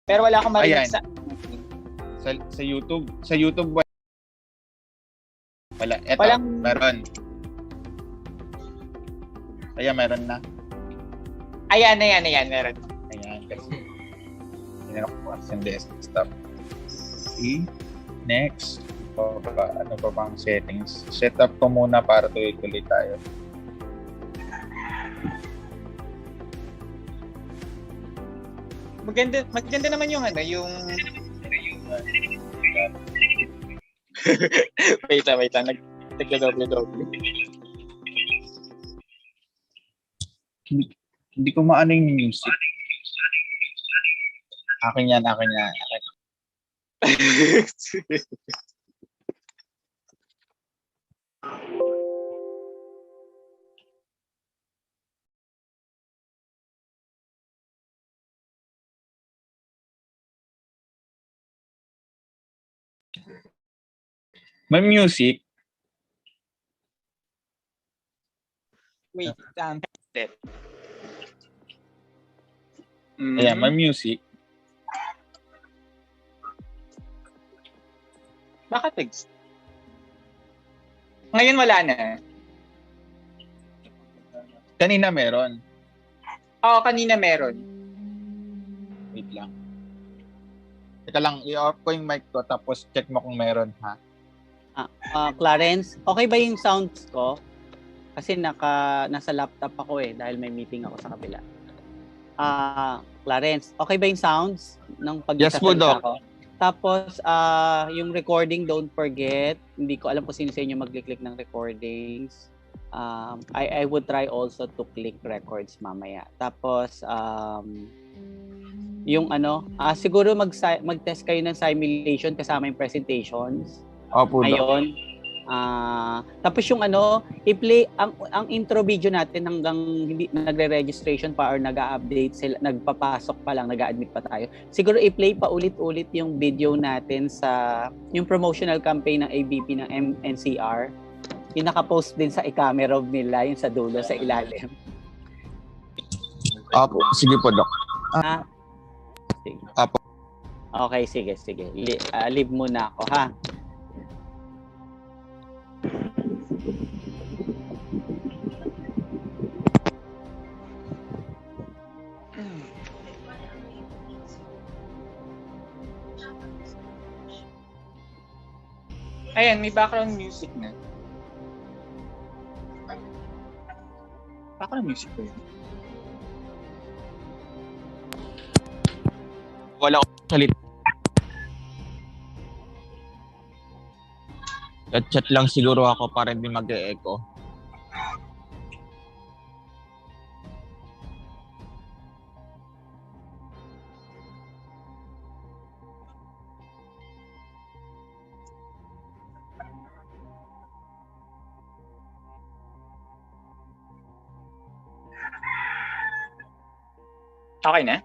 Pero wala akong marinig Ayan. sa... Sa YouTube. Sa YouTube wala. Eto, Walang... meron. Ayan, meron na. Ayan, meron. Ayan, kasi hinanap ko kasi yung desktop. Okay. Next. Ano pa bang settings? Setup ko muna para tuloy-tuloy tayo. Maganda naman yung ano, yung... wait lang. Nagka-double. Hindi ko maano yung music. Akin yan. May music. Wait, step. Ayan, may music. Bakit text? Ngayon wala na. Kanina meron. Oo, kanina meron. Wait lang. Teka lang, i-off ko yung mic ko tapos check mo kung meron, ha? Clarence, okay ba yung sounds ko? Kasi nasa laptop ako dahil may meeting ako sa kabila. Clarence, okay ba yung sounds ng Yes po, Doc. ko? Tapos, yung recording, don't forget. Hindi ko alam kung sino sa inyo mag-click ng recordings. I would try also to click records mamaya. Tapos, yung siguro mag-test kayo ng simulation kasama yung presentations. Opo, Doc. Ngayon, tapos yung i-play ang intro video natin hanggang hindi nagre-registration pa or nag-a-update sila, nagpapasok pa lang, nag-a-admit pa tayo. Siguro i-play pa ulit-ulit yung video natin sa yung promotional campaign ng ABP ng NCR. Yung naka-post din sa i-camera nila, yung sa dulo, sa ilalim. Opo, sige po, Doc. Sige. Opo. Okay, sige. Leave muna ako, ha? Ayan, may background music na. Background music ko yun. Wala ko salit. Chat lang siguro ako para hindi mag-e-echo. Okay na?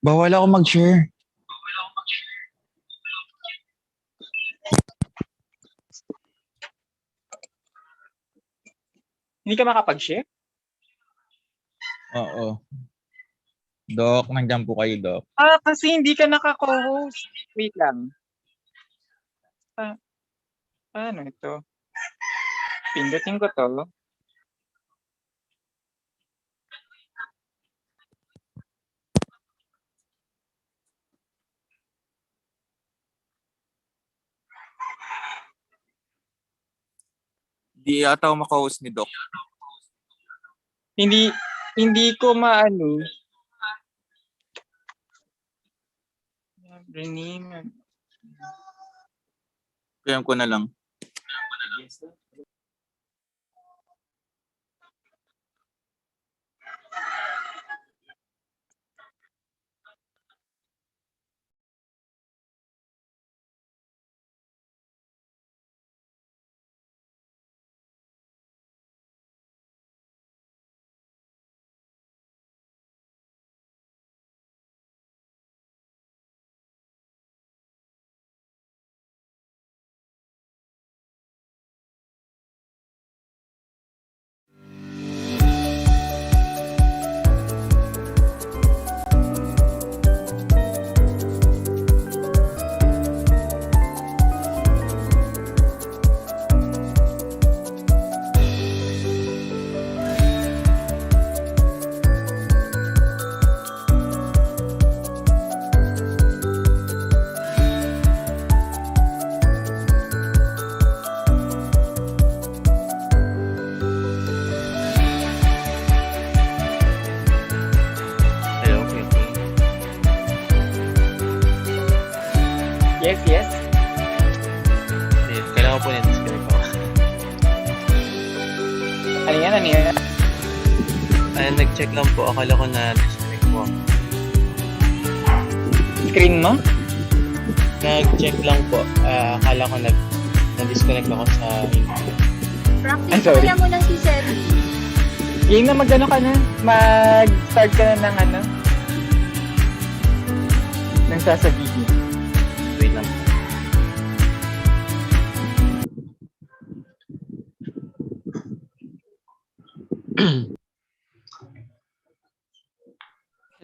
Bawal ako mag-share. Hindi ka makapag-share? Oo. Doc, nandiyan po kayo, Doc. Kasi hindi ka naka-co-host. Wait lang. Paano ito? Pindutin ko to. Di ata ako maka-host ni Doc. Hindi ko maano. Rename. Kaya ko na lang. Yes, yes. Hindi, kailangan po na-describe ako. Ano yan, ano yan? Nag-check lang po. Akala ko na-disconnect po ako. Screen mo? Nag-check lang po. Akala ko na-disconnect ako sa internet. Ay, Practice sorry. kaya mo lang si Sally. Yung na mag-ano ka na? Mag-start ka na ng ano? Nang sasabihin. Wait lang po.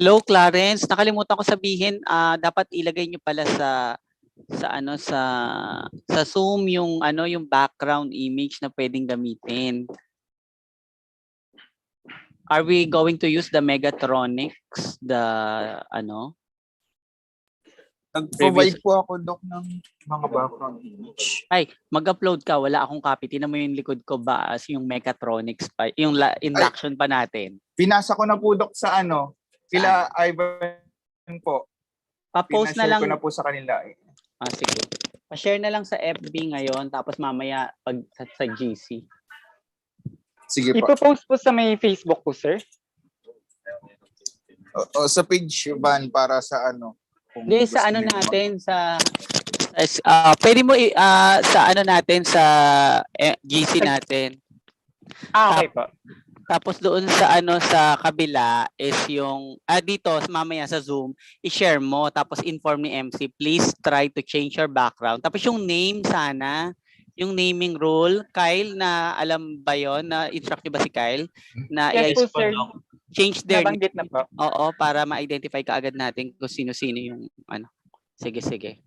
Hello, Clarence. Nakalimutan ko sabihin, dapat ilagay nyo pala sa Zoom yung background image na pwedeng gamitin. Are we going to use the Mechatronics, Nag-provide po ako, Doc, ng mga background image. Ay, mag-upload ka, wala akong copy. Tingnan mo yung likod ko ba as yung Mechatronics pa, yung induction pa natin. Pinasa ko na po, Doc, sa kila Ivan po. Pa-post na Pinashare lang. ko na po sa kanila. Sige. Pa-share na lang sa FB ngayon, tapos mamaya pag sa GC. Sige po. Ipo-post po sa may Facebook po, sir. O sa page ban para sa kung Hindi, gusto sa ano niyo natin, pwede mo sa ano natin, sa GC natin. Okay po. Tapos doon sa kabila is yung, dito, mamaya sa Zoom, i-share mo, tapos inform ni MC, please try to change your background. Tapos yung name sana, yung naming rule, Kyle, na alam ba yon na instruct niyo ba si Kyle? Na Yes po, sir. change their Nabanggit na po. Oo, para ma-identify ka agad natin kung sino-sino yung Sige, sige.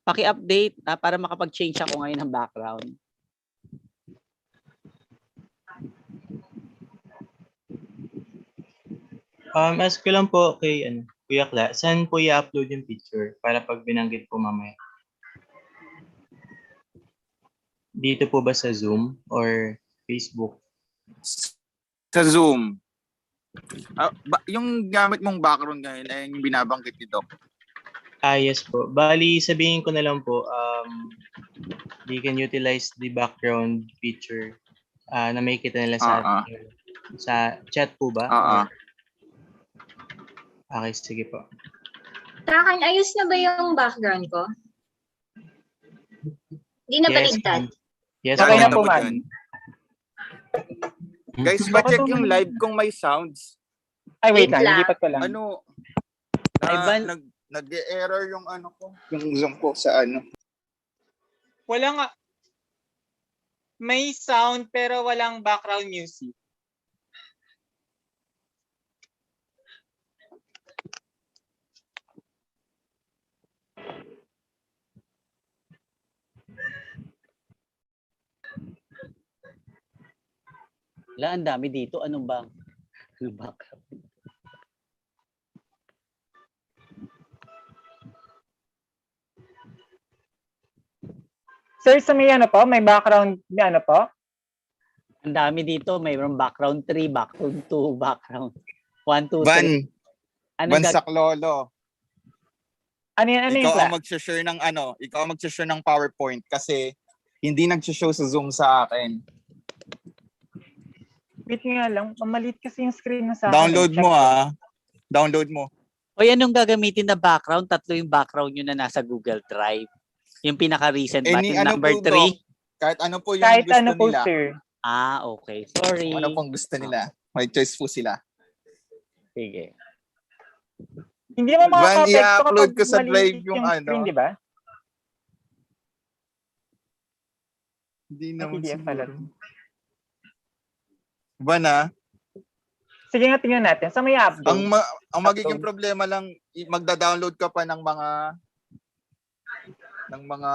Paki-update para makapag-change ako ngayon ng background. Ask ko lang po kay Kuya Kla, saan po i-upload yung picture para pag binanggit po mamaya? Dito po ba sa Zoom or Facebook? Sa Zoom. Yung gamit mong background ngayon ay yung binabanggit ni Doc. Yes po. Bali, sabihin ko na lang po, they can utilize the background picture na may kita nila sa chat po ba? Okay, sige po. Takan, ayos na ba yung background ko? Di na baligtad? Yes, Okay na ma'am. po, ma'am. Guys, pa-check yung live kung may sounds. Ay, wait lang. Wait lang. Lilipat ko lang. Ivan, nag-error yung yung Zoom ko sa Wala nga. May sound pero walang background music. wala, ang dami dito. Ano background? Sir, sa may may background, may po? Ang dami dito. Mayroong background 3, background 2, background 1, 2, 3. Van Saklolo. Ano yan? Ano Ikaw yung ang mag-share ng ikaw ang mag-share ng PowerPoint kasi hindi nag-show sa Zoom sa akin. Wait nga lang. Mamalit kasi yung screen na sa akin. Download mo Download mo. O anong gagamitin na background? 3 yung background nyo na nasa Google Drive. Yung pinaka-recent ba? Yung number 3? Kahit ano po yung Kahit gusto ano po, nila. sir. Okay. Sorry. Kung ano pong gusto nila. May choice po sila. Sige. Hindi mo makaka-apekto i-upload kapag ko sa maliit drive yung screen, di ba? Hindi May naman PDF pala. Sige nga, tingnan natin. Sa may upload. Ang magiging problema lang, magda-download ka pa ng mga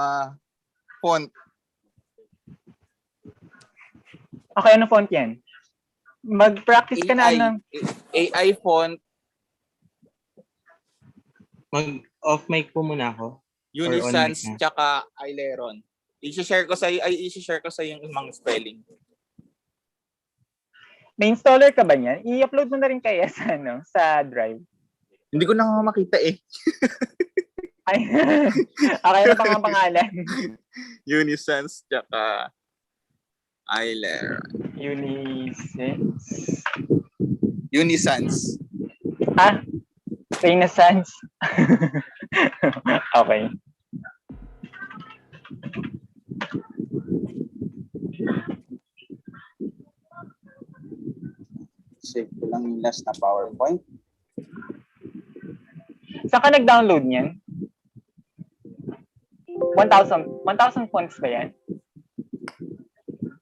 font. Okay, ano font yan? Mag-practice ka na AI font. Mag-off mic po muna ako. Unisans Or on mic na? tsaka Aileron. I-share ko sa yung mga spelling. May installer ka ba niyan? I-upload mo na rin kaya sa Drive. Hindi ko na makita eh. Ay, okay na pang ang pangalan. Unisense, tsaka Eiler. Unisense. Unisense. Renaissance. Okay. Save ko lang yung last na PowerPoint. Saan ka nag-download niyan? 1,000 fonts ba yan?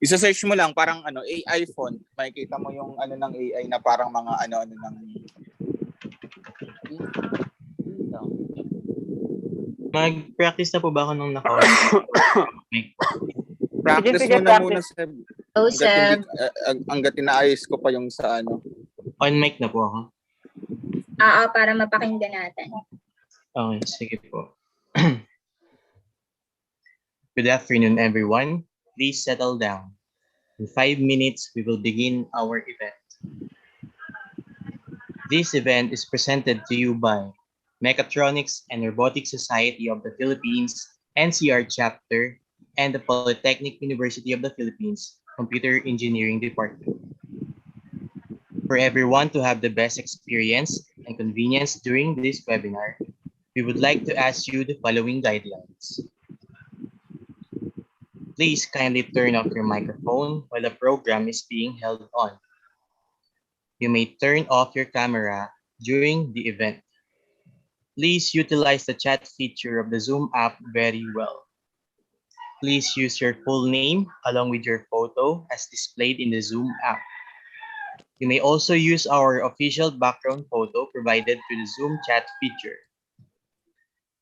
Isa-search mo lang, parang AI font. Makikita mo yung ng AI na parang mga ng... Mag-practice na po ba ako nung Practice Sige, mo na practice. muna, Seb. Oh, Seb. Hanggat inaayos ko pa yung sa On mic na po ako? Para mapakinggan natin. Okay, sige po. Good afternoon, everyone. Please settle down. In 5 minutes, we will begin our event. This event is presented to you by Mechatronics and Robotics Society of the Philippines, NCR Chapter, and the Polytechnic University of the Philippines, Computer Engineering Department. For everyone to have the best experience and convenience during this webinar, we would like to ask you the following guidelines. Please kindly turn off your microphone while the program is being held on. You may turn off your camera during the event. Please utilize the chat feature of the Zoom app very well. Please use your full name along with your photo as displayed in the Zoom app. You may also use our official background photo provided through the Zoom chat feature.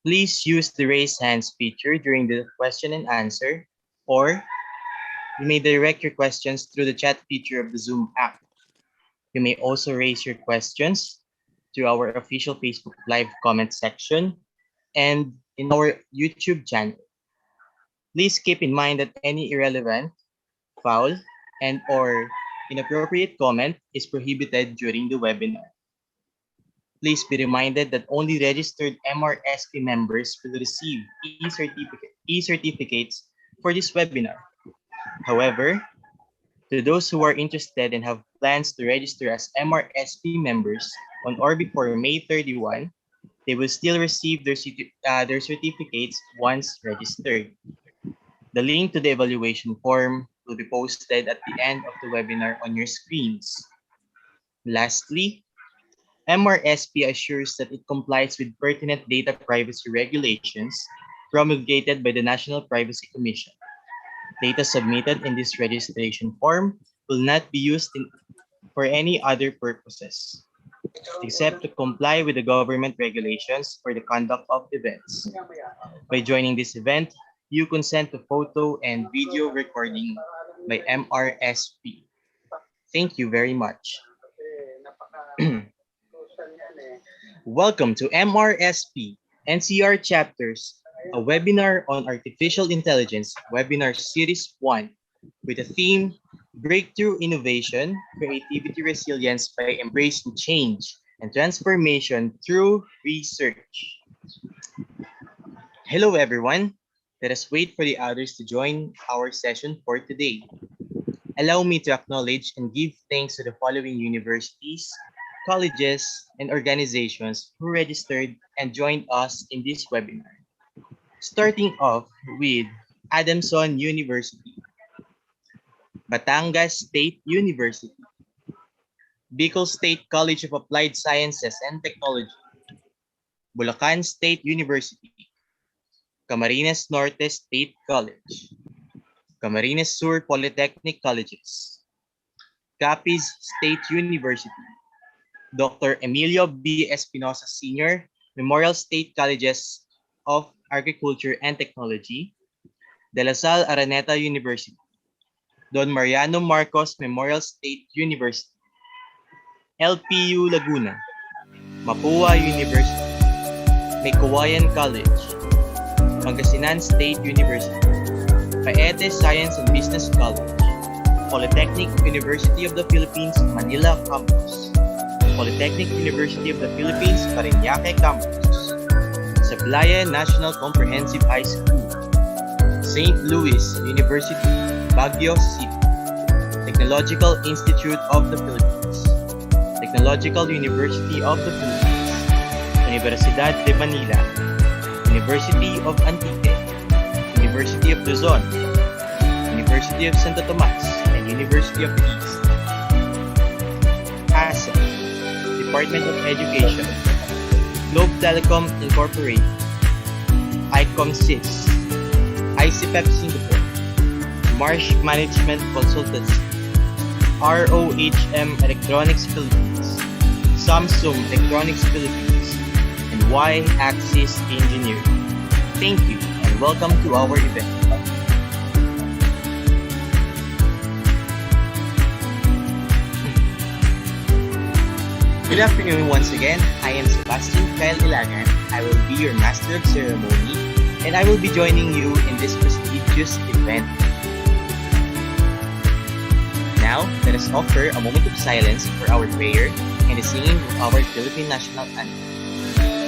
Please use the raise hands feature during the question and answer, or you may direct your questions through the chat feature of the Zoom app. You may also raise your questions through our official Facebook Live comment section and in our YouTube channel. Please keep in mind that any irrelevant, foul, and/or inappropriate comment is prohibited during the webinar. Please be reminded that only registered MRSP members will receive e-certificates for this webinar. However, to those who are interested and have plans to register as MRSP members on or before May 31, they will still receive their certificates once registered. The link to the evaluation form will be posted at the end of the webinar on your screens. Lastly, MRSP assures that it complies with pertinent data privacy regulations promulgated by the National Privacy Commission. Data submitted in this registration form will not be used for any other purposes, except to comply with the government regulations for the conduct of events. By joining this event, you consent to photo and video recording by MRSP. Thank you very much. Welcome to MRSP NCR Chapters, a webinar on Artificial Intelligence, Webinar Series 1, with the theme, Breakthrough Innovation, Creativity Resilience by Embracing Change and Transformation Through Research. Hello everyone, let us wait for the others to join our session for today. Allow me to acknowledge and give thanks to the following universities, colleges, and organizations who registered and joined us in this webinar. Starting off with Adamson University, Batangas State University, Bicol State College of Applied Sciences and Technology, Bulacan State University, Camarines Norte State College, Camarines Sur Polytechnic Colleges, Capiz State University, Dr. Emilio B. Espinosa Sr. Memorial State Colleges of Agriculture and Technology, De La Salle Araneta University, Don Mariano Marcos Memorial State University, LPU Laguna, Mapua University, Meycauayan College, Pangasinan State University, Paete Science and Business College, Polytechnic University of the Philippines, Manila Campus, Polytechnic University of the Philippines, Parañaque Campus, Sablaya National Comprehensive High School, St. Louis University, Baguio City, Technological Institute of the Philippines, Technological University of the Philippines, Universidad de Manila, University of Antique, University of Luzon, University of Santo Tomas, and University of the East. ASA, Department of Education, Globe Telecom Incorporated, ICOM-SIS, ICPEP Singapore, Marsh Management Consultancy, ROHM Electronics Philippines, Samsung Electronics Philippines, and Y-Axis Engineering. Thank you and welcome to our event. Good afternoon once again. I am Sebastian Kyle Ilangan. I will be your Master of Ceremony and I will be joining you in this prestigious event. Now, let us offer a moment of silence for our prayer and the singing of our Philippine National Anthem. Spirit,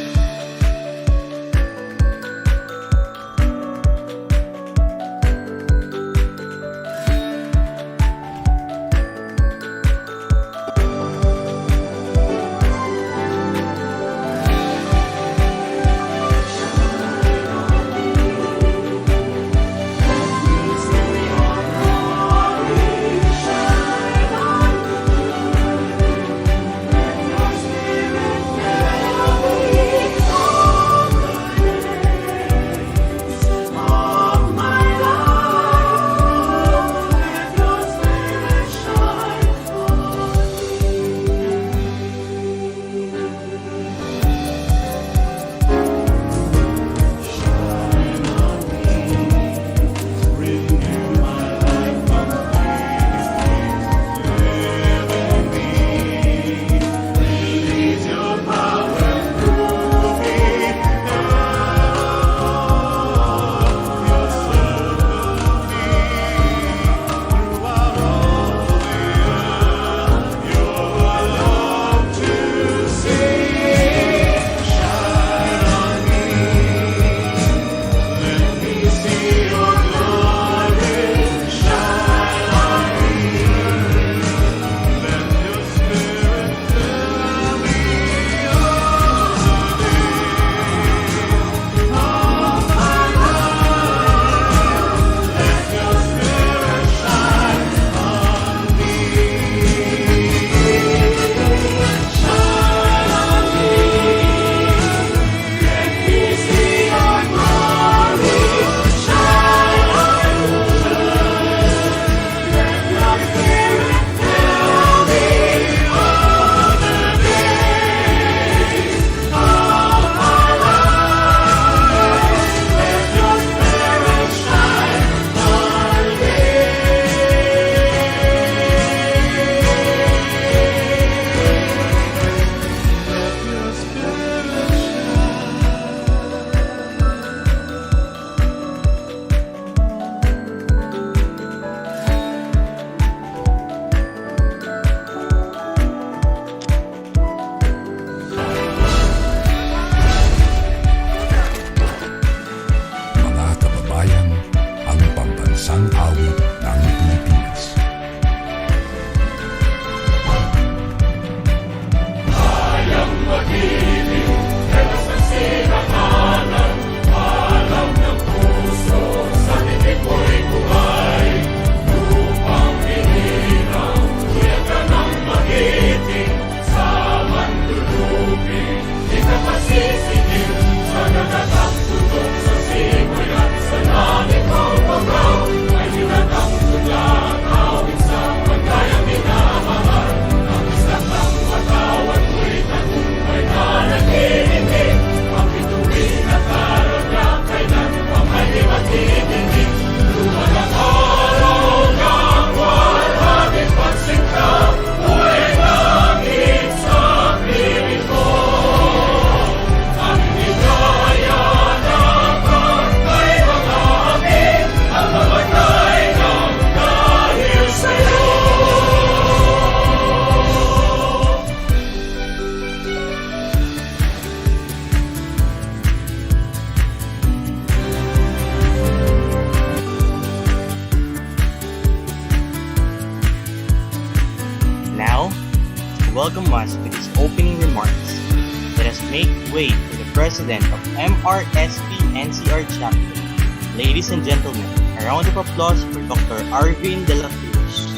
make way for the President of MRSP NCR Chapter. Ladies and gentlemen, a round of applause for Dr. Arvin de la Cruz.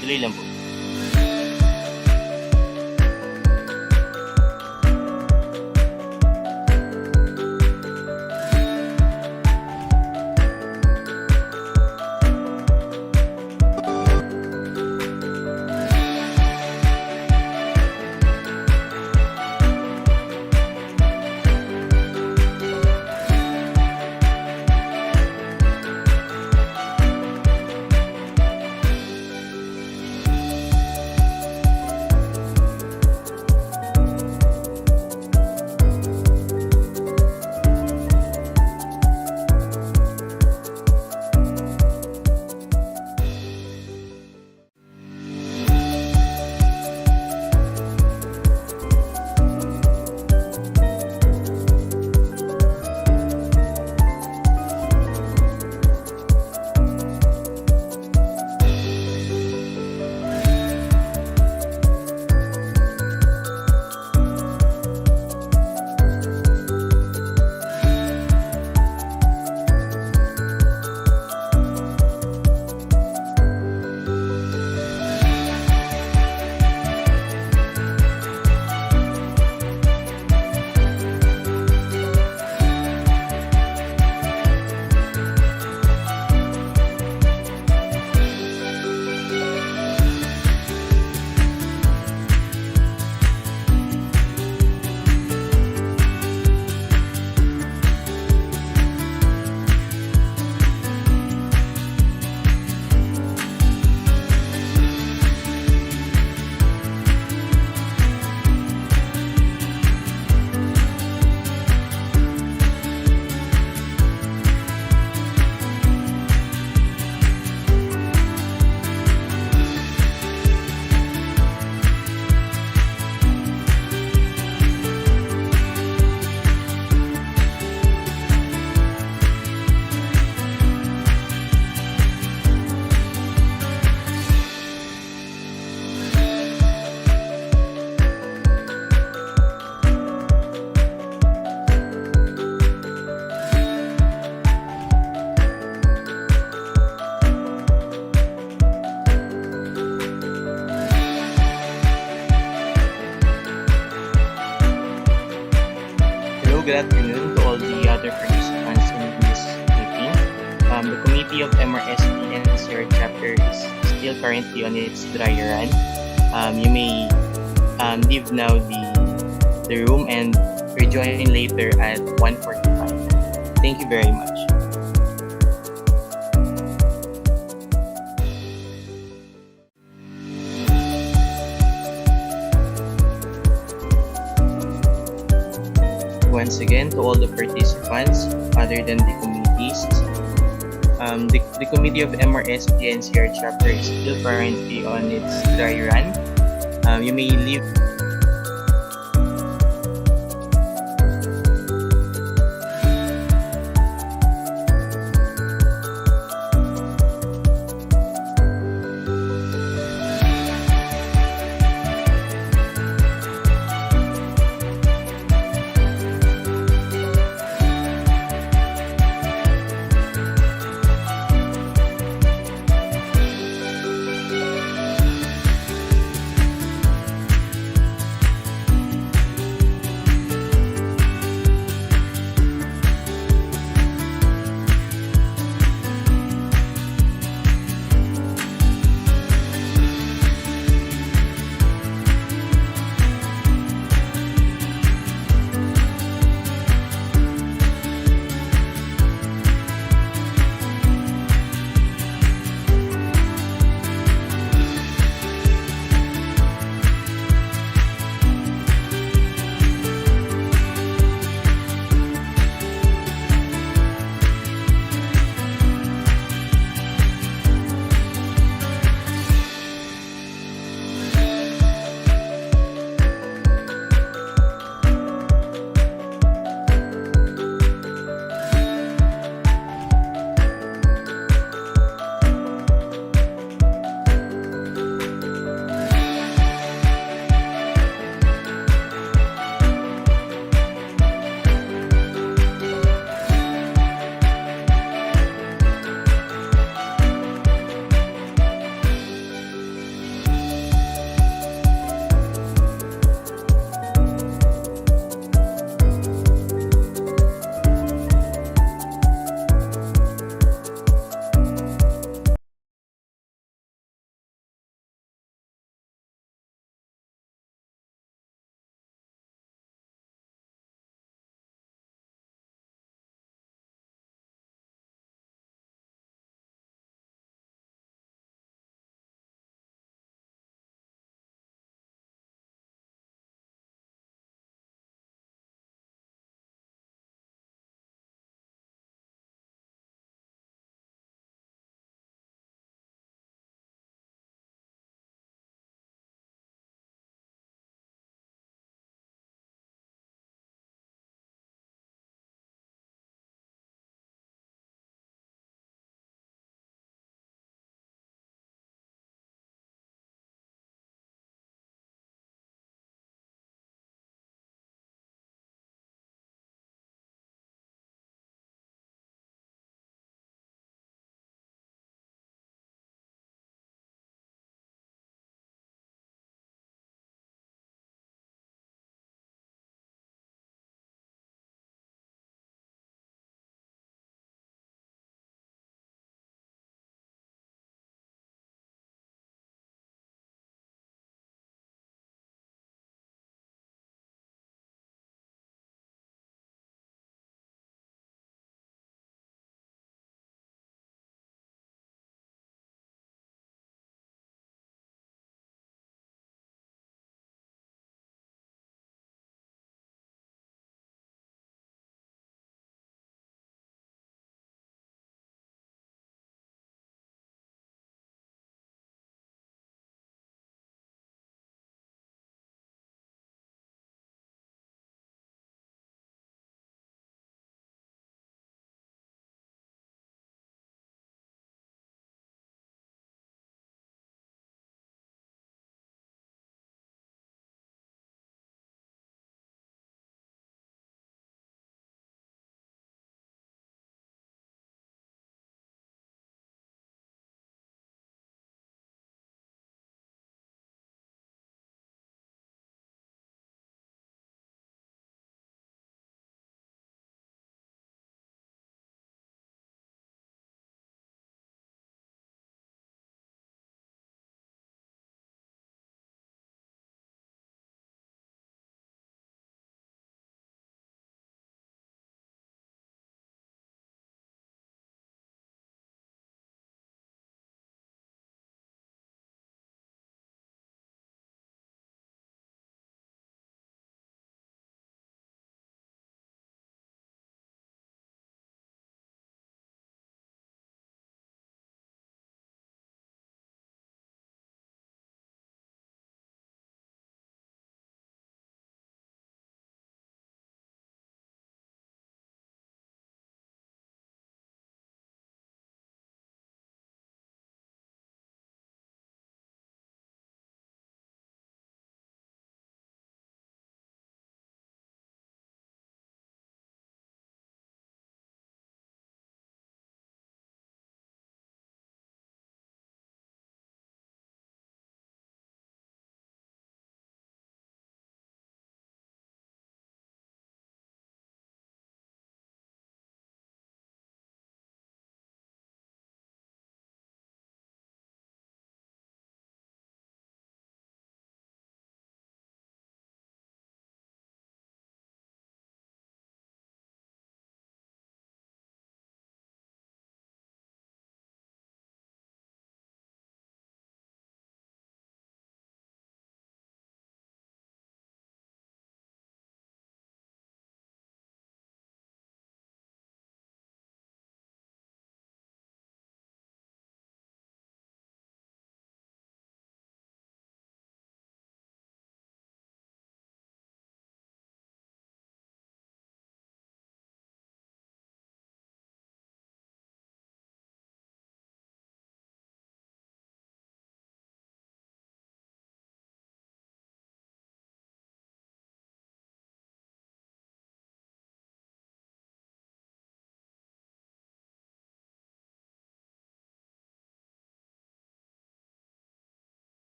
Tuloy lang po. Good afternoon to all the other participants in this meeting. The committee of MRSP NCR chapter is still currently on its dry run. You may leave now the room and rejoin later at 1:45. Thank you very much. Once again, to all the participants other than the committees, the committee of MRSP NCR chapter is still currently on its dry run. You may leave.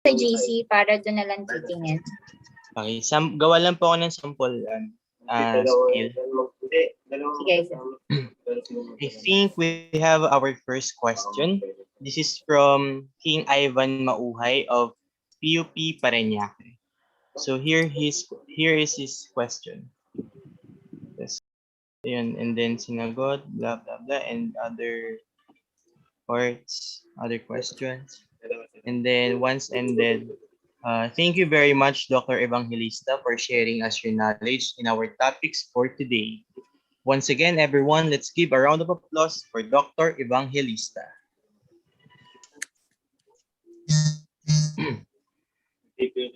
sa GC para doon na lang titingin. Okay, gawa lang po ako ng sample skill. Sige. I think we have our first question. This is from King Ivan Mauhay of PUP Parañaque. So here is his question. Yes. Yun, and then sinagot, blah, blah, blah, and other parts, other questions. And then once ended, thank you very much, Dr. Evangelista, for sharing us your knowledge in our topics for today. Once again, everyone, let's give a round of applause for Dr. Evangelista.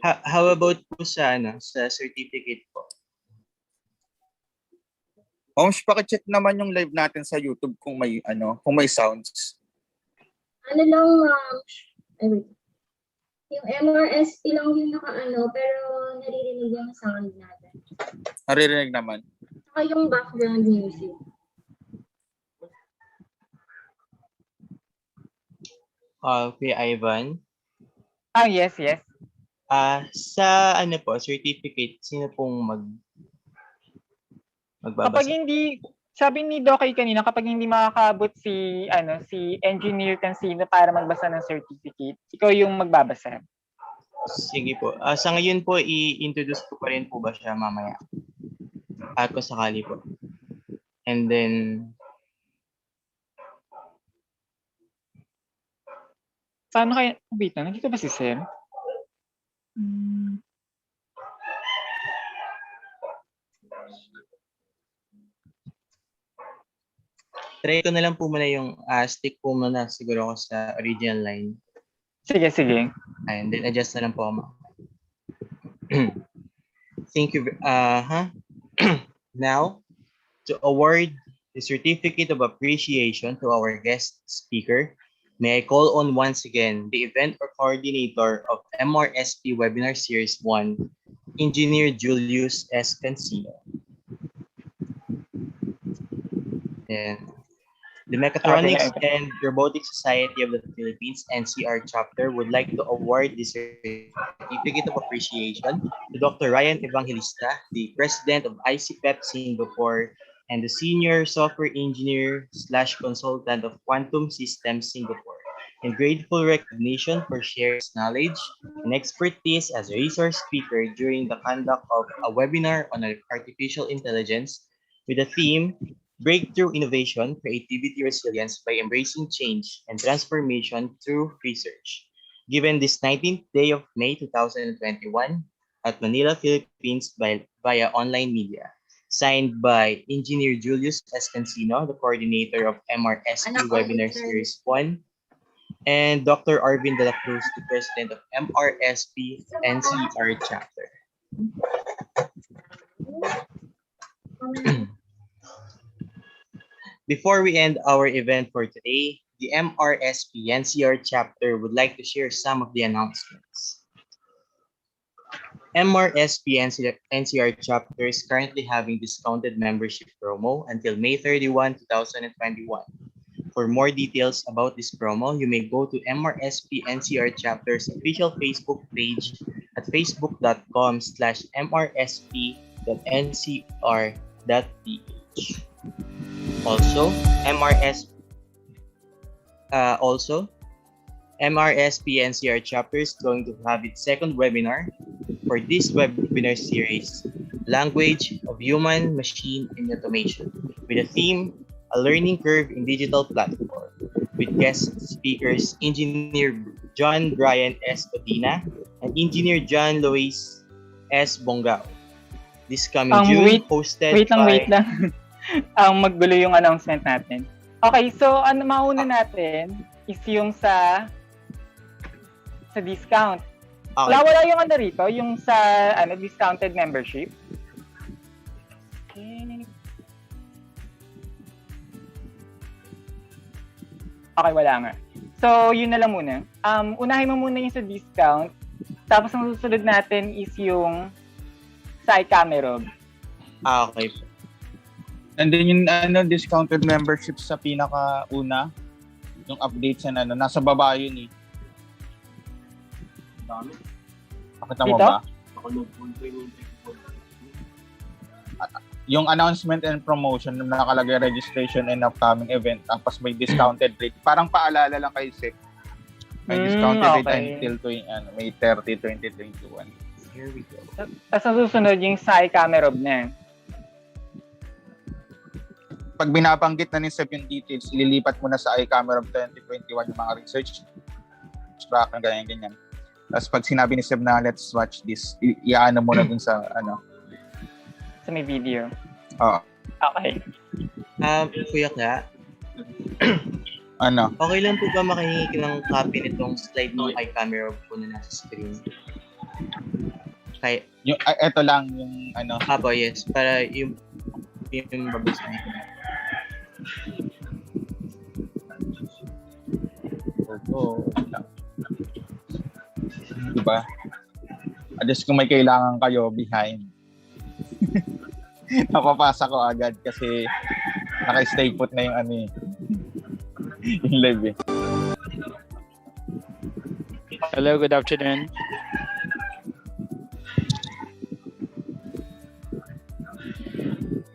How about po sa certificate po? Homes, pakicheck naman yung live natin sa YouTube kung may sounds. Ano lang, yung MRSP lang yung pero naririnig yung sound natin. Naririnig naman. Saka yung background music. Kuya Ivan? Yes. Sa certificate, sino pong magbabasa? Kapag hindi, sabi ni Doc kanina, kapag hindi makakaabot si engineer Cancino para magbasa ng certificate, ikaw yung magbabasa. Sige po. Sa ngayon po, i-introduce ko pa rin po ba siya mamaya? Kung sakali po. And then, paano kaya, wait na, nandito ba si Sir? try ko na lang po muna yung stick po muna siguro ako sa original line. Sige. And then adjust na lang po ako. Thank you. Now, to award the certificate of appreciation to our guest speaker, may I call on once again the event coordinator of MRSP Webinar Series 1, Engineer Julius S. Cancino. And the Mechatronics and Robotics Society of the Philippines NCR chapter would like to award this certificate of appreciation to Dr. Ryan Evangelista, the president of ICPEP Singapore and the senior software engineer / consultant of Quantum Systems Singapore, in grateful recognition for sharing his knowledge and expertise as a resource speaker during the conduct of a webinar on artificial intelligence with the theme Breakthrough Innovation, Creativity, Resilience by Embracing Change and Transformation Through Research, given this 19th day of May 2021 at Manila, Philippines via online media. Signed by Engineer Julius S. Cancino, the coordinator of MRSP Webinar Series 1, and Dr. Arvin de la Cruz, the president of MRSP NCR chapter. Before we end our event for today, the MRSP NCR chapter would like to share some of the announcements. MRSP NCR chapter is currently having discounted membership promo until May 31, 2021. For more details about this promo, you may go to MRSP NCR chapter's official Facebook page at facebook.com/mrsp.ncr.ph. Also, MRSP NCR chapter is going to have its second webinar for this webinar series, Language of Human, Machine, and Automation, with the theme, A Learning Curve in Digital Platform, with guest speakers, Engineer John Brian S. Odina and Engineer John Luis S. Bongao. This coming June, hosted wait lang. Maggulo yung announcement natin. Okay, so mauna natin is yung sa discount. Okay. Wala yung rito, yung sa discounted membership. Okay, wala nga. So, yun na lang muna. Unahin mo muna yung sa discount. Tapos ang susunod natin is yung sa iCamerog. Okay. And then yung discounted membership sa pinaka-una, yung updates na nasa baba yun eh. Pakita mo Dito? ba? Yung announcement and promotion, nakalagay registration and upcoming event, tapos may discounted rate. Parang paalala lang kay Sip. May discounted rate until May 30, 2021. Here we go. Tapos ang susunod yung sa camera na. Pag binabanggit na ni Seb yung details, ililipat mo na sa iCamera of 2021 yung mga research track na ganyan-ganyan. Tapos pag sinabi ni Seb na let's watch this, iaano mo na dun sa Sa may video. Oo. Okay. Kuya ka, okay lang po ba makihingi ng copy nitong slide ng iCamera po na nasa screen? Yung, eto lang yung Apo, yes. Para yung babasahin ko na. Diba? Adjust kung may kailangan kayo behind. Napapasa ko agad kasi naka-stay put na yung yung live eh. Hello, good afternoon.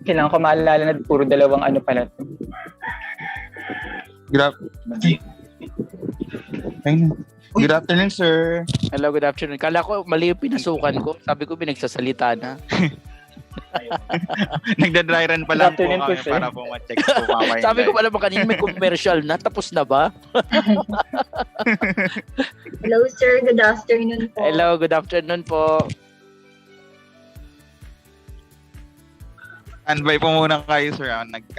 Kailangan ko maalala na puro dalawang pala. Good afternoon, sir. Hello, good afternoon. Kala ko mali yung pinasukan ko. Sabi ko pinagsasalita na. Nagda-dry run pa lang po Good afternoon kami po, sir. para po ma-check po mamaya. Sabi ko pala kanina may commercial na. Tapos na ba? Hello, sir. Good afternoon po. Hello, good afternoon po. Standby po muna kayo, sir.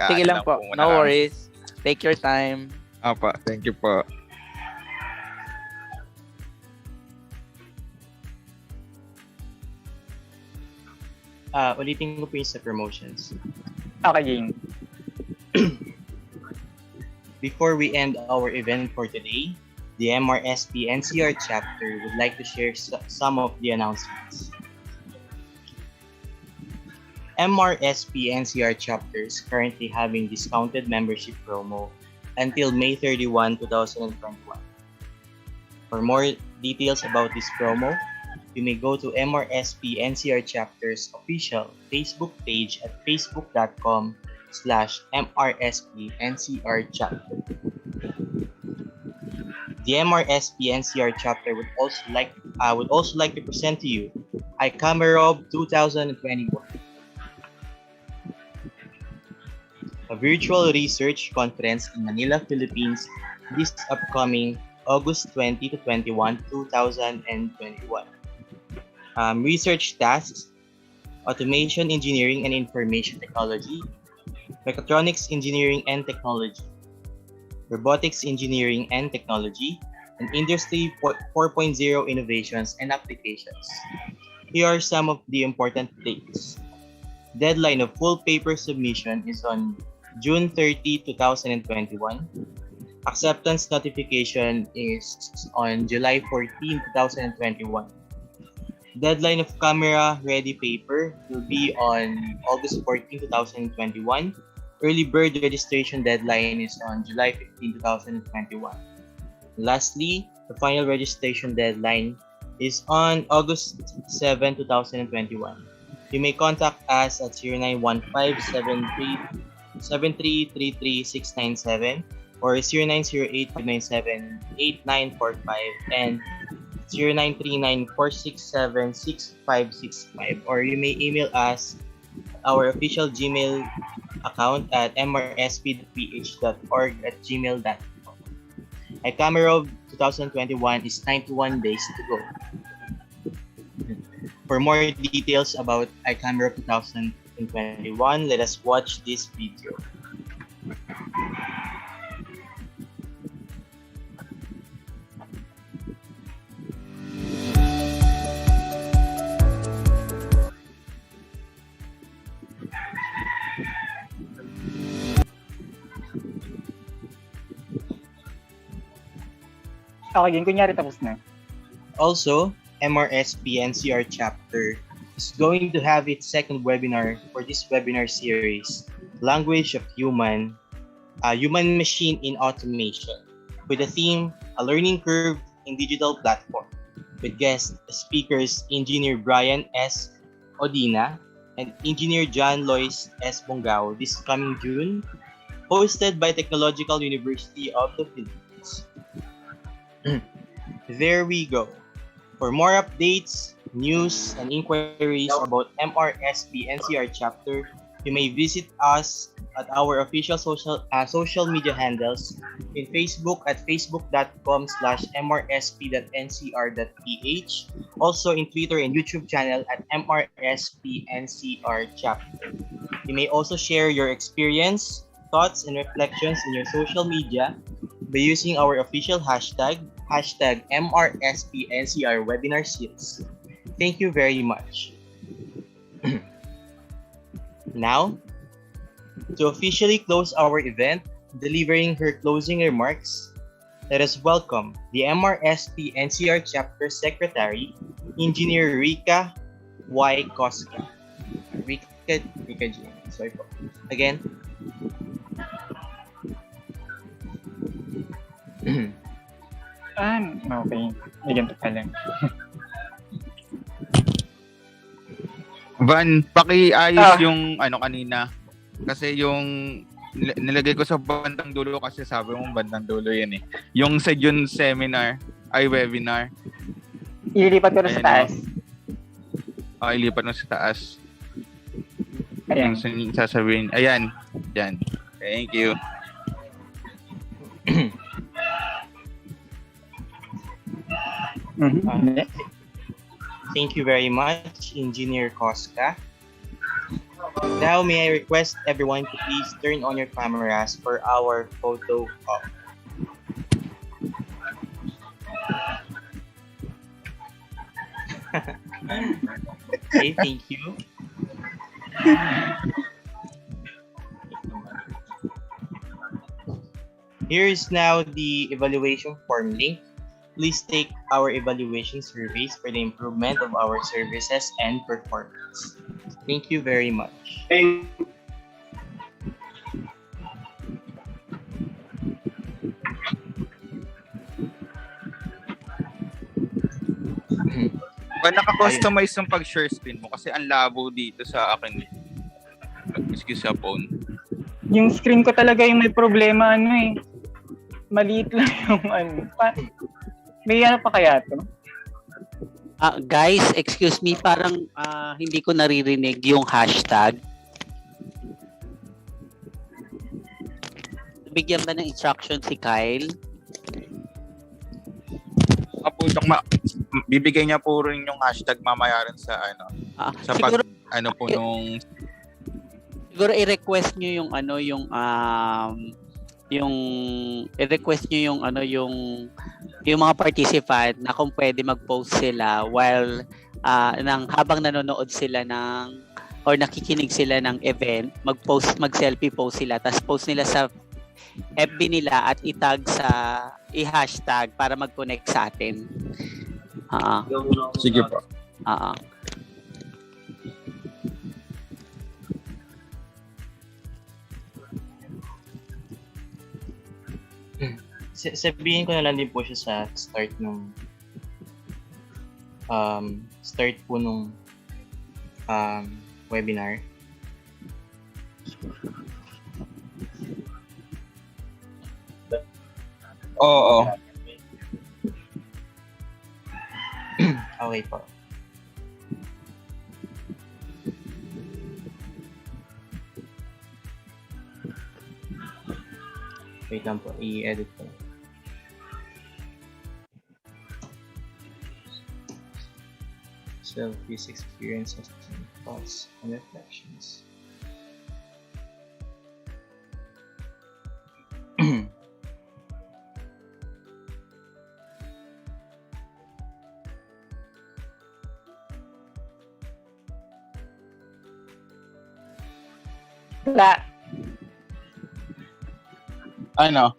Sige lang po. No worries. Take your time. Opo, thank you po. Ulitin ko po yung sa promotions. Okay, Jane. Before we end our event for today, the MRSP NCR chapter would like to share some of the announcements. MRSP NCR chapter is currently having discounted membership promo until May 31, 2021. For more details about this promo, you may go to MRSP NCR chapter's official Facebook page at facebook.com/MRSP NCR chapter. The MRSP NCR chapter would also like to present to you iCamerob 2021, a virtual research conference in Manila, Philippines, this upcoming August 20 to 21, 2021. Research tasks, automation engineering and information technology, mechatronics engineering and technology, robotics engineering and technology, and industry 4.0 innovations and applications. Here are some of the important dates. Deadline of full paper submission is on June 30, 2021. Acceptance notification is on July 14, 2021. Deadline of camera ready paper will be on August 14, 2021. Early bird registration deadline is on July 15, 2021. Lastly, the final registration deadline is on August 7, 2021. You may contact us at 0915-7333-697 or 0908-597-8945 and 0939-467-6565, or you may email us our official Gmail account at mrsph.org@gmail.com. iCamerob 2021 is 91 days to go. For more details about iCamerob 2021, let us watch this video. Okay, Jane. Kunyari tapos na. Also, MRSP NCR chapter is going to have its second webinar for this webinar series, Language of Human Machine in Automation, with the theme, A Learning Curve in Digital Platform. with guest speakers Engineer Brian S. Odina and Engineer John Lois S. Bongao this coming June, hosted by Technological University of the Philippines. There we go. For more updates, news, and inquiries about MRSP NCR chapter, you may visit us at our official social media handles in Facebook at facebook.com/mrsp.ncr.ph, also in Twitter and YouTube channel at MRSP NCR chapter. You may also share your experience, thoughts, and reflections in your social media by using our official hashtag MRSPNCR webinar series. Thank you very much. Now, to officially close our event, delivering her closing remarks, let us welcome the MRSP NCR Chapter Secretary, Engineer Rika Y. Koska. Rika G. Sorry po. Again. Okay. May ganito pala. Van, pakiayos yung kanina. Kasi yung nilagay ko sa bandang dulo kasi sabi mo bandang dulo yan eh. Yung sa June seminar, webinar. Ililipat ko na sa taas. Ilipat mo sa taas. Ayan. Yung sasabihin. Ayan. Yan. Thank you. Thank you very much, Engineer Koska. Now, may I request everyone to please turn on your cameras for our photo op. Okay, thank you. Here is now the evaluation form link. Please take our evaluation surveys for the improvement of our services and performance. Thank you very much. Ba naka-customize yung pag-share screen mo kasi ang labo dito sa akin. Excuse sa phone. Yung screen ko talaga yung may problema maliit lang yung may pa kaya to? Guys, excuse me, parang hindi ko naririnig yung hashtag. Bigyan ba ng instruction si Kyle? Bibigay niya po rin yung hashtag mamaya rin sa sa siguro, siguro i-request niyo i-request niyo yung mga participant na kung pwede mag-post sila while habang nanonood sila or nakikinig sila ng event, mag-selfie post sila, tapos post nila sa FB nila at i-hashtag para mag-connect sa atin. Sige po. Sabihin ko na lang din po siya sa start nung webinar. Oo. Okay po. Wait lang po, i-edit ko. Selfies, experiences, and thoughts and reflections. Wala. Ano?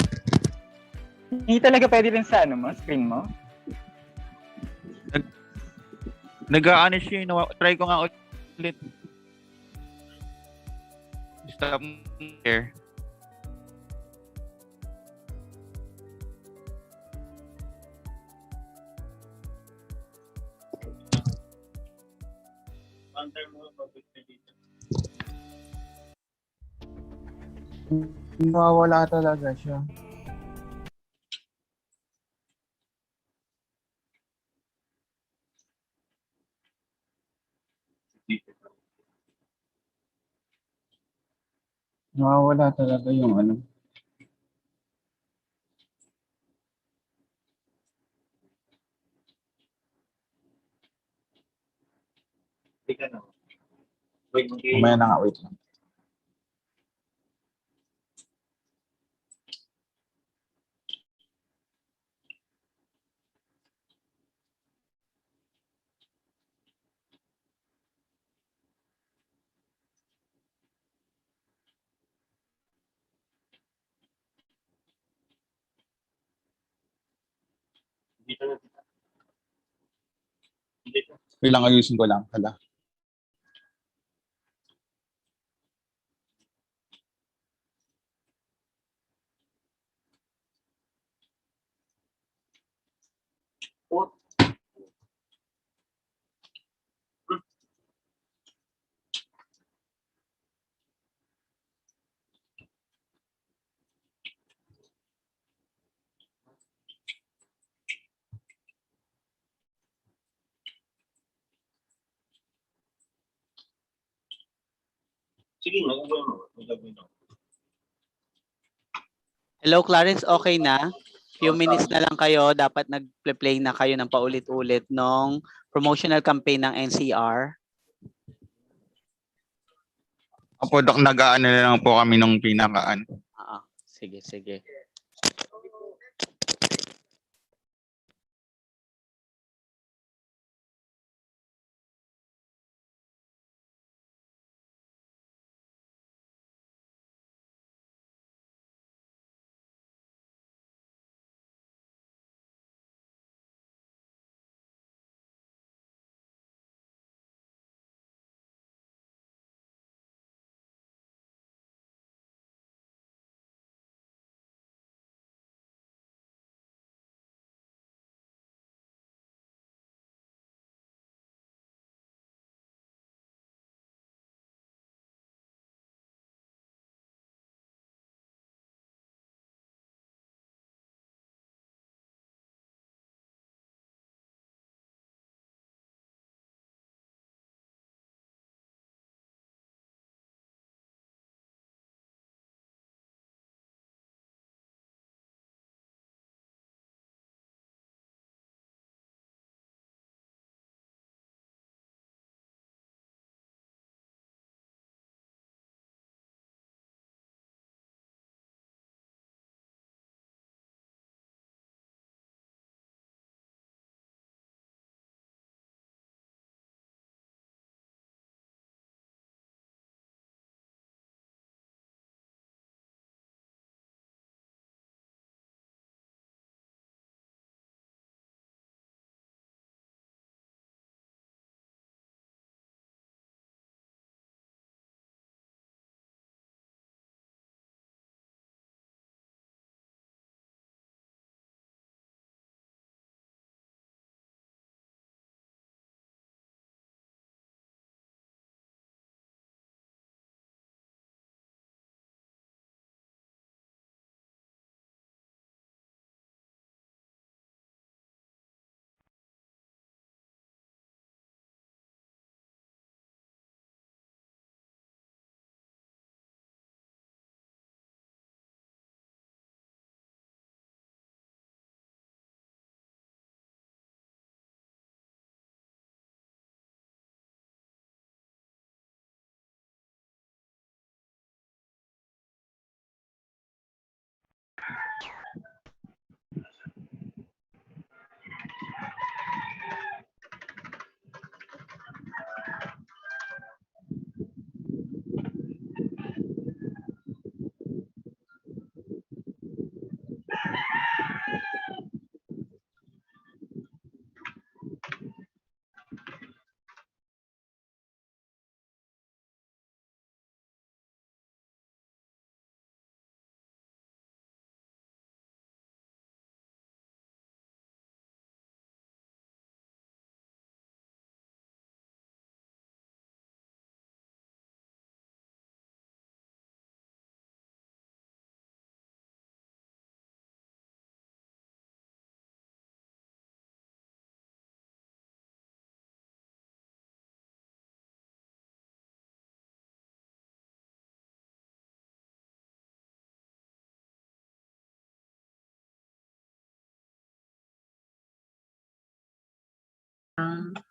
Hindi talaga pwede rin sa screen mo? Nag-aano siya, try ko nga ulit. Stop here. Nawawala talaga siya. Nawawala talaga yung ano. Mamaya na nga, wait lang. Wait lang, ayusin ko lang. Hala. Hello, Clarence, okay na? Few minutes na lang kayo. Dapat nag-play na kayo ng paulit-ulit nung promotional campaign ng NCR. Opo, Dok, nag-aano na lang po kami nung pinakaan. Sige, sige.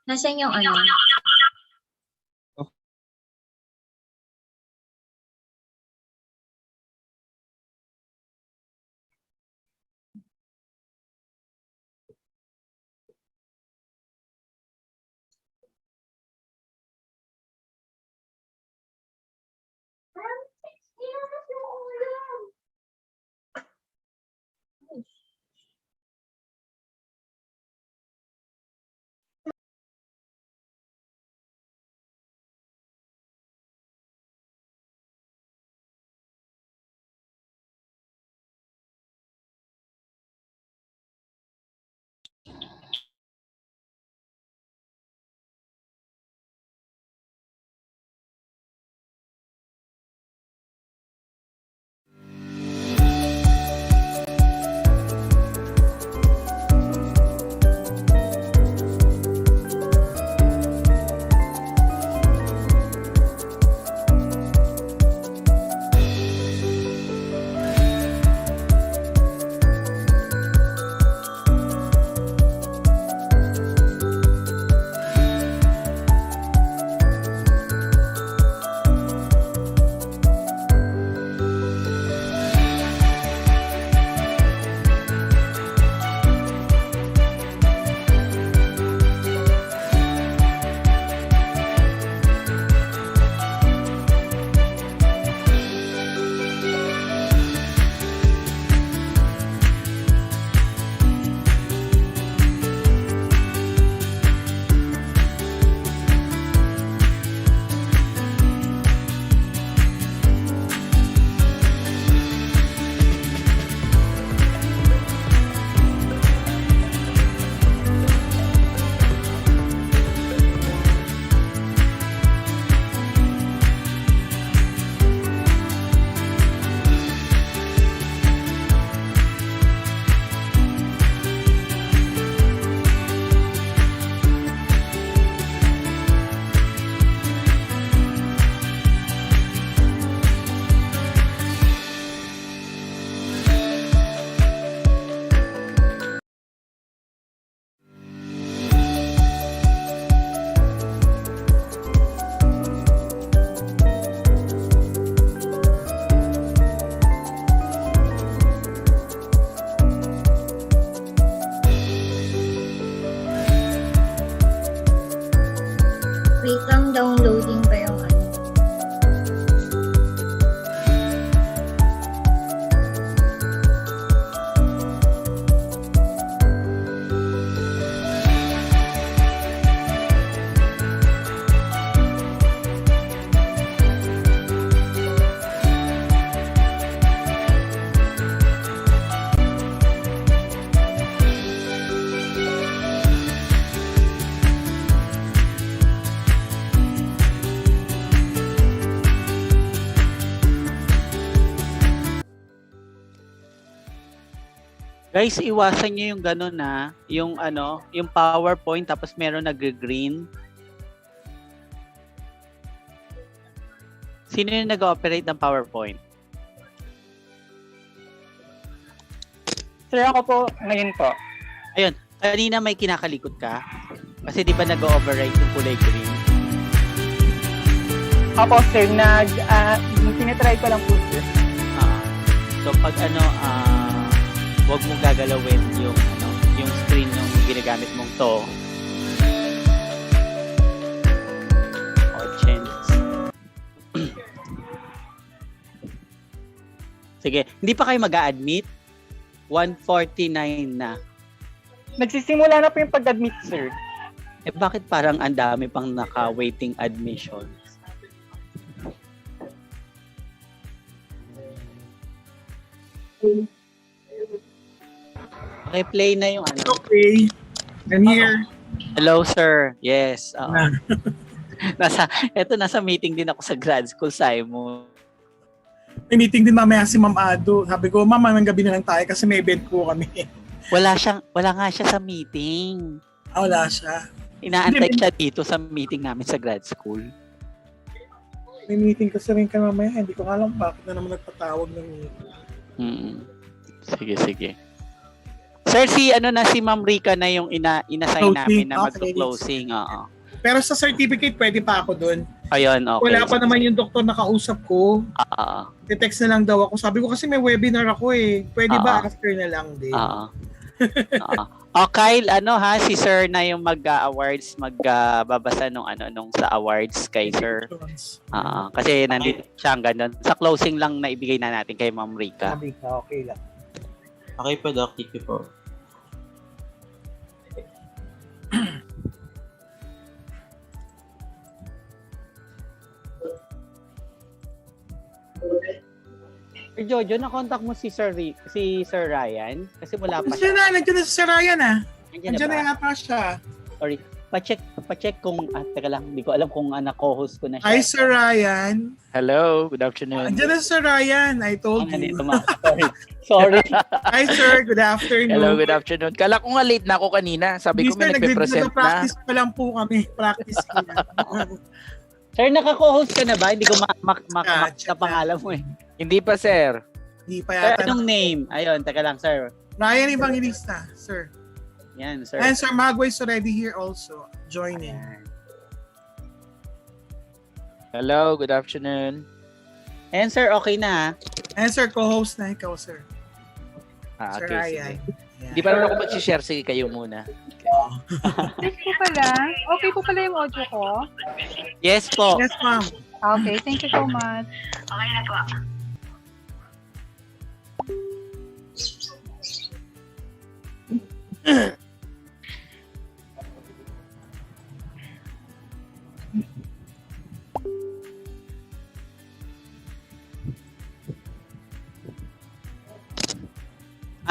Nasaan yung ano? Wait lang, downloading pa yung ano. Guys, iwasan nyo yung gano'n na, yung ano, yung PowerPoint tapos meron nag-green. Sino yung nag-ooperate ng PowerPoint? Sir, ako po, ngayon po. Ayun, kanina may kinakalikot ka. Kasi di ba nag-override yung kulay green? Ako, sir, tinitry ko lang po, sir. So pag wag mong gagalawin yung screen ng ginagamit mong to. Change. Sige, hindi pa kayo mag-a-admit? 149 na. Nagsisimula na po yung pag-admit, sir. Eh bakit parang ang dami pang naka-waiting admission? Okay, play na yung ano. Okay. I'm here. Hello, sir. Yes. Nasa meeting din ako sa grad school, Simon. May meeting din mamaya si Ma'am Ado. Sabi ko, Ma'am, ng gabi na lang tayo kasi may event po kami. Wala nga siya sa meeting. Wala siya. Inaantay siya dito sa meeting namin sa grad school. May meeting kasi rin ka mamaya. Hindi ko alam bakit na naman nagpatawag ng meeting. Sige. Sir, si Ma'am Rica na yung inassign Closing, namin na okay. mag-closing. Oo. Pero sa certificate, pwede pa ako doon. Ayun, okay. Wala pa naman yung doktor na kausap ko. Oo. Te-text na lang daw ako. Sabi ko kasi may webinar ako eh. Pwede ba Oo. after na lang din? Oo. Oo. O Kyle, si Sir na yung mag-awards, magbabasa nung sa awards kay Sir. Kasi nandito siya ganun. Sa closing lang na ibigay na natin kay Ma'am Rica. Okay lang. Okay po, Doc. Thank you po. Jojo, na-contact mo si Sir Ryan? Kasi wala pa Nandiyan siya. na si Sir Ryan ah. Nandiyan Nandiyan na na ba? yata siya. Sorry. Pa-check kung, teka lang, hindi ko alam kung co-host ko na siya. Hi Sir Ryan. Hello, good afternoon. Nandiyan na si Sir Ryan. I told you. Nandito Sorry. Hi Sir, good afternoon. Hello, good afternoon. Kala ko nga late na ako kanina. Sabi ko may nagpe-present na. Practice pa lang po kami. Practice ko na. Sir, naka-co-host ka na ba? Hindi ko check sa pangalan mo eh. Hindi pa, sir. Hindi pa Sir, yata. anong name? Ayun, teka lang, sir. Ryan Evangelista, sir. Yan, sir. And Sir Magway is already here also. Joining. Hello, good afternoon. And sir, okay na. And Sir, co-host na ikaw, sir. Sir Okay, Ryan. sige. Hindi pa rin ako mag-share. Sige, kayo muna. Yes po pala. Okay po pala yung audio ko. Yes po. Yes, ma'am. Okay, thank you so much. Okay na po.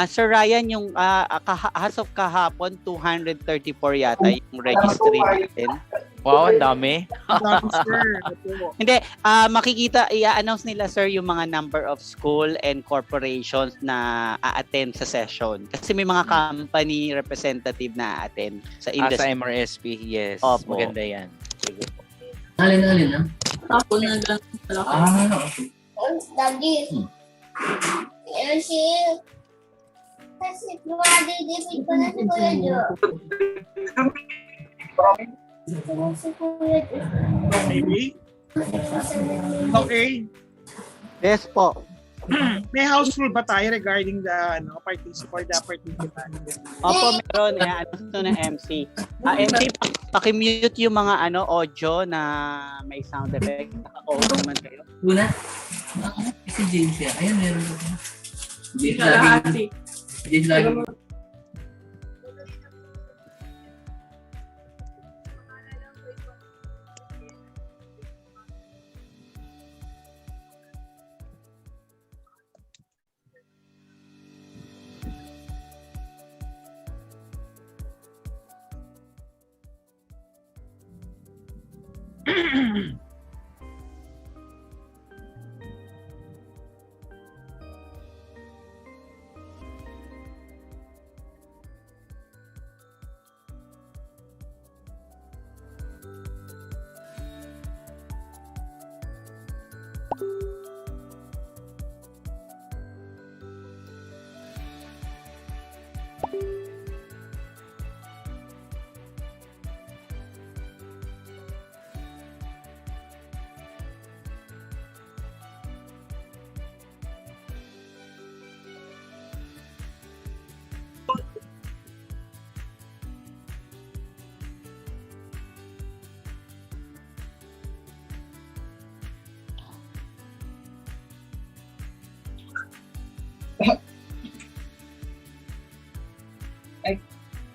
Sir Ryan, yung as of kahapon, 234 yata yung registry natin. Wow, ang dami. Sir. Hindi, makikita, i-announce nila sir yung mga number of school and corporations na a-attend sa session. Kasi may mga company representative na a-attend sa industry. Sa MRSP, yes. Opo. Maganda yan. Sige po. Alin na? Ako na lang. Okay. Daddy. Kasi dumadidipid ko na si Kuya Jo. Si Kuya Jo. Maybe? Okay. Yes po. May house rule ba tayo regarding the participant? Opo, meron. I-announce to ng MC. MC, pakimute yung mga audio na may sound effect. Naka-on naman kayo. Una? Si James yan. Ayun, meron ko. James lagi.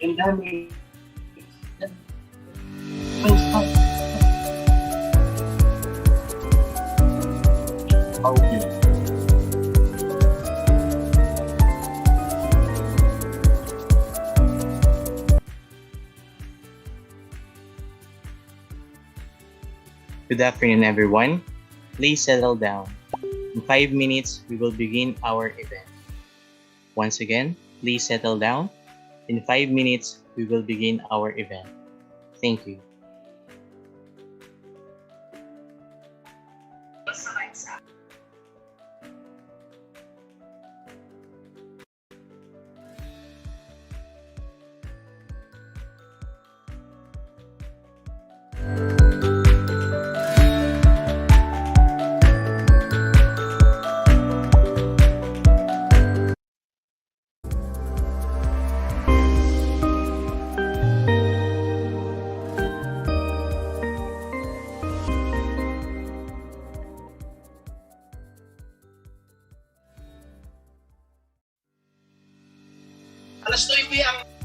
Ang dami. Okay. Good afternoon, everyone. Please settle down. In 5 minutes, we will begin our event. Once again, please settle down. In 5 minutes, we will begin our event. Thank you. Alas 9 ang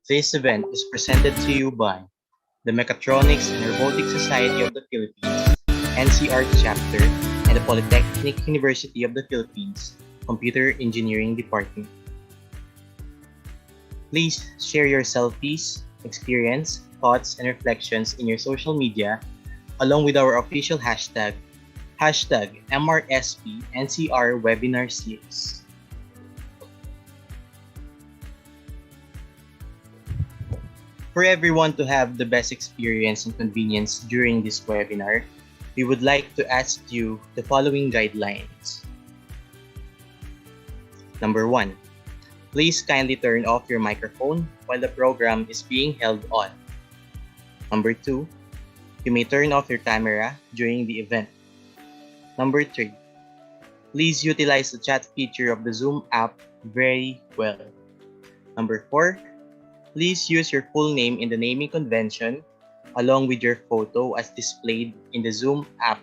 This event is presented to you by the Mechatronics and Robotics Society of the Philippines, NCR Chapter, and the Polytechnic University of the Philippines, Computer Engineering Department. Please share your selfies, experience, thoughts, and reflections in your social media, along with our official hashtag, #MRSP NCR Webinar Series. For everyone to have the best experience and convenience during this webinar, we would like to ask you the following guidelines. Number 1, please kindly turn off your microphone while the program is being held on. Number 2, you may turn off your camera during the event. Number 3, please utilize the chat feature of the Zoom app very well. Number 4, please use your full name in the naming convention along with your photo as displayed in the Zoom app.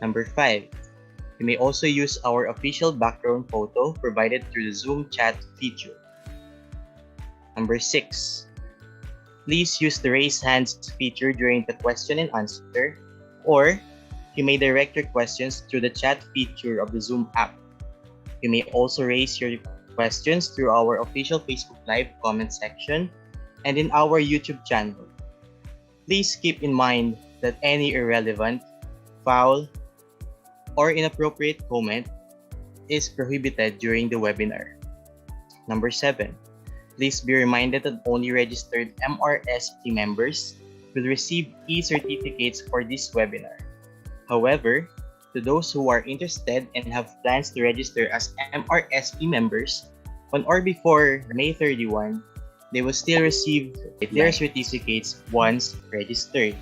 Number 5, you may also use our official background photo provided through the Zoom chat feature. Number 6, please use the raise hands feature during the question and answer, or you may direct your questions through the chat feature of the Zoom app. You may also raise your questions through our official Facebook Live comment section and in our YouTube channel. Please keep in mind that any irrelevant, foul, or inappropriate comment is prohibited during the webinar. Number 7, please be reminded that only registered MRSP members will receive e-certificates for this webinar. However, to those who are interested and have plans to register as MRSP members on or before May 31, they will still receive their certificates once registered.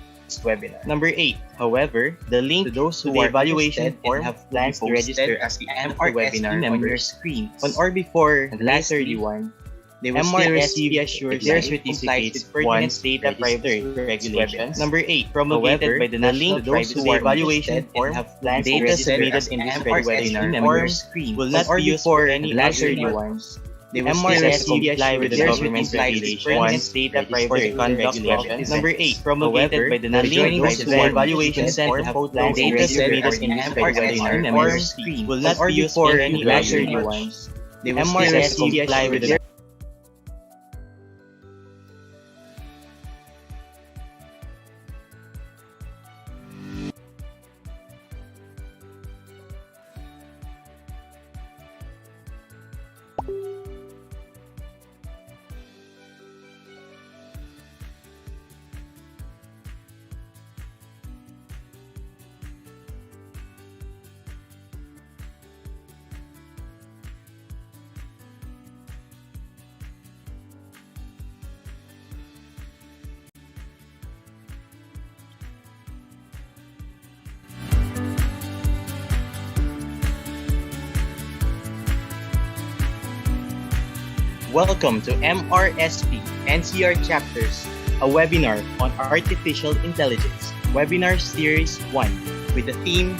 Webinar. Number 8, however, the link to those who are evaluation form and have plans to register as the MRSP webinar on your screen on or before May 31, they will still receive their certificates once data privacy regulations. Number 8, promulgated by the National Privacy Evaluation form have plans to submitted in this webinar on your screen will not be used for any other ones. They will still comply with the government regulations once data privacy regulations. Number 8, promulgated by the National Privacy Evaluation form have plans to submitted in this webinar on your screen will not be used for any other ones. They will still comply with the Welcome to MRSP NCR Chapters, a webinar on Artificial Intelligence, Webinar Series 1, with the theme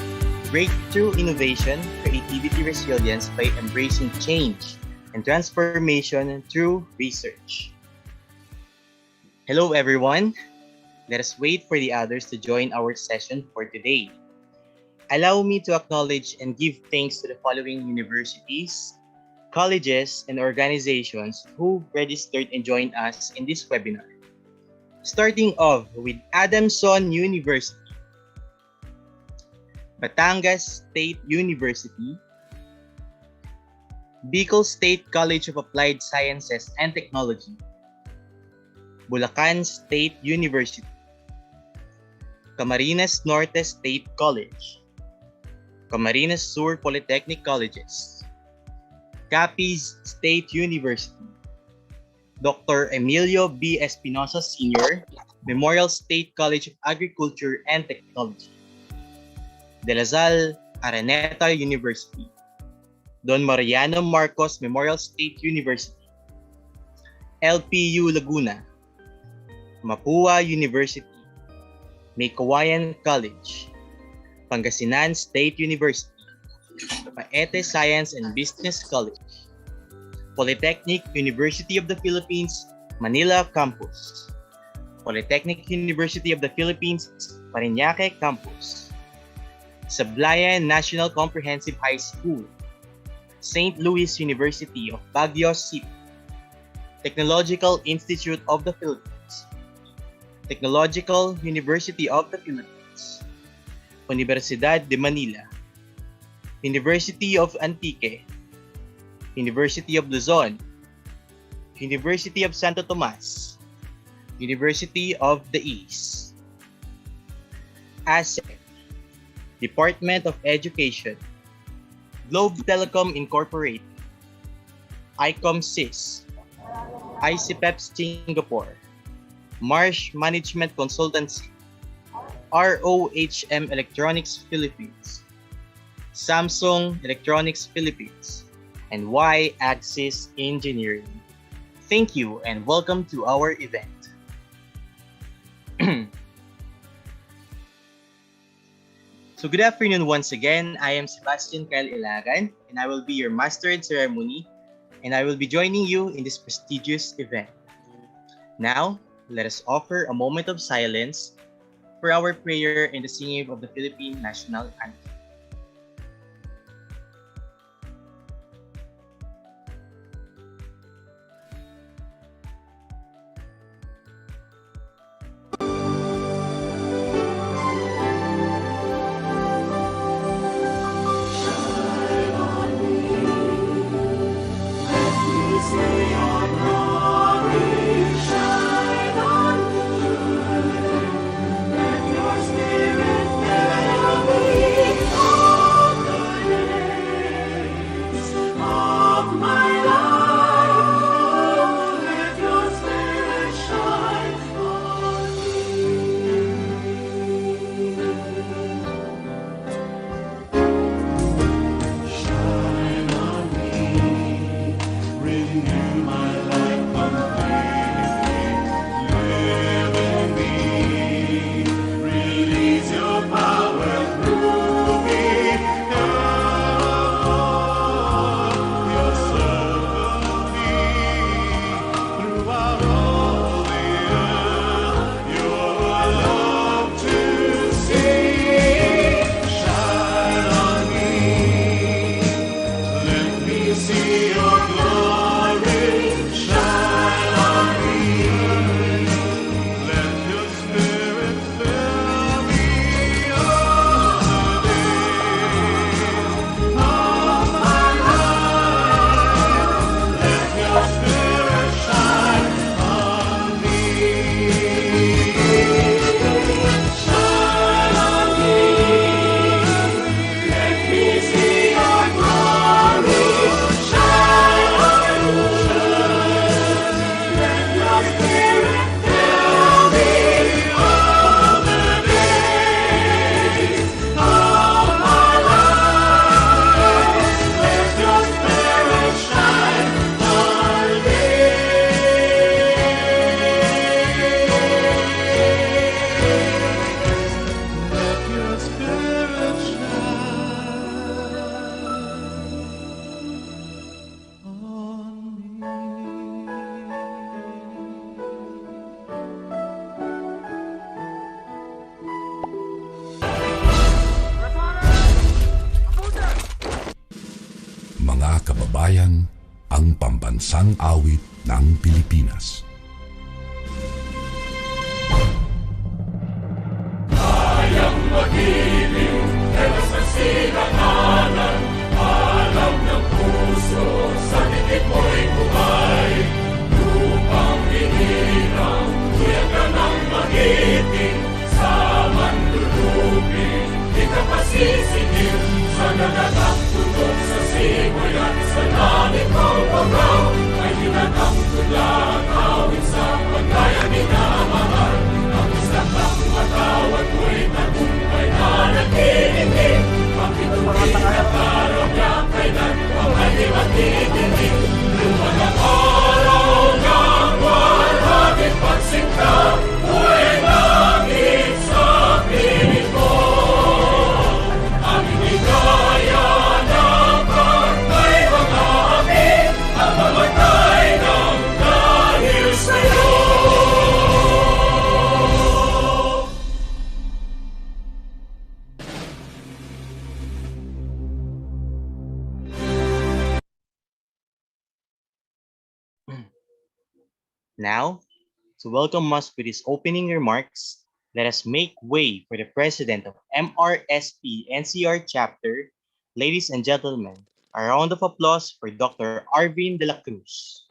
Breakthrough Innovation, Creativity, Resilience by Embracing Change and Transformation through Research. Hello everyone. Let us wait for the others to join our session for today. Allow me to acknowledge and give thanks to the following universities, colleges, and organizations who registered and joined us in this webinar. Starting off with Adamson University, Batangas State University, Bicol State College of Applied Sciences and Technology, Bulacan State University, Camarines Norte State College, Camarines Sur Polytechnic Colleges, Capiz State University, Dr. Emilio B. Espinosa Sr., Memorial State College of Agriculture and Technology, De La Salle Araneta University, Don Mariano Marcos Memorial State University, LPU Laguna, Mapua University, Maykawayan College, Pangasinan State University, Paete Science and Business College, Polytechnic University of the Philippines, Manila Campus, Polytechnic University of the Philippines, Parañaque Campus, Sablayan National Comprehensive High School, St. Louis University of Baguio City, Technological Institute of the Philippines, Technological University of the Philippines, Universidad de Manila, University of Antique, University of Luzon, University of Santo Tomas, University of the East, ASEC, Department of Education, Globe Telecom Incorporated, ICOM-SIS, ICPEP Singapore, Marsh Management Consultancy, ROHM Electronics Philippines, Samsung Electronics Philippines, and Y-Axis Engineering. Thank you and welcome to our event. So good afternoon once again. I am Sebastian Kyle Ilagan, and I will be your master in ceremony, and I will be joining you in this prestigious event. Now, let us offer a moment of silence for our prayer and the singing of the Philippine National Anthem. Mga kababayan, ang pambansang awit ng Pilipinas. Kayang magiliw, pero sa silanganan, alam ng puso, sa titik mo'y buhay. Lupang hinirang, kuya ka ng magiting, sa manlulupin, di ka pasisigil, sa nagagang tunog sa simoy at sa langit ng pagaw, ay hinatang tulang awit sa pagkaya minamahal. Ang isang ng matawad mo'y tagumpay na nagtitindig, pakituloy na parang niya kailan ang hindi magtitindig. Lumang ang araw ng walhagit pagsinta, buhay langit sa piling ko. Ang inigaya ng pagkay mga api, ang mamatay ng dahil sa'yo. Now, to welcome us with his opening remarks, let us make way for the President of MRSP NCR Chapter. Ladies and gentlemen, a round of applause for Dr. Arvin de la Cruz.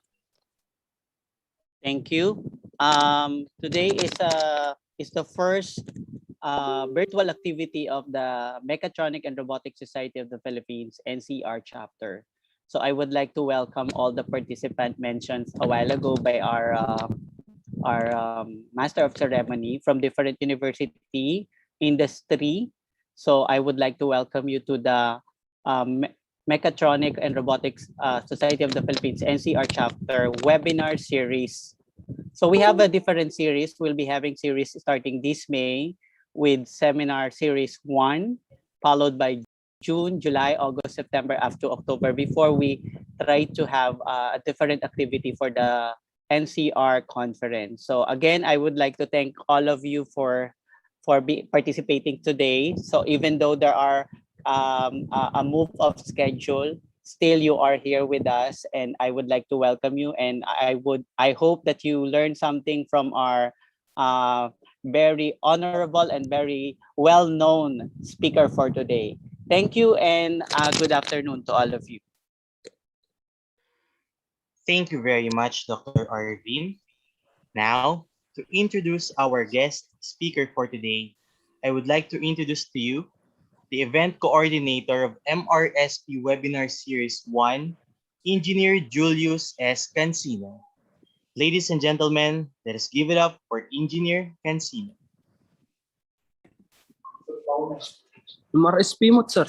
Thank you. Today is the first virtual activity of the Mechatronics and Robotics Society of the Philippines NCR chapter. So I would like to welcome all the participants mentioned a while ago by our Master of Ceremony from different university, industry. So I would like to welcome you to the Mechatronic and Robotics Society of the Philippines NCR chapter webinar series. So we have a different series. We'll be having series starting this May with seminar series 1, followed by June, July, August, September, up to October, before we try to have a different activity for the NCR conference. So again, I would like to thank all of you for participating today. So even though there are a move of schedule, still you are here with us, and I would like to welcome you. And I hope that you learned something from our very honorable and very well-known speaker for today. Thank you, and good afternoon to all of you. Thank you very much, Dr. Arvin. Now, to introduce our guest speaker for today, I would like to introduce to you the event coordinator of MRSP Webinar Series 1, Engineer Julius S. Cancino. Ladies and gentlemen, let us give it up for Engineer Cancino. MRSP mo, sir.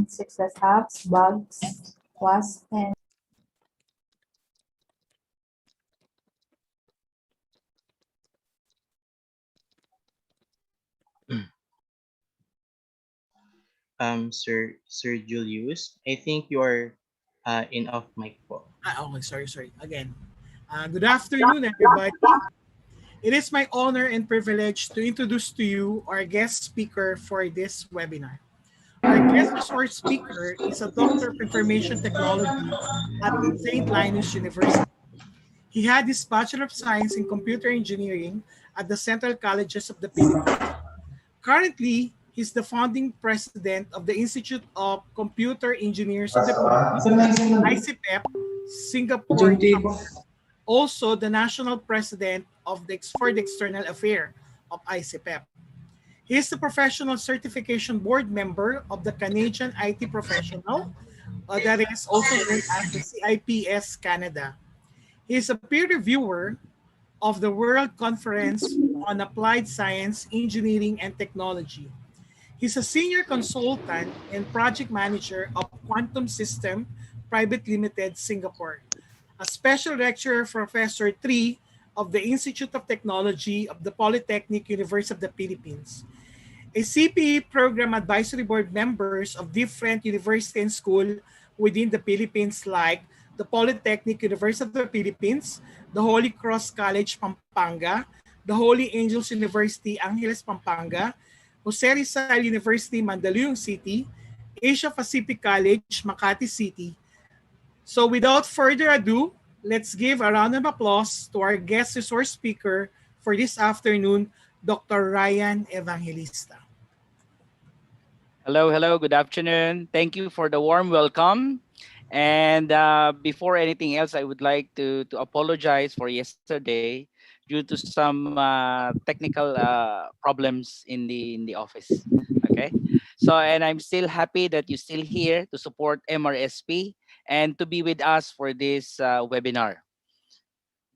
Success apps, bugs, was, and Sir Julius, I think you are in off mic po. Okay, sorry. Again. Good afternoon, everybody. It is my honor and privilege to introduce to you our guest speaker for this webinar. Our guest resource speaker is a Doctor of Information Technology at St. Linus University. He had his Bachelor of Science in Computer Engineering at the Central Colleges of the Philippines. Currently, he's the founding president of the Institute of Computer Engineers of the Philippines, ICPEP, Singapore. Also, the national president of for the External Affairs of ICPEP. He is the professional certification board member of the Canadian IT Professional, that is also known as the CIPS Canada. He is a peer reviewer of the World Conference on Applied Science, Engineering, and Technology. He's a senior consultant and project manager of Quantum System Private Limited, Singapore. A special lecturer, Professor 3 of the Institute of Technology of the Polytechnic University of the Philippines. A CPE program advisory board members of different university and school within the Philippines, like the Polytechnic University of the Philippines, the Holy Cross College, Pampanga, the Holy Angels University, Angeles, Pampanga, Jose Rizal University, Mandaluyong City, Asia Pacific College, Makati City. So without further ado, let's give a round of applause to our guest resource speaker for this afternoon, Dr. Ryan Evangelista. Hello, good afternoon. Thank you for the warm welcome. And before anything else, I would like to apologize for yesterday due to some technical problems in the office. Okay, so and I'm still happy that you're still here to support MRSP and to be with us for this webinar.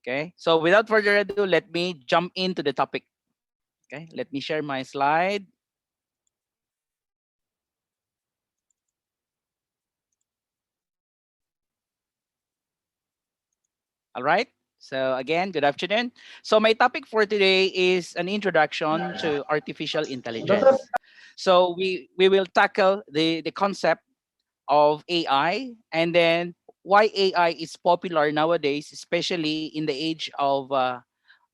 Okay, so without further ado, let me jump into the topic. Okay, let me share my slide. All right. So again, good afternoon. So my topic for today is an introduction to artificial intelligence. So we will tackle the concept of AI, and then why AI is popular nowadays, especially in the age of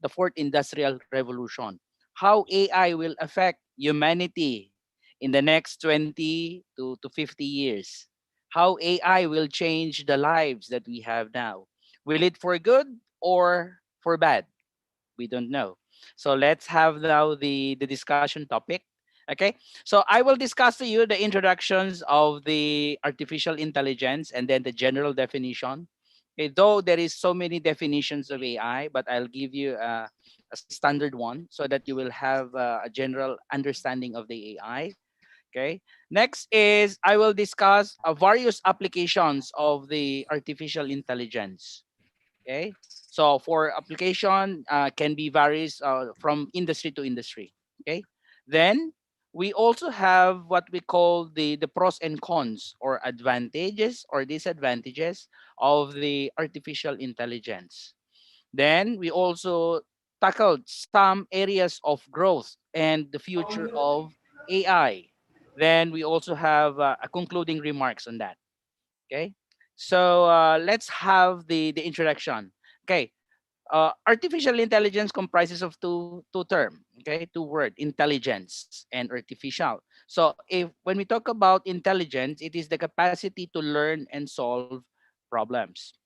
the fourth industrial revolution. How AI will affect humanity in the next 20 to 50 years. How AI will change the lives that we have now. Will it for good or for bad? We don't know. So let's have now the discussion topic. Okay. So I will discuss to you the introductions of the artificial intelligence and then the general definition. Okay, though there is so many definitions of AI, but I'll give you a standard one so that you will have a general understanding of the AI. Okay. Next is I will discuss various applications of the artificial intelligence. Okay. So for application can be varies from industry to industry. Okay. Then we also have what we call the pros and cons or advantages or disadvantages of the artificial intelligence. Then we also tackled some areas of growth and the future of AI. Then we also have a concluding remarks on that. Okay. So let's have the introduction. Okay. Artificial intelligence comprises of two term. Okay, two word: intelligence and artificial. So if when we talk about intelligence, it is the capacity to learn and solve problems.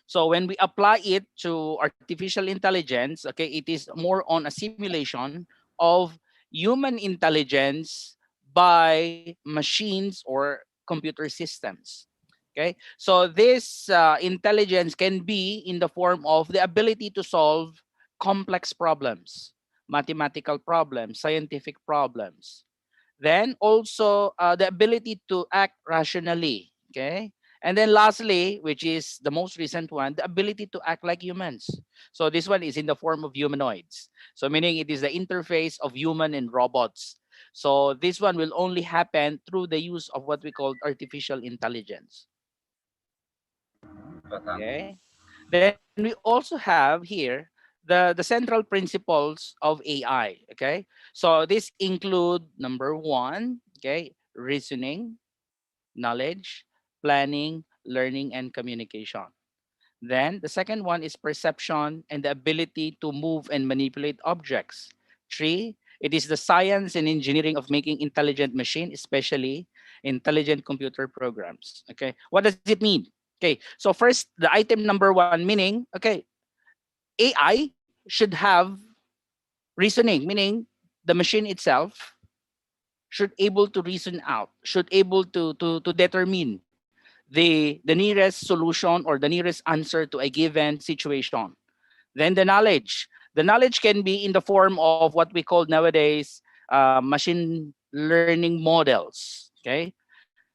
So when we apply it to artificial intelligence, okay, it is more on a simulation of human intelligence by machines or computer systems. Okay, so this intelligence can be in the form of the ability to solve complex problems, mathematical problems, scientific problems. Then also the ability to act rationally. Okay. And then lastly, which is the most recent one, the ability to act like humans. So this one is in the form of humanoids. So meaning it is the interface of human and robots. So this one will only happen through the use of what we call artificial intelligence. Okay. Then we also have here the central principles of AI. Okay. So this include number one, okay, reasoning, knowledge, planning, learning, and communication. Then the second one is perception and the ability to move and manipulate objects. Three, it is the science and engineering of making intelligent machine, especially intelligent computer programs. Okay, what does it mean? Okay, so first, the item number one, meaning, okay, AI should have reasoning, meaning the machine itself should able to reason out, should able to determine the nearest solution or the nearest answer to a given situation. Then the knowledge. The knowledge can be in the form of what we call nowadays machine learning models. Okay.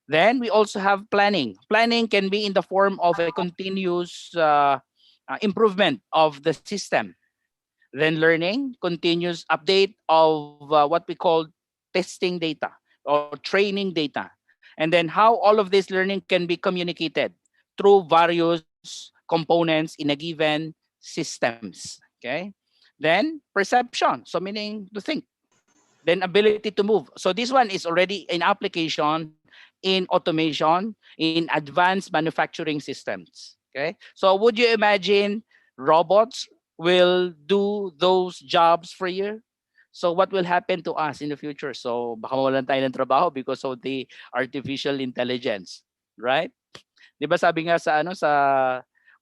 Then we also have planning. Planning can be in the form of a continuous improvement of the system. Then learning, continuous update of what we call testing data or training data. And then how all of this learning can be communicated through various components in a given systems. Okay. Then perception, so meaning to think. Then ability to move. So this one is already in application in automation, in advanced manufacturing systems. Okay. So would you imagine robots will do those jobs for you? So what will happen to us in the future? So baka mawalan tayo ng trabaho because of the artificial intelligence, right? 'Di ba sabi nga sa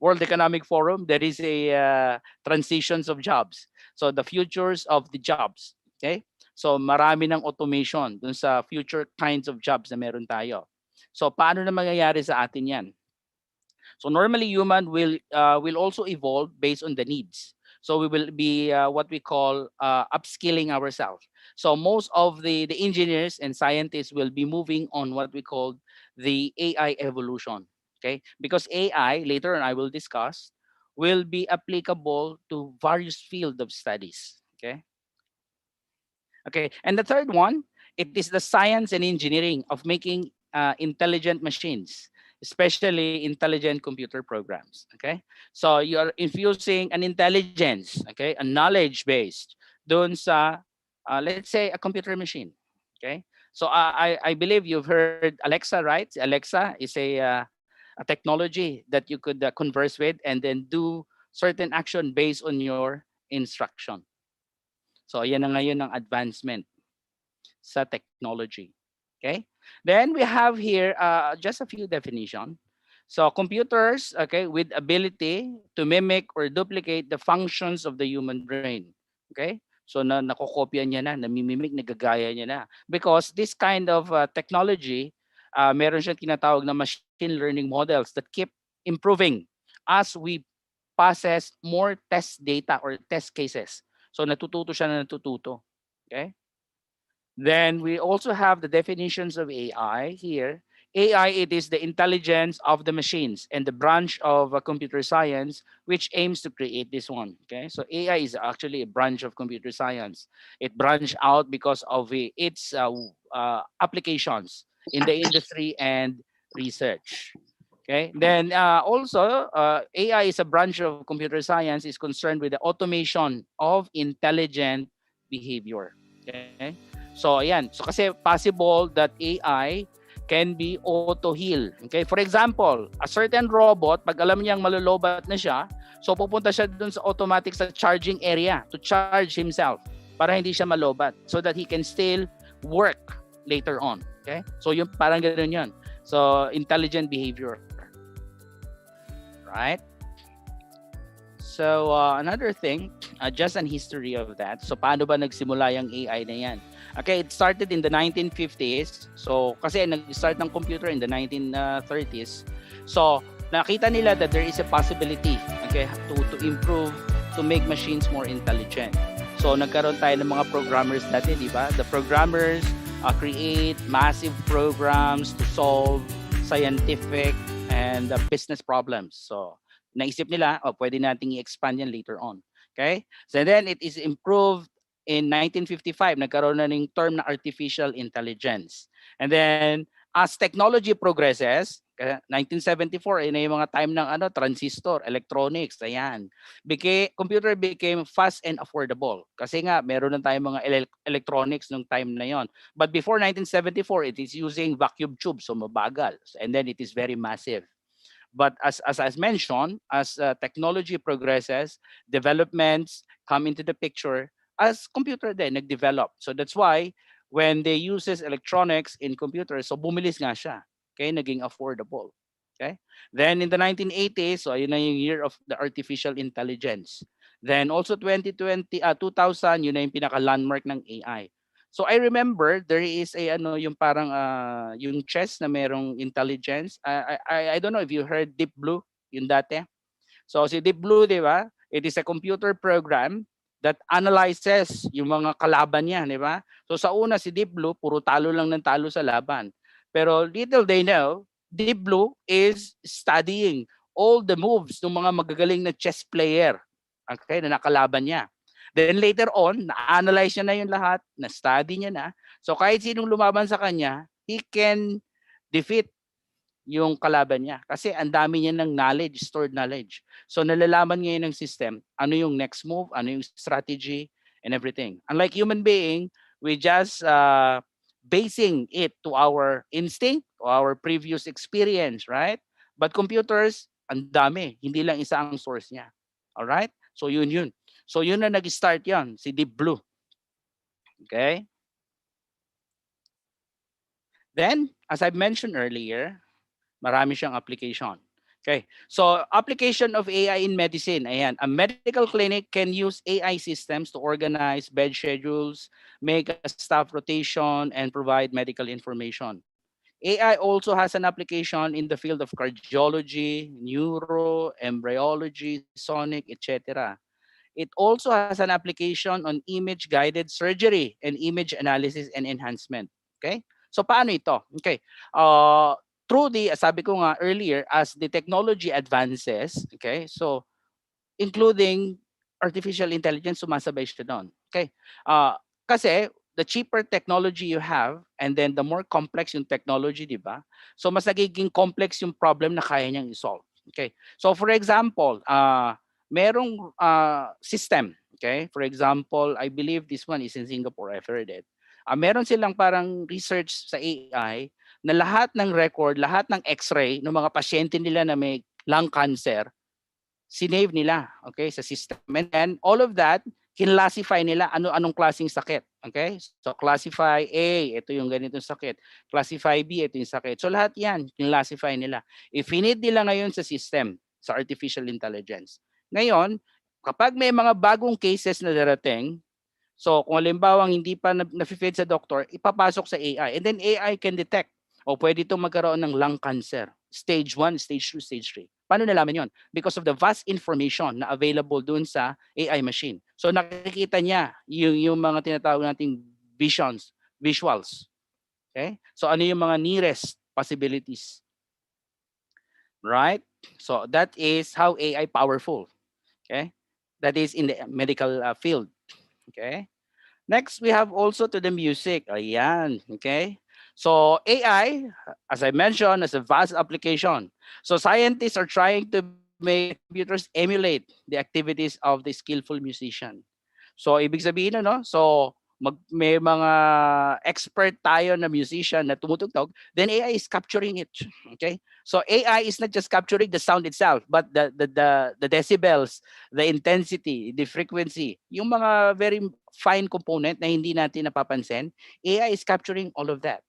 World Economic Forum, there is a transitions of jobs. So the futures of the jobs, okay? So marami ng automation dun sa future kinds of jobs na meron tayo. So paano na mangyayari sa atin 'yan? So normally human will also evolve based on the needs. So we will be what we call upskilling ourselves. So most of the engineers and scientists will be moving on what we call the AI evolution. Okay, because AI later on I will discuss will be applicable to various fields of studies. Okay. Okay, and the third one, it is the science and engineering of making intelligent machines, especially intelligent computer programs. Okay, so you are infusing an intelligence, okay, a knowledge based doon sa, let's say, a computer machine. Okay, so I believe you've heard Alexa, right? Alexa is a technology that you could converse with and then do certain action based on your instruction. So yan na ngayon ang advancement sa technology. Okay? Then we have here just a few definition. So computers, okay, with ability to mimic or duplicate the functions of the human brain. Okay? So nakokopya niya na, namimimik, nagagaya niya na. Because this kind of technology, meron siyang tinatawag na machine learning models that keep improving as we process more test data or test cases. So natututo siya na natututo. Okay? Then we also have the definitions of AI here. AI, it is the intelligence of the machines and the branch of computer science which aims to create this one. Okay, so AI is actually a branch of computer science. It branched out because of its applications in the industry and research. Okay, then also AI is a branch of computer science is concerned with the automation of intelligent behavior. Okay, so ayan, so kasi possible that AI can be auto-heal. Okay, for example, a certain robot, pag alam niyang malolobat na siya, so pupunta siya dun sa automatic sa charging area to charge himself para hindi siya malobat so that he can still work later on. Okay, so yung parang ganoon yun. So intelligent behavior. Right? So another thing, just an history of that. So paano ba nagsimula yung AI na yan? Okay, it started in the 1950s. So kasi nag-start ng computer in the 1930s. So nakita nila that there is a possibility, okay, to improve, to make machines more intelligent. So nagkaroon tayo ng mga programmers dati, di ba? The programmers create massive programs to solve scientific and business problems. So naisip nila, pwede nating i-expand yan later on. Okay? So then it is improved in 1955. Nagkaroon na ng term na artificial intelligence. And then as technology progresses, 1974 na yung mga time ng transistor, electronics, ayan. Computer became fast and affordable. Kasi nga meron na tayong mga electronics nung time na yon. But before 1974, it is using vacuum tubes, so mabagal. And then it is very massive. But as mentioned, as technology progresses, developments come into the picture as computer din nag-develop. So that's why when they uses electronics in computers, so bumilis nga siya. Okay, naging affordable. Okay? Then in the 1980s, so yun na yung year of the artificial intelligence. Then also 2000, yun na yung pinaka-landmark ng AI. So I remember there is a yung parang yung chess na merong intelligence. I don't know if you heard Deep Blue, yung dati. So si Deep Blue, di ba? It is a computer program that analyzes yung mga kalaban niya, di ba? So sa una si Deep Blue, puro talo lang ng talo sa laban. Pero little they know, Deep Blue is studying all the moves ng mga magagaling na chess player, okay, na nakalaban niya. Then later on, na-analyze niya na yung lahat, na-study niya na. So kahit sinong lumaban sa kanya, he can defeat yung kalaban niya. Kasi ang dami niya ng knowledge, stored knowledge. So nalalaman ngayon ng system, ano yung next move, ano yung strategy, and everything. Unlike human being, we just basing it to our instinct, to our previous experience, right? But computers, ang dami. Hindi lang isa ang source niya. Alright? So yun. So yun na nag-start yan, si Deep Blue. Okay? Then, as I mentioned earlier, marami siyang application. Okay. So application of AI in medicine. Ayan. A medical clinic can use AI systems to organize bed schedules, make a staff rotation, and provide medical information. AI also has an application in the field of cardiology, neuro, embryology, sonic, etc. It also has an application on image-guided surgery and image analysis and enhancement. Okay? So paano ito? Okay. Through the, sabi ko nga earlier, as the technology advances, okay, so including artificial intelligence, sumasabay siya doon. Okay? Kasi the cheaper technology you have and then the more complex yung technology, di ba? So mas nagiging complex yung problem na kaya niyang i-solve. Okay? So for example, merong system, okay? For example, I believe this one is in Singapore, I've heard it. Meron silang parang research sa AI na lahat ng record, lahat ng x-ray ng mga pasyente nila na may lung cancer, sinave nila, okay, sa system. And then all of that, kinlassify nila anong klaseng sakit. Okay? So classify A, ito yung ganitong sakit. Classify B, ito yung sakit. So lahat yan, kinlassify nila. I-feed nila ngayon sa system, sa artificial intelligence. Ngayon, kapag may mga bagong cases na darating, so kung halimbawa hindi pa na-feed sa doctor, ipapasok sa AI. And then AI can detect o pwede itong magkaroon ng lung cancer. Stage 1, stage 2, stage 3. Paano nalaman yon? Because of the vast information na available dun sa AI machine. So nakikita niya yung mga tinatawag nating visuals. Okay? So ano yung mga nearest possibilities? Right? So that is how AI powerful. Okay? That is in the medical field. Okay? Next, we have also to the music. Ayan, okay? So AI, as I mentioned, is a vast application. So scientists are trying to make computers emulate the activities of the skillful musician. So ibig sabihin ano, so may mga expert tayo na musician na tumutugtog, then AI is capturing it. Okay? So AI is not just capturing the sound itself, but the decibels, the intensity, the frequency, yung mga very fine component na hindi natin napapansin, AI is capturing all of that.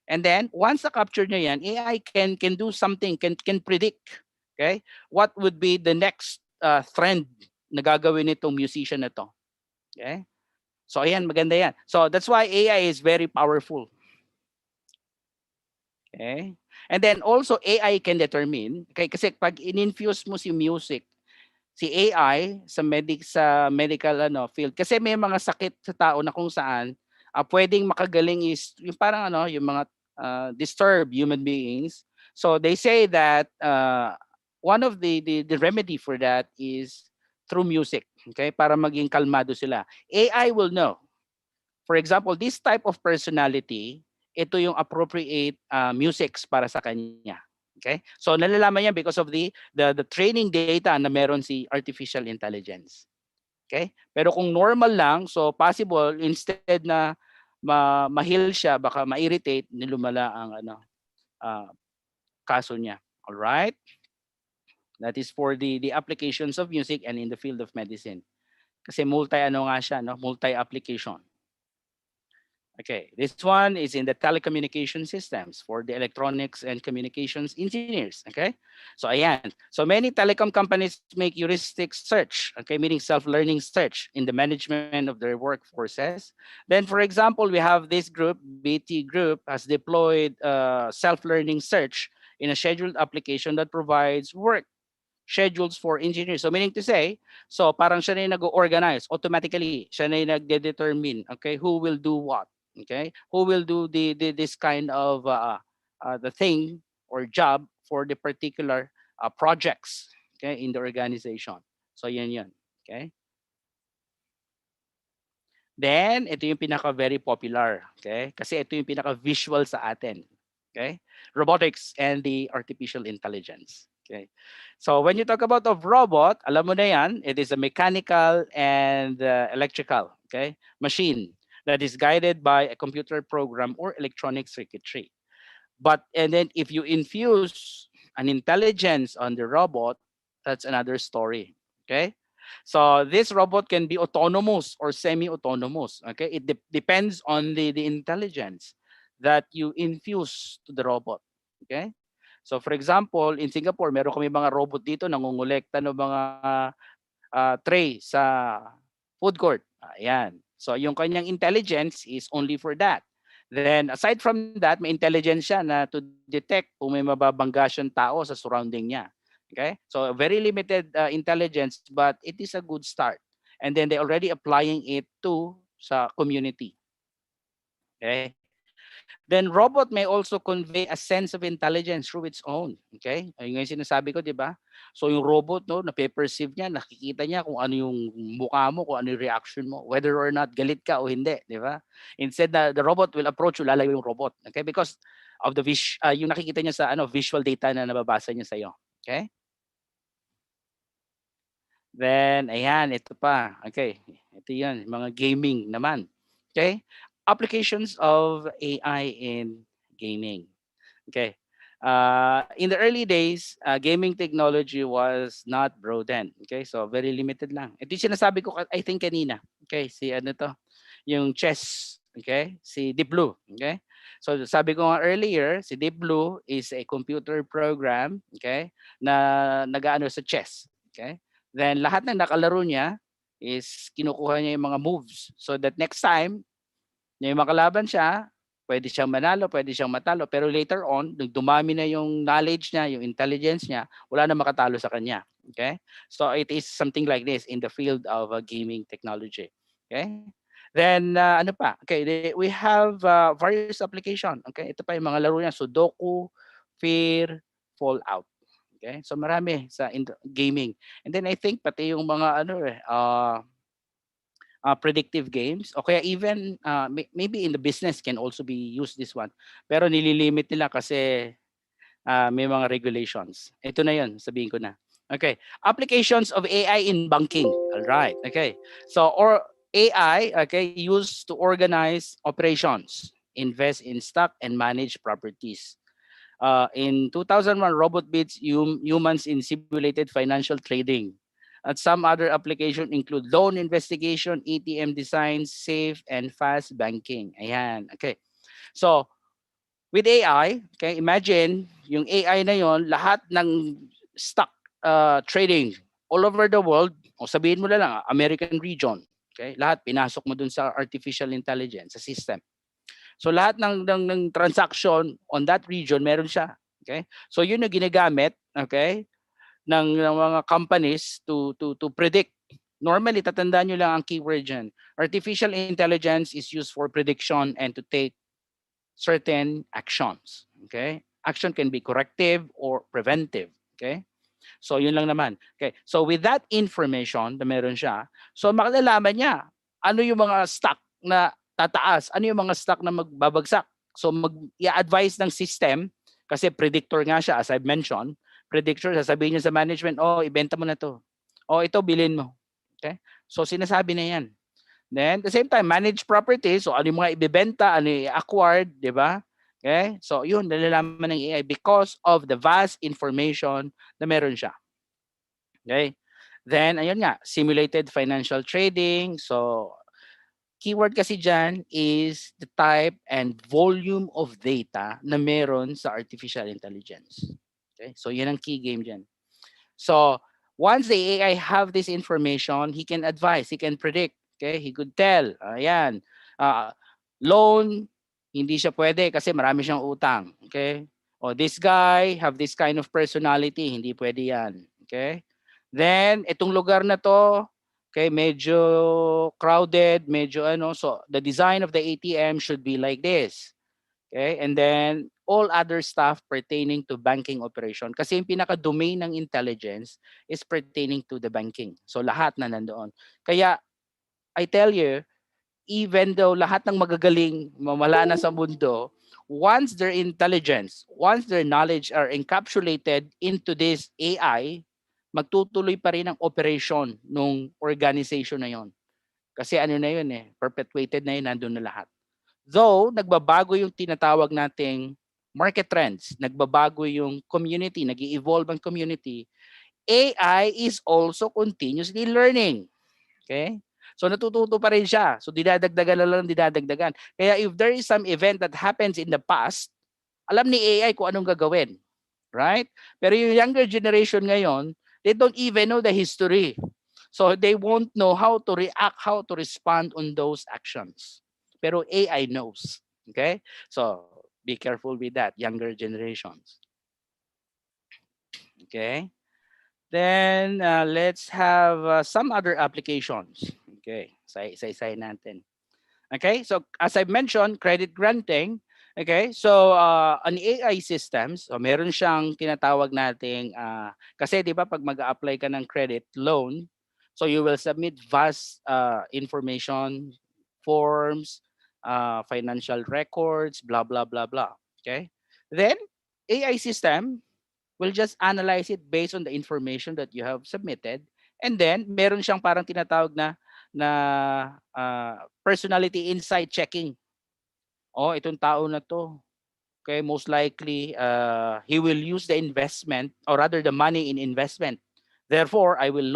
And then once na-capture niya yan, AI can do something, can predict, okay, what would be the next trend na gagawin nitong musician na to. Okay? So ayan, maganda yan. So that's why AI is very powerful. Okay? And then also AI can determine, okay, kasi pag in-infuse mo si music, si AI sa medical field, kasi may mga sakit sa tao na kung saan pwedeng makagaling is yung parang yung mga disturbed human beings. So they say that one of the remedy for that is through music, okay, para maging kalmado sila. AI will know. For example, this type of personality, ito yung appropriate musics para sa kanya. Okay? So nalalaman niya because of the training data na meron si artificial intelligence. Okay? Pero kung normal lang, so possible instead na ma-heal siya, baka ma-irritate, nilumala ang kaso niya. All right? That is for the applications of music and in the field of medicine. Kasi nga siya, multi-application. Okay, this one is in the telecommunication systems for the electronics and communications engineers. Okay, so ayan. So many telecom companies make heuristic search, okay, meaning self-learning search in the management of their workforces. Then, for example, we have this group, BT Group, has deployed self-learning search in a scheduled application that provides work schedules for engineers. So meaning to say, so parang siya na yung nag-organize automatically, siya na yung nagde-determine, okay, who will do what. Okay, who will do this kind of the thing or job for the particular projects, okay, in the organization. So yan. Okay. Then ito yung pinaka very popular, okay? Kasi ito yung pinaka visual sa atin. Okay? Robotics and the artificial intelligence. Okay. So when you talk about of robot, alam mo na yan, it is a mechanical and electrical, okay, machine that is guided by a computer program or electronic circuitry. And then if you infuse an intelligence on the robot, that's another story. Okay. So this robot can be autonomous or semi-autonomous. Okay. It depends on the intelligence that you infuse to the robot. Okay. So for example, in Singapore, meron kami mga robot dito nangongolekta ng mga tray sa food court. Ayan. So yung kanyang intelligence is only for that. Then aside from that, may intelligence siya na to detect kung may mababangga siyang tao sa surrounding niya. Okay? So very limited intelligence, but it is a good start. And then they already applying it to sa community. Okay? Then robot may also convey a sense of intelligence through its own. Okay? Ayun yung sinasabi ko, di ba? So yung robot, no, na-perceive niya, nakikita niya kung ano yung mukha mo, kung ano yung reaction mo, whether or not galit ka o hindi, di ba? Instead na the robot will approach you, lalayo yung robot. Okay? Because of the yung nakikita niya sa visual data na nababasa niya sa iyo. Okay? Then, ayan, ito pa. Okay. Ito yan, mga gaming naman. Okay? Applications of AI in gaming. Okay. In the early days, gaming technology was not broadened. Okay, so very limited lang. Ito yung sinasabi ko, I think kanina. Okay, si ano to, yung chess. Okay, si Deep Blue. Okay, so sabi ko nga earlier, si Deep Blue is a computer program. Okay, na nag-aano sa chess. Okay, then lahat ng nakalaro niya is kinukuha niya yung mga moves so that next time yung makalaban siya, pwede siyang manalo, pwede siyang matalo. Pero later on, nung dumami na yung knowledge niya, yung intelligence niya, wala na makatalo sa kanya. Okay? So it is something like this in the field of gaming technology. Okay? Then, ano pa? Okay, we have various application. Okay? Ito pa yung mga laro niya. Sudoku, Fear, Fallout. Okay? So marami sa gaming. And then I think pati yung mga predictive games o kaya even maybe in the business can also be used this one. Pero nililimit nila kasi may mga regulations. Ito na 'yon, sabihin ko na. Okay, applications of AI in banking. All right. Okay. So or AI used to organize operations, invest in stock and manage properties. In 2001, robot beats humans in simulated financial trading. At some other applications include loan investigation, ATM design, safe and fast banking. Ayan. Okay. So, with AI, okay, imagine yung AI na yon, lahat ng stock trading all over the world, o sabihin mo na lang, American region, okay, lahat pinasok mo dun sa artificial intelligence, sa system. So lahat ng transaction on that region meron siya. Okay? So yun yung ginagamit, okay, ng mga companies to predict. Normally tatandaan niyo lang ang keyword diyan. Artificial intelligence is used for prediction and to take certain actions. Okay? Action can be corrective or preventive. Okay? So yun lang naman. Okay. So with that information na meron siya, so makalalaman niya ano yung mga stock na tataas, ano yung mga stock na magbabagsak. So mag-i-advise ng system kasi predictor nga siya as I've mentioned. Predictor, sasabihin niya sa management, oh, ibenta mo na to. Oh, ito bilhin mo. Okay? So sinasabi na yan. Then, at the same time, manage property. So, ano yung mga ibibenta, ano yung acquired, di ba? Okay? So, yun, nalalaman ng AI because of the vast information na meron siya. Okay? Then, ayun nga, simulated financial trading. So, keyword kasi dyan is the type and volume of data na meron sa artificial intelligence. Okay? So, yan ang key game dyan. So, once the AI have this information, he can advise, he can predict. Okay, he could tell, ayan, loan, hindi siya pwede kasi marami siyang utang. Okay? O this guy have this kind of personality, hindi pwede yan. Okay? Then, itong lugar na to, okay, medyo crowded, medyo ano, so the design of the ATM should be like this. Okay? And then, all other stuff pertaining to banking operation. Kasi yung pinaka-domain ng intelligence is pertaining to the banking. So, lahat na nandoon. Kaya, I tell you, even though lahat ng magagaling mamala na sa mundo, once their intelligence, once their knowledge are encapsulated into this AI, magtutuloy pa rin ang operation ng organization na yon. Kasi ano na yun perpetuated na yun, nandun na lahat. Though, nagbabago yung tinatawag nating market trends, nagbabago yung community, nag-i-evolve ang community, AI is also continuously learning. Okay? So natututo pa rin siya. So dinadagdagan lang dinadagdagan. Kaya if there is some event that happens in the past, alam ni AI kung anong gagawin. Right? Pero yung younger generation ngayon, they don't even know the history. So they won't know how to react, how to respond on those actions. Pero AI knows. Okay? So be careful with that, younger generations. Okay? Then let's have some other applications. Okay, isa-isahin natin. Okay, so as I mentioned, credit granting. Okay, so an AI systems, so meron siyang tinatawag nating, kasi di ba pag mag-apply ka ng credit loan, so you will submit vast information, forms, financial records, blah, blah, blah, blah. Okay, then AI system will just analyze it based on the information that you have submitted. And then, meron siyang parang tinatawag na personality insight checking. Oh, itong tao na to, okay, most likely he will use the investment, or rather the money in investment. Therefore, I will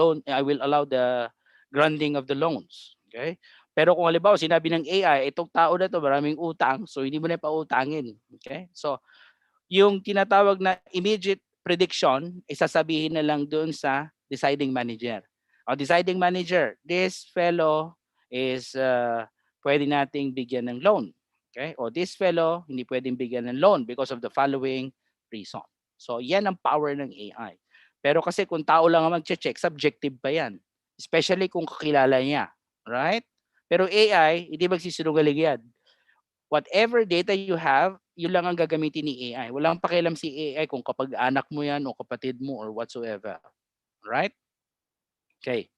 allow the granting of the loans. Okay? Pero kung halimbawa sinabi ng AI, itong tao na to maraming utang, so hindi mo na pautangin. Okay? So, yung tinatawag na immediate prediction, isasabihin na lang doon sa deciding manager. O deciding manager, this fellow is pwede nating bigyan ng loan. Okay? O this fellow, hindi pwedeng bigyan ng loan because of the following reason. So, yan ang power ng AI. Pero kasi kung tao lang ang mag-check, subjective pa yan. Especially kung kakilala niya. Right? Pero AI, hindi magsisinungaling yan. Whatever data you have, yun lang ang gagamitin ni AI. Walang pakialam si AI kung kapag anak mo yan o kapatid mo or whatsoever. Right? Okay.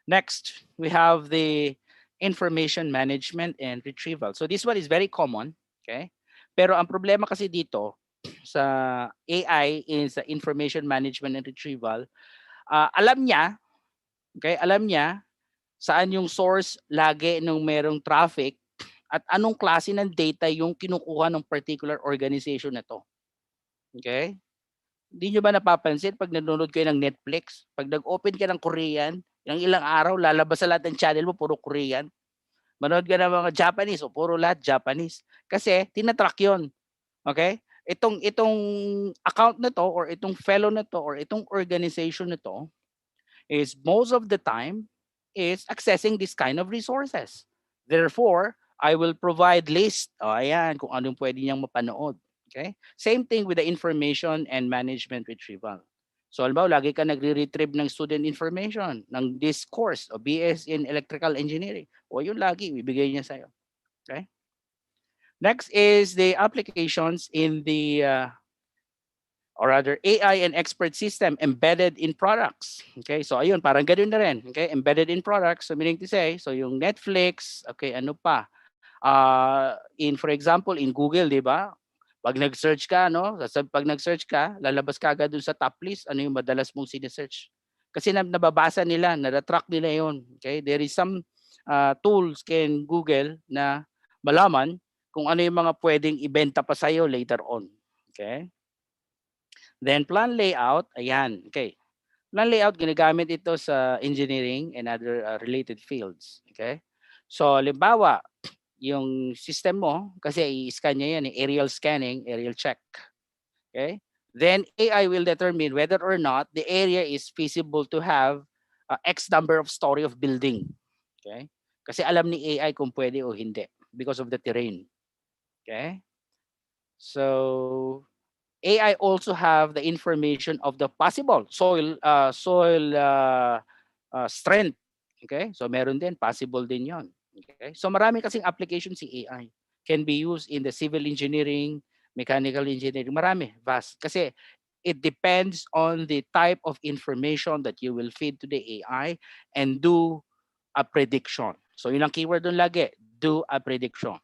Next, we have the information management and retrieval. So this one is very common. Okay? Pero ang problema kasi dito sa AI is the information management and retrieval. Alam niya, okay, alam niya saan yung source lagi nung merong traffic at anong klase ng data yung kinukuha ng particular organization na to. Okay? Hindi nyo ba napapansin pag nanonood kayo ng Netflix, pag nag-open ka ng Korean, ng ilang araw, lalabas sa lahat ng channel mo, puro Korean. Manood ka ng mga Japanese, o puro lahat Japanese. Kasi, tinatrack yun. Okay? Itong account na to, or itong fellow na to, or itong organization na to, is most of the time, is accessing this kind of resources. Therefore, I will provide list. O, ayan, kung anong pwede niyang mapanood. Okay? Same thing with the information and management retrieval. So, halimbawa, lagi ka nagre-retrieve ng student information ng this course o BS in Electrical Engineering. O yun lagi, ibigay niya sa'yo. Okay? Next is the applications in the, or rather, AI and expert system embedded in products. Okay? So, ayun, parang ganun na rin. Okay? Embedded in products, so meaning to say, so yung Netflix, okay, ano pa? For example, in Google, di ba? Pag nag-search ka, no? Pag nag-search ka, lalabas ka agad dun sa top list, ano yung madalas mong sinesearch. Kasi nababasa nila, naratrack nila yon. Okay? There is some tools in Google na malaman kung ano yung mga pwedeng ibenta pa sa'yo later on. Okay? Then plan layout, ayan. Okay. Plan layout, ginagamit ito sa engineering and other related fields. Okay? So, halimbawa, yung system mo, kasi i-scan niya yan, aerial scanning, aerial check. Okay? Then AI will determine whether or not the area is feasible to have X number of story of building. Okay? Kasi alam ni AI kung pwede o hindi because of the terrain. Okay? So, AI also have the information of the possible soil strength. Okay? So, meron din, possible din yon. Okay? So marami kasing application si AI. Can be used in the civil engineering, mechanical engineering, marami, vast. Kasi it depends on the type of information that you will feed to the AI and do a prediction. So yun ang keyword doon lagi, do a prediction.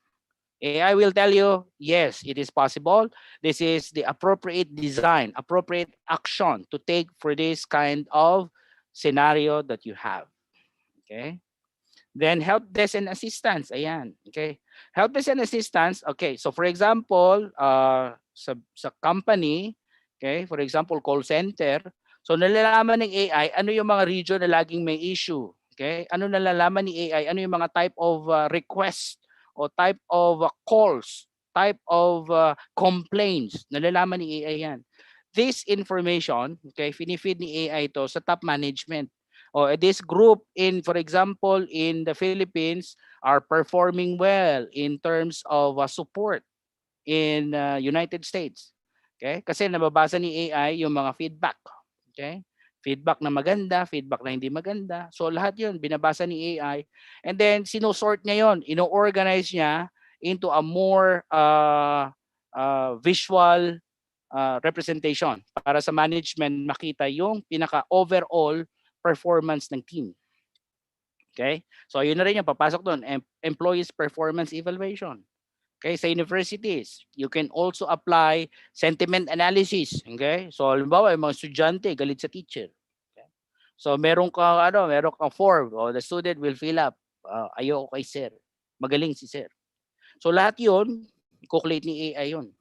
AI will tell you, yes, it is possible. This is the appropriate design, appropriate action to take for this kind of scenario that you have. Okay? Then help desk and assistance. Ayan. Okay. Help desk and assistance. Okay. So for example, sa company, okay, for example, call center. So nalalaman ng AI ano yung mga region na laging may issue. Okay? Ano nalalaman ni AI? Ano yung mga type of request o type of calls, type of complaints. Nalalaman ni AI yan. This information, okay, finifeed ni AI ito sa top management. This group for example, in the Philippines are performing well in terms of support in United States. Okay? Kasi nababasa ni AI yung mga feedback. Okay? Feedback na maganda, feedback na hindi maganda. So lahat yun, binabasa ni AI. And then, sinosort niya yun. Ino-organize niya into a more visual representation para sa management makita yung pinaka-overall performance ng team. Okay? So, yun na rin yung papasok doon. Employees performance evaluation. Okay? Sa universities, you can also apply sentiment analysis. Okay? So, halimbawa, yung mga estudyante galit sa teacher. Okay? So, meron kang form. The student will fill up. Ayoko kay sir. Magaling si sir. So, lahat yun, calculate ni AI yun.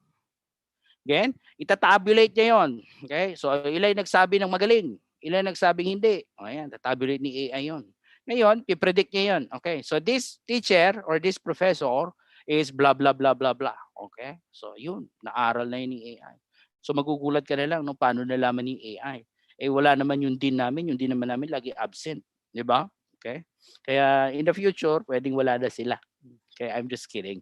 Again, itatabulate niya yon. Okay? So, ilan nagsabi ng magaling, ilan nagsabing hindi. O, ayan, tatabulate ni AI yon. Ngayon, pipredict niya yon. Okay? So, this teacher or this professor is blah, blah, blah, blah, blah. Okay? So, yun, naaral na yun ni AI. So, magugulat ka na lang no, paano nalaman ni AI. Eh, wala naman yung din namin namin lagi absent. Di ba? Okay? Kaya, in the future, pwedeng wala na sila. Okay, I'm just kidding.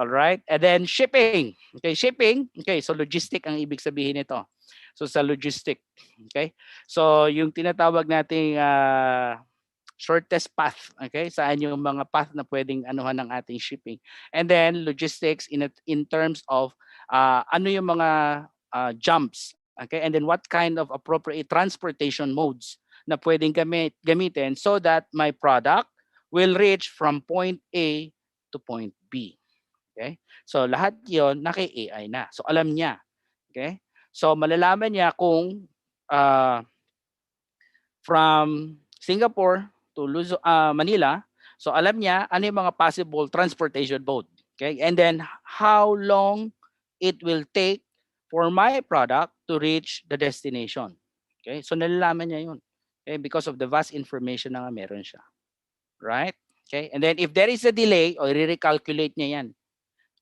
All right. And then shipping. Okay, shipping. Okay, so logistic ang ibig sabihin nito. So sa logistic. Okay. So yung tinatawag nating shortest path. Okay, saan yung mga path na pwedeng anuhan ng ating shipping. And then logistics in terms of ano yung mga jumps. Okay, and then what kind of appropriate transportation modes na pwedeng gamitin so that my product will reach from point A to point B. Okay? So lahat 'yon naki-AI na. So alam niya. Okay? So malalaman niya kung from Singapore to Manila, so alam niya ano yung mga possible transportation mode. Okay? And then how long it will take for my product to reach the destination. Okay? So nalalaman niya 'yun. Okay? Because of the vast information na meron siya. Right? Okay? And then if there is a delay, o i-recalculate niya 'yan.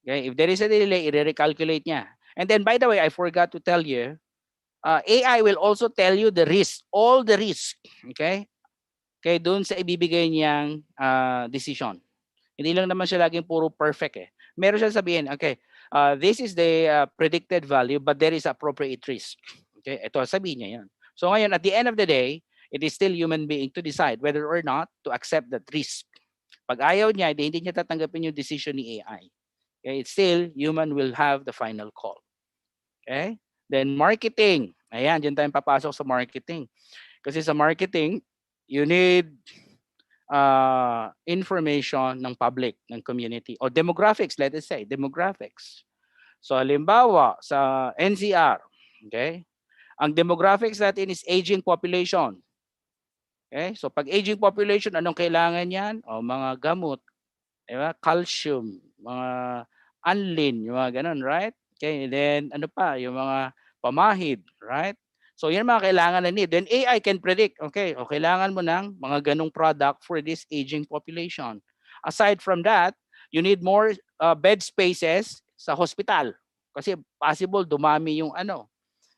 Okay, if there is a delay, i-recalculate niya. And then, by the way, I forgot to tell you, AI will also tell you the risk, all the risk. Okay? Okay, doon sa ibibigay niyang decision. Hindi lang naman siya laging puro perfect eh. Meron siya sabihin, okay, this is the predicted value, but there is appropriate risk. Okay, ito sabihin niya yan. So ngayon, at the end of the day, it is still human being to decide whether or not to accept that risk. Pag ayaw niya, hindi niya tatanggapin yung decision ni AI. Okay, it's still human will have the final call. Okay? Then marketing. Ayan, diyan tayo papasok sa marketing. Kasi sa marketing, you need information ng public, ng community, or demographics, let us say, demographics. So halimbawa, sa NCR, okay? Ang demographics natin is aging population. Okay? So pag aging population, anong kailangan yan? O mga gamot, diba? Calcium, mga anlin, yung mga ganun, right? Okay, then ano pa, yung mga pamahid, right? So yan mga kailangan na need. Then AI can predict, okay, o kailangan mo ng mga ganung product for this aging population. Aside from that, you need more bed spaces sa hospital. Kasi possible dumami yung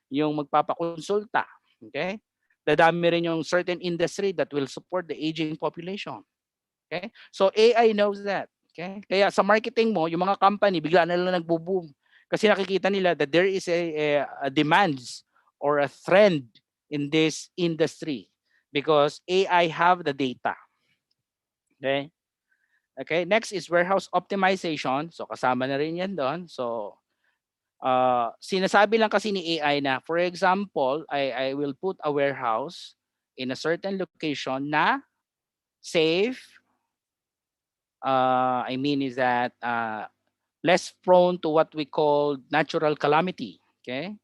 yung magpapakonsulta, okay? Dadami rin yung certain industry that will support the aging population. Okay? So AI knows that. Okay? Kaya sa marketing mo, yung mga company, bigla na lang nagbo-boom. Kasi nakikita nila that there is a demands or a trend in this industry because AI have the data. Okay? Okay, next is warehouse optimization. So kasama na rin yan doon. So sinasabi lang kasi ni AI na, for example, I will put a warehouse in a certain location na safe, I mean is that less prone to what we call natural calamity. Okay?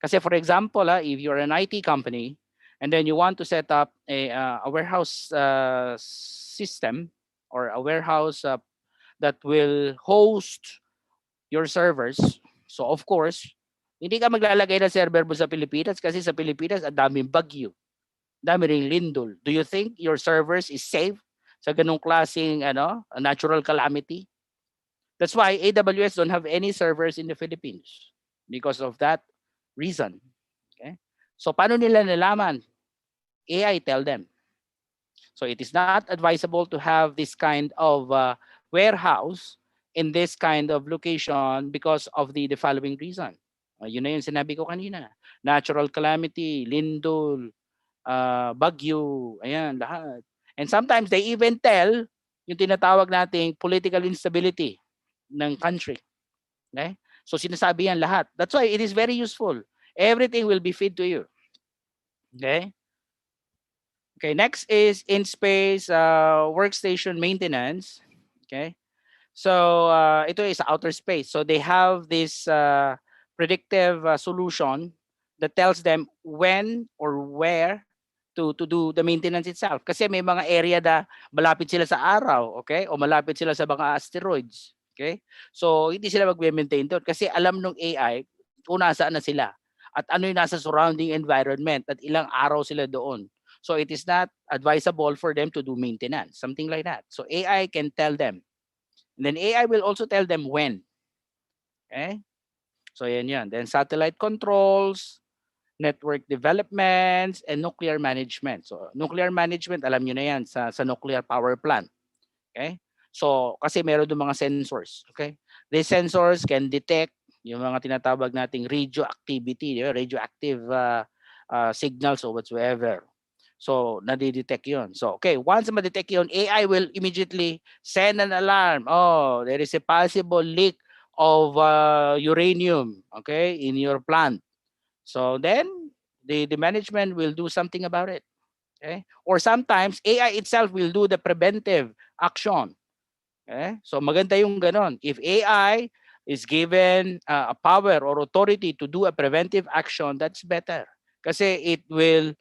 Kasi for example, if you're an IT company and then you want to set up a warehouse system or a warehouse that will host your servers. So of course, hindi ka maglalagay ng server mo sa Pilipinas kasi sa Pilipinas ang daming bagyo. Dami ring lindol. Do you think your servers is safe sa ganung klaseng natural calamity? That's why AWS don't have any servers in the Philippines because of that reason. Okay? So paano nila nalaman? AI tell them. So it is not advisable to have this kind of warehouse in this kind of location because of the following reason. Yun na yung sinabi ko kanina. Natural calamity, lindol, bagyo, ayan, lahat. And sometimes they even tell yung tinatawag nating political instability ng country. Okay? So sinasabi yan lahat. That's why it is very useful. Everything will be fed to you. Okay? Okay, next is in-space workstation maintenance. Okay? So ito is outer space. So they have this predictive solution that tells them when or where to do the maintenance itself. Kasi may mga area na malapit sila sa araw, okay? O malapit sila sa mga asteroids, okay? So hindi sila magme-maintain doon kasi alam ng AI kung nasaan na sila at ano yung nasa surrounding environment at ilang araw sila doon. So it is not advisable for them to do maintenance, something like that. So AI can tell them. And then AI will also tell them when. Okay? So yan. Then satellite controls, network developments, and nuclear management. So nuclear management, alam nyo na yan sa nuclear power plant. Okay? So kasi meron doon mga sensors. Okay? These sensors can detect yung mga tinatawag nating radioactivity, radioactive signals or whatsoever. So nadidetect yun. So okay, once ma-detect yun, AI will immediately send an alarm. Oh, there is a possible leak of uranium, okay, in your plant. So then the management will do something about it. Okay? Or sometimes AI itself will do the preventive action. Okay? So maganda yung ganon. If AI is given a power or authority to do a preventive action, that's better. Kasi it will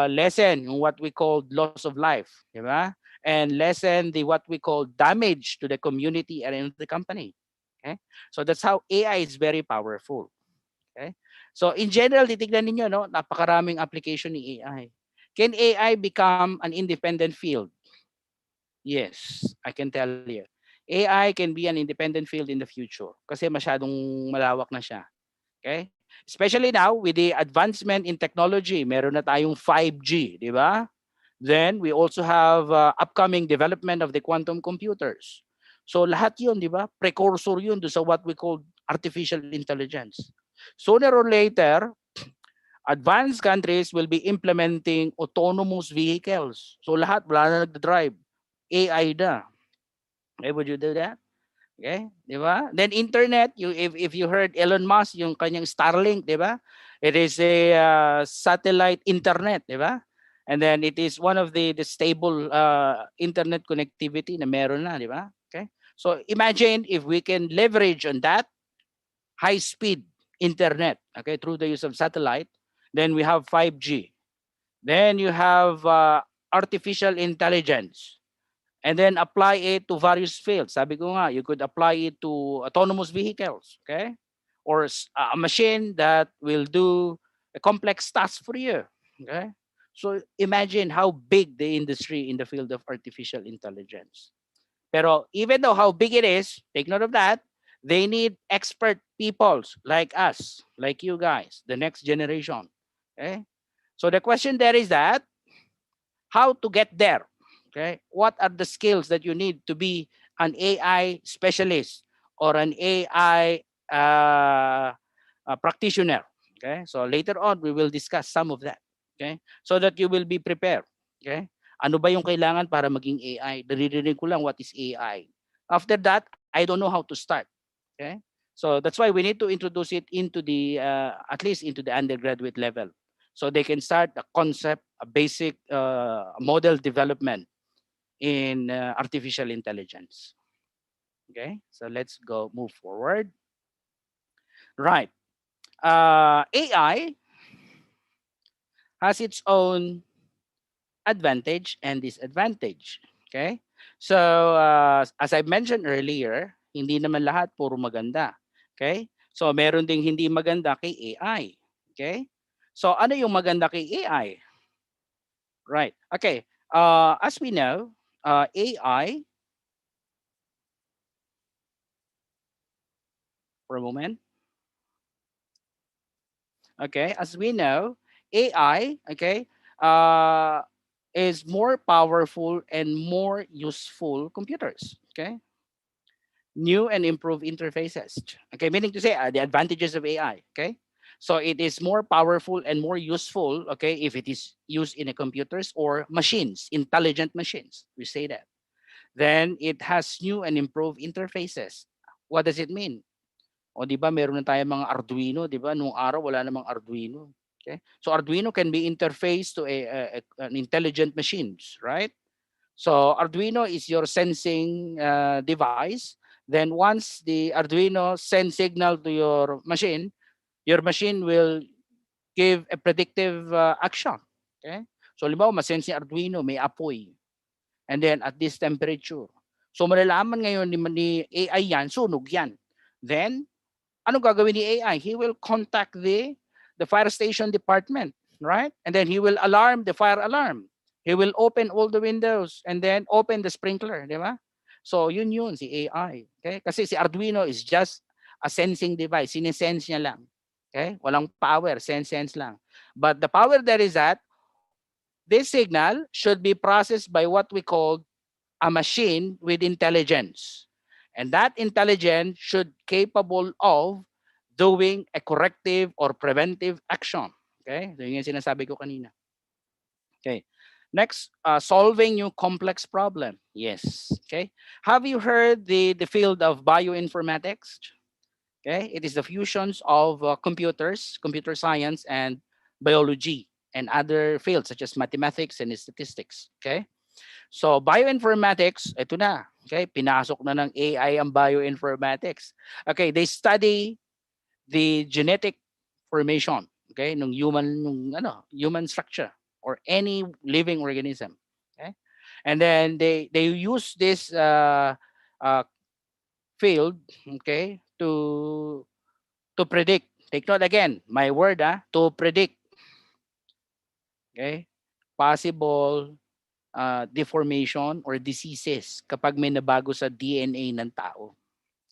lessen what we call loss of life, di ba? And lessen the what we call damage to the community and the company. Okay? So that's how AI is very powerful. Okay? So in general, titignan ninyo, no, napakaraming application ni AI. Can AI become an independent field? Yes, I can tell you. AI can be an independent field in the future kasi masyadong malawak na siya. Okay? Especially now with the advancement in technology, meron na tayong 5G, di ba? Then we also have upcoming development of the quantum computers. So lahat 'yun, di ba? Precursor 'yun do sa what we call artificial intelligence. Sooner or later, advanced countries will be implementing autonomous vehicles. So lahat wala na nagdadrive. AI na. Okay, would you do that? Okay, di ba? Then internet, if you heard Elon Musk, yung kanyang Starlink, di ba? It is a satellite internet, di ba? And then it is one of the stable internet connectivity na meron na, di ba? Okay? So imagine if we can leverage on that high speed internet, okay, through the use of satellite, then we have 5G. Then you have artificial intelligence. And then apply it to various fields. Sabi ko nga, you could apply it to autonomous vehicles, okay? Or a machine that will do a complex task for you, okay? So imagine how big the industry in the field of artificial intelligence. Pero even though how big it is, take note of that, they need expert peoples like us, like you guys, the next generation, okay? So the question there is that, how to get there? Okay, what are the skills that you need to be an AI specialist or an AI practitioner? Okay, so later on we will discuss some of that. Okay, so that you will be prepared. Okay, ano ba yung kailangan para maging AI? Naririnig ko lang what is AI. After that, I don't know how to start. Okay, so that's why we need to introduce it into the at least into the undergraduate level, so they can start a concept, a basic model development in artificial intelligence. Okay, so let's go move forward. Right. AI has its own advantage and disadvantage. Okay, so as I mentioned earlier, hindi naman lahat puro maganda. Okay, so meron ding hindi maganda kay AI. Okay, so ano yung maganda kay AI? Right. Okay, as we know, AI, for a moment. Okay, as we know, AI, okay, is more powerful and more useful computers. Okay, new and improved interfaces. Okay, meaning to say the advantages of AI. Okay, so it is more powerful and more useful. Okay, if it is used in a computers or machines, intelligent machines, we say that. Then it has new and improved interfaces. What does it mean? O di ba meron na tayong mga Arduino, di ba? Nung araw wala namang Arduino. Okay? So Arduino can be interfaced to an intelligent machines, right? So Arduino is your sensing device. Then once the Arduino sends signal to your machine will give a predictive action. Okay? So halimbawa, masense ni Arduino, may apoy. And then at this temperature. So malalaman ngayon ni AI yan, sunog yan. Then ano gagawin ni AI? He will contact the fire station department, right? And then he will alarm the fire alarm. He will open all the windows and then open the sprinkler, di ba? So yun si AI. Okay? Kasi si Arduino is just a sensing device. Sinesense niya lang. Okay? Walang power, sense lang. But the power there is that this signal should be processed by what we call a machine with intelligence. And that intelligence should capable of doing a corrective or preventive action. Okay? So yun yung sinasabi ko kanina. Okay. Next, solving new complex problem. Yes. Okay. Have you heard the field of bioinformatics? Okay. It is the fusions of computers, computer science, and biology, and other fields such as mathematics and statistics. Okay. So bioinformatics, ito na. Okay. Pinasok na ng AI ang bioinformatics. Okay. They study the genetic formation, okay, ng human structure or any living organism, okay? And then they use this field, okay, to predict. Take note again, my word, to predict, okay, possible deformation or diseases kapag may nabago sa DNA ng tao.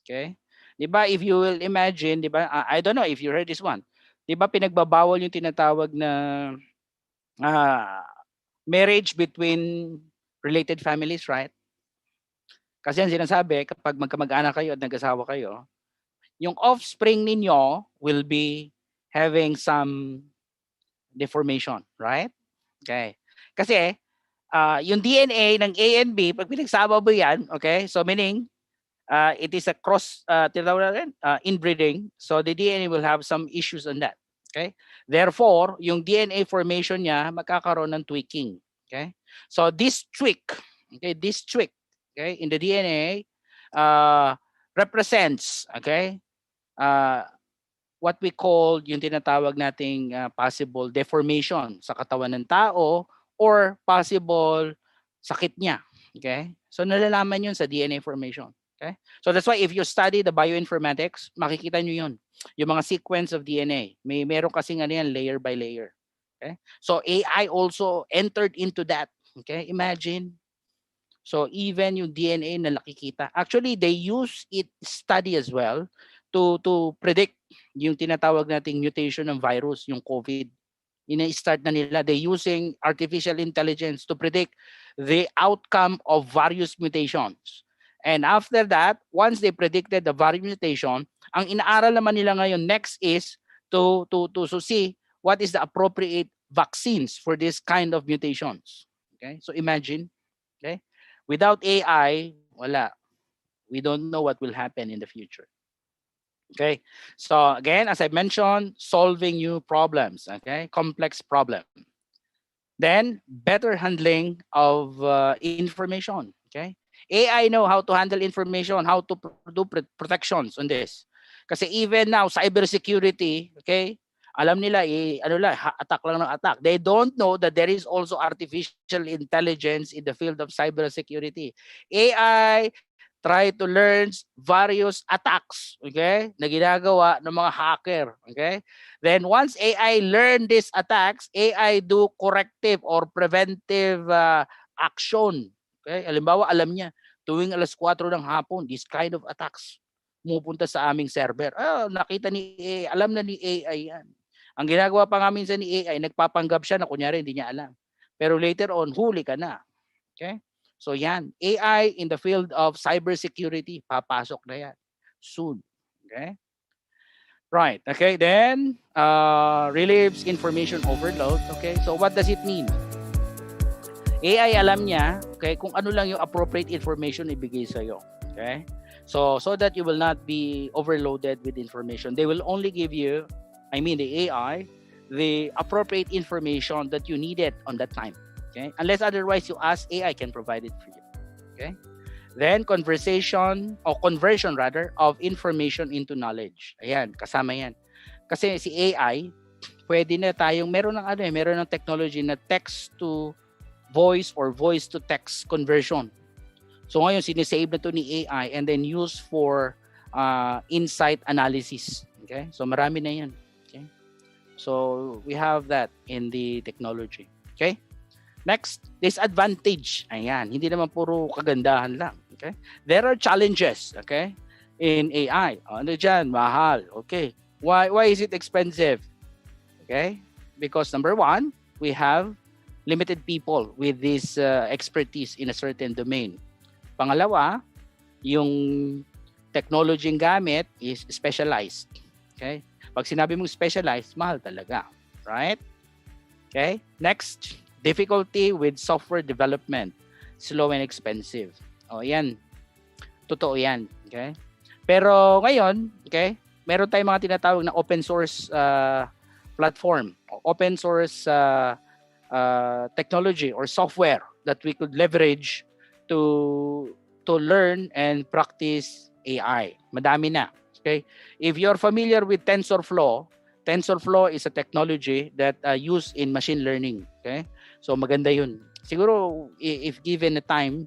Okay? 'Di ba, if you will imagine, 'di ba, I don't know if you heard this one. 'Di ba pinagbabawal yung tinatawag na marriage between related families, right? Kasi ang sinasabi, kapag magkamag-anak kayo at nag-asawa kayo, yung offspring ninyo will be having some deformation, right? Okay. Kasi yung DNA ng A and B, pag pinagsama mo yan, okay, so meaning it is a cross inbreeding, so the DNA will have some issues on that. Okay? Therefore, yung DNA formation niya magkakaroon ng tweaking. Okay? So this tweak, okay, in the DNA represents, okay, what we call yung tinatawag nating possible deformation sa katawan ng tao or possible sakit niya. Okay? So nalalaman yun sa DNA formation. Okay? So that's why if you study the bioinformatics, makikita nyo yun. Yung mga sequence of DNA. Meron kasing ano yan, layer by layer. Okay? So AI also entered into that. Okay? Imagine. So even yung DNA na nakikita. Actually, they use it study as well to predict yung tinatawag nating mutation ng virus, yung COVID. Ina-start na nila. They using artificial intelligence to predict the outcome of various mutations. And after that, once they predicted the various mutation, ang inaaral naman nila ngayon next is to see what is the appropriate vaccines for this kind of mutations. Okay? So imagine, okay? Without AI, wala. We don't know what will happen in the future. Okay? So again, as I mentioned, solving new problems, okay? Complex problem. Then better handling of information, okay? AI know how to handle information, how to do protections on this. Kasi even now, cybersecurity, okay, alam nila, attack lang ng attack. They don't know that there is also artificial intelligence in the field of cybersecurity. AI try to learn various attacks, okay, na ginagawa ng mga hacker, okay? Then once AI learn these attacks, AI do corrective or preventive action. Okay? Halimbawa, alam niya, tuwing alas 4 ng hapon, this kind of attacks pumupunta sa aming server. Nakita ni AI, alam na ni AI yan. Ang ginagawa pa nga minsan ni AI, nagpapanggap siya na kunyari hindi niya alam. Pero later on, huli ka na. Okay? So yan, AI in the field of cybersecurity, papasok na yan soon. Okay? Right. Okay, then relieves information overload. Okay, so what does it mean? AI alam niya, okay, kung ano lang yung appropriate information ibigay sa iyo. Okay? So that you will not be overloaded with information. They will only give you, the AI, the appropriate information that you needed on that time. Okay? Unless otherwise you ask, AI can provide it for you. Okay? Then conversion of information into knowledge. Ayan, kasama yan. Kasi si AI, pwede na tayong meron ng technology na text to voice or voice to text conversion. So ngayon sinisave na to ni AI and then used for insight analysis. Okay? So marami na 'yan. Okay? So we have that in the technology. Okay? Next, disadvantage. Ayan, hindi naman puro kagandahan lang. Okay? There are challenges, okay? In AI. Ano diyan? Mahal. Okay. Why is it expensive? Okay? Because number one, we have limited people with this expertise in a certain domain. Pangalawa, yung technology gamit is specialized. Okay? Pag sinabi mong specialized, mahal talaga. Right? Okay? Next, difficulty with software development. Slow and expensive. O, yan. Totoo yan. Okay? Pero ngayon, okay, meron tayong mga tinatawag na open source platform. Open source technology or software that we could leverage to learn and practice AI. Madami na. Okay? If you're familiar with TensorFlow is a technology that used in machine learning. Okay? So maganda yun. Siguro if given the time,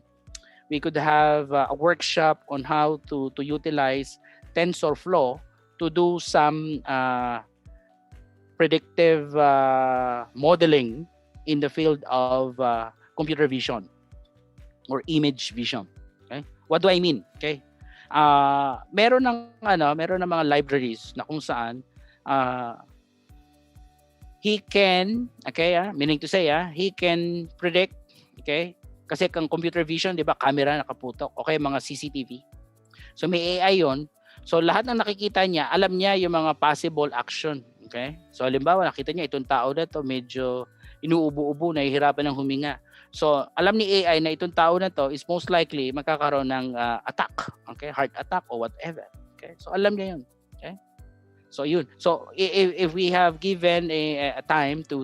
we could have a workshop on how to utilize TensorFlow to do some predictive modeling in the field of computer vision or image vision. Okay? What do I mean? Okay? Meron ng mga libraries na kung saan he can, okay, meaning to say, he can predict, okay, kasi kang computer vision, di ba, camera nakaputok, okay, mga CCTV. So may AI yon. So lahat ng nakikita niya, alam niya yung mga possible action, okay? So halimbawa, nakita niya itong tao na to medyo inuubo-ubo, nahihirapan ng huminga. So alam ni AI na itong tao na to is most likely magkakaroon ng attack, okay, heart attack or whatever. Okay? So alam niya yun. Okay? So yun. So if we have given a time to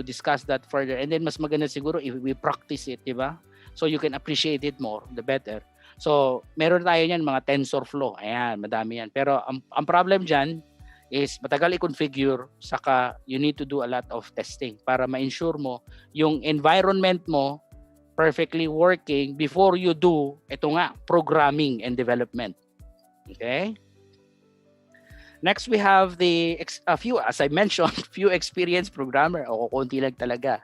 discuss that further, and then mas maganda siguro if we practice it, di ba? So you can appreciate it more, the better. So meron tayo niyan mga TensorFlow. Ayan, madami yan. Pero ang problem diyan is matagal i-configure, saka you need to do a lot of testing para ma-ensure mo yung environment mo perfectly working before you do ito nga, programming and development. Okay? Next, we have a few, as I mentioned, few experienced programmer o konti lang talaga.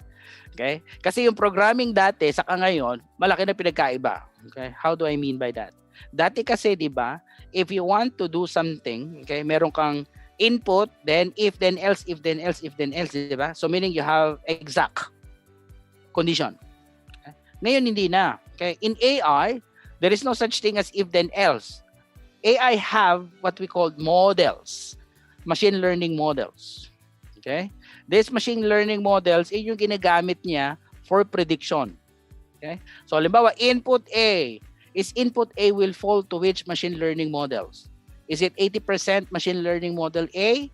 Okay? Kasi yung programming dati saka ngayon, malaki na pinagkaiba. Okay? How do I mean by that? Dati kasi, di ba, if you want to do something, okay, meron kang input, then if, then else, if, then else, if, then else, di ba? So meaning you have exact condition. Okay? Ngayon, hindi na. Okay? In AI, there is no such thing as if, then else. AI have what we call models, machine learning models. Okay? These machine learning models, yung ginagamit niya for prediction. Okay? So, halimbawa, input A. Is input A will fall to which machine learning models? Is it 80% machine learning model A?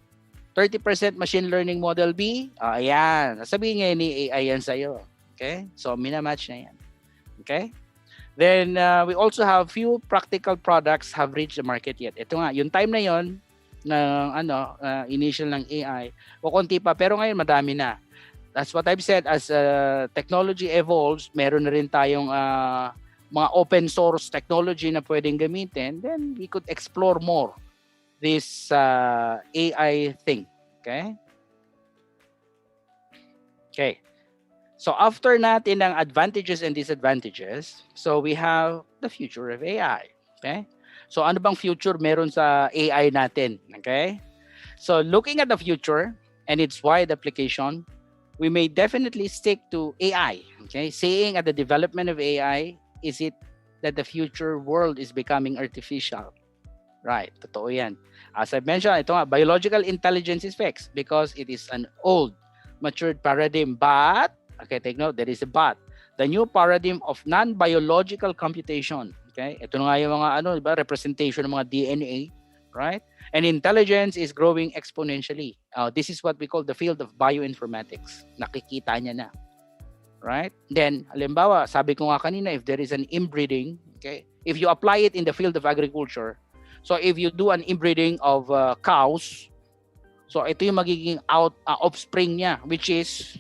30% machine learning model B? Ayan. Sabihin nga ni AI yan sa'yo. Okay? So, minamatch na yan. Okay? Then, we also have few practical products have reached the market yet. Ito nga, yung time na yon ng initial ng AI, o konti pa, pero ngayon madami na. That's what I've said, as technology evolves, meron na rin tayong mga open source technology na pwedeng gamitin, then we could explore more this AI thing. Okay? Okay. So after natin ang advantages and disadvantages, so we have the future of AI. Okay? So ano bang future meron sa AI natin? Okay? So looking at the future and its wide application, we may definitely stick to AI. Okay? Saying at the development of AI, is it that the future world is becoming artificial? Right. Totoo yan. As I mentioned, ito nga, biological intelligence is fixed because it is an old, matured paradigm, but okay, take note, there is a but. The new paradigm of non-biological computation. Okay? Ito na nga yung mga representation ng mga DNA, right? And intelligence is growing exponentially. This is what we call the field of bioinformatics. Nakikita niya na. Right? Then, halimbawa, sabi ko nga kanina, if there is an inbreeding, okay? If you apply it in the field of agriculture, so if you do an inbreeding of cows, so ito yung magiging offspring niya, which is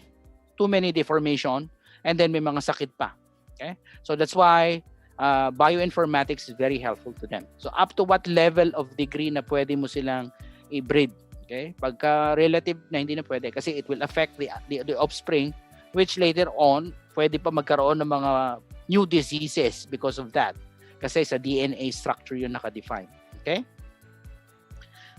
too many deformation, and then may mga sakit pa. Okay? So that's why bioinformatics is very helpful to them. So up to what level of degree na pwede mo silang i-breed? Okay? Pagka relative na hindi na pwede kasi it will affect the offspring, which later on pwede pa magkaroon ng mga new diseases because of that. Kasi sa DNA structure yun nakadefine. Okay?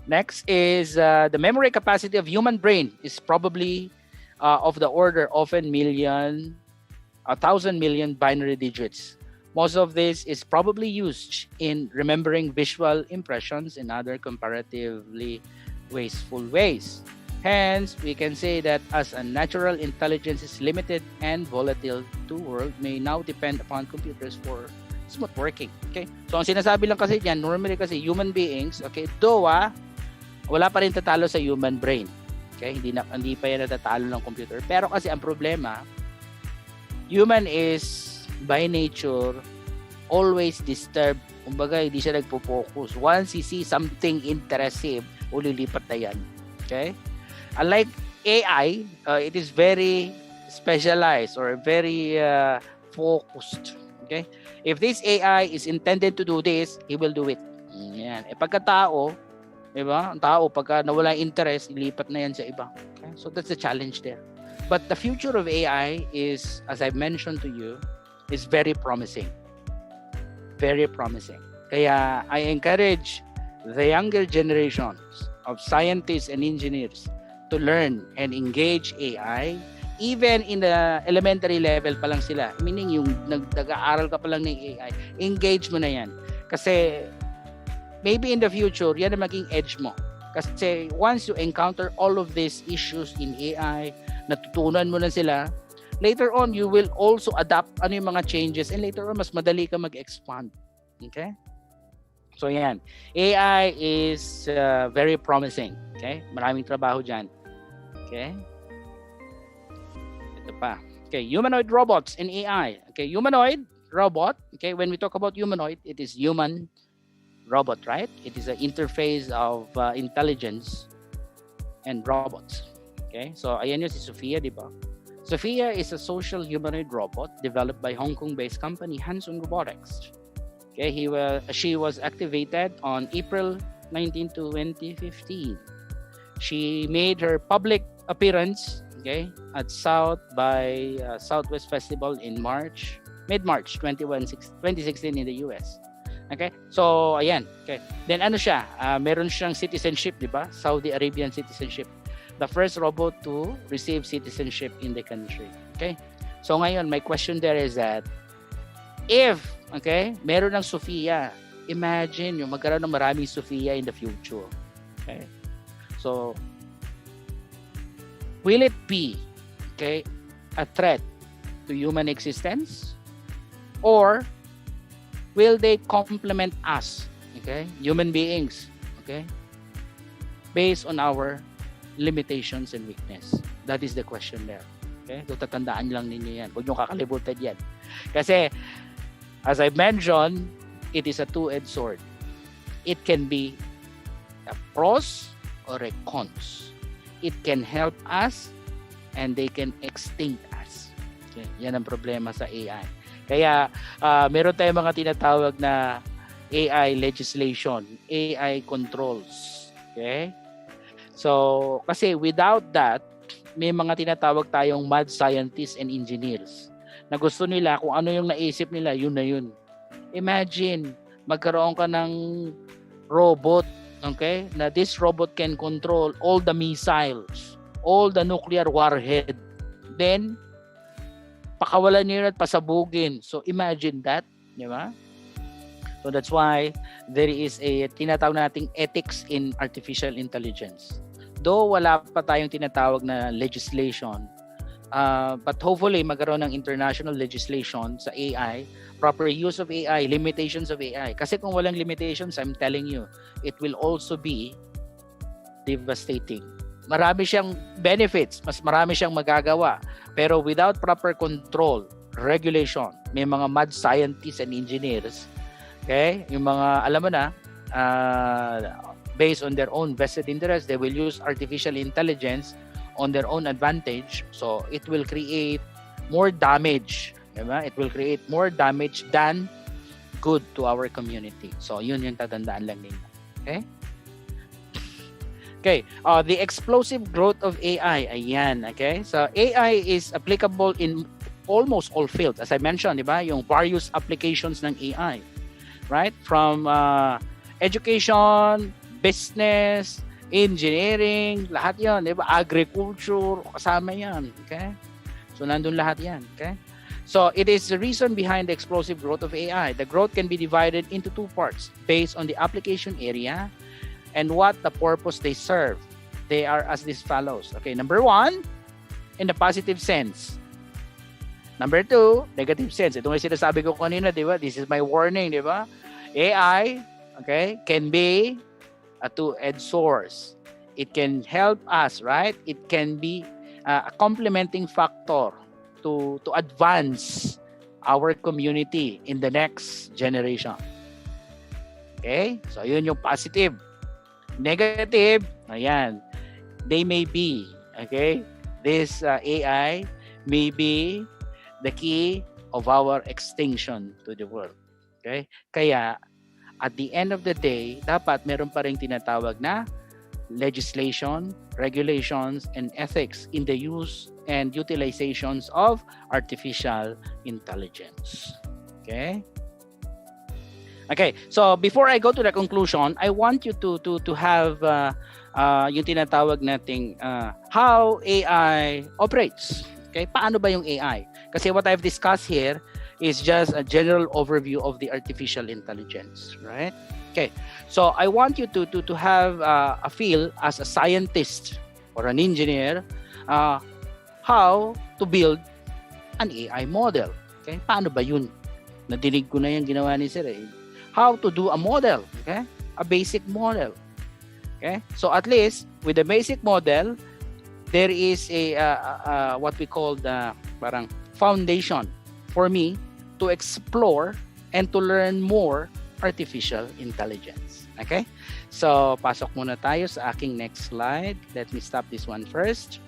Next is the memory capacity of human brain is probably of the order of 1,000 million binary digits. Most of this is probably used in remembering visual impressions and other comparatively wasteful ways. Hence, we can say that as a natural intelligence is limited and volatile, the world may now depend upon computers for smooth working. Okay? So, ang sinasabi lang kasi dyan, normally kasi human beings, okay, though wala pa rin tatalo sa human brain. Okay? Hindi pa yan natatalo ng computer. Pero kasi ang problema, human is by nature always disturbed. Kumbaga, hindi siya nagpo-focus. Once he sees something interesting, ulilipat na yan. Okay? Unlike AI, it is very specialized or very focused. Okay? If this AI is intended to do this, he will do it. Yan. Pagka-tao, diba? Ang tao, pagka nawala interest, ilipat na yan sa iba. Okay? So that's the challenge there. But the future of AI is, as I've mentioned to you, is very promising. Very promising. Kaya I encourage the younger generations of scientists and engineers to learn and engage AI even in the elementary level pa lang sila. Meaning yung nag-aaral ka pa lang ng AI, engage mo na yan. Kasi maybe in the future, yan ang maging edge mo. Kasi once you encounter all of these issues in AI, natutunan mo na sila, later on, you will also adapt ano yung mga changes and later on, mas madali ka mag-expand. Okay? So yan. AI is very promising. Okay? Maraming trabaho dyan. Okay? Ito pa. Okay, humanoid robots and AI. Okay, humanoid robot. Okay, when we talk about humanoid, it is human robot, right? It is an interface of intelligence and robots. Okay, so ayan yun si Sophia, di ba? Sophia is a social humanoid robot developed by Hong Kong-based company Hanson Robotics. Okay, she was activated on April 19, 2015. She made her public appearance, okay, at South by Southwest Festival in mid-March 2016 in the US. Okay? So, ayan. Okay. Then ano siya? Meron siyang citizenship, di ba? Saudi Arabian citizenship. The first robot to receive citizenship in the country. Okay? So, ngayon, my question there is that if, okay, meron ng Sophia, imagine yung magkaroon ng maraming Sophia in the future. Okay? So, will it be, okay, a threat to human existence? Or will they complement us, okay, human beings, okay, based on our limitations and weakness? That is the question there. Okay? So, tatandaan lang ninyo yan. Huwag nyo kakalimutan yan. Kasi, as I mentioned, it is a two-edged sword. It can be a pros or a cons. It can help us and they can extinct us. Okay? Yan ang problema sa AI. Kaya meron tayong mga tinatawag na AI legislation, AI controls. Okay? So, kasi without that, may mga tinatawag tayong mad scientists and engineers na gusto nila kung ano yung naisip nila, yun na yun. Imagine, magkaroon ka ng robot, okay, na this robot can control all the missiles, all the nuclear warhead. Then, pakawalan niyo at pasabugin. So, imagine that, di ba? So, that's why there is a tinatawag nating ethics in artificial intelligence. Though wala pa tayong tinatawag na legislation, but hopefully magkaroon ng international legislation sa AI, proper use of AI, limitations of AI. Kasi kung walang limitations, I'm telling you, it will also be devastating. Marami siyang benefits, mas marami siyang magagawa. Pero without proper control, regulation, may mga mad scientists and engineers, okay, yung mga, alam mo na, based on their own vested interest, they will use artificial intelligence on their own advantage. So it will create more damage. Diba? It will create more damage than good to our community. So yun yung tatandaan lang ninyo. Okay? Okay, the explosive growth of AI. Ayan, okay? So AI is applicable in almost all fields. As I mentioned, di ba? Yung various applications ng AI. Right? From education, business, engineering, lahat yan. Di ba? Agriculture, kasama yan. Okay? So nandun lahat yan. Okay? So it is the reason behind the explosive growth of AI. The growth can be divided into two parts based on the application area and what the purpose they serve. They are as this follows. Okay, number 1, in the positive sense. Number 2, negative sense. Ito nga sinasabi ko kanina, di ba? This is my warning, di ba? AI, okay, can be a two-edged source. It can help us, right? It can be a complementing factor to advance our community in the next generation. Okay? So, yun yung positive. Negative, ayan, they may be, okay, this AI may be the key of our extinction to the world. Okay? Kaya, at the end of the day, dapat meron pa rin tinatawag na legislation, regulations, and ethics in the use and utilizations of artificial intelligence. Okay? Okay, so before I go to the conclusion, I want you to have yung tinatawag nating how AI operates. Okay, paano ba yung AI? Kasi what I've discussed here is just a general overview of the artificial intelligence, right? Okay, so I want you to have a feel as a scientist or an engineer how to build an AI model. Okay, paano ba yun? Nadinig ko na yung ginawa ni Sir eh. How to do a model, okay? A basic model. Okay? So at least with the basic model, there is a what we call the parang foundation for me to explore and to learn more artificial intelligence. Okay? So pasok muna tayo sa aking next slide. Let me stop this one first.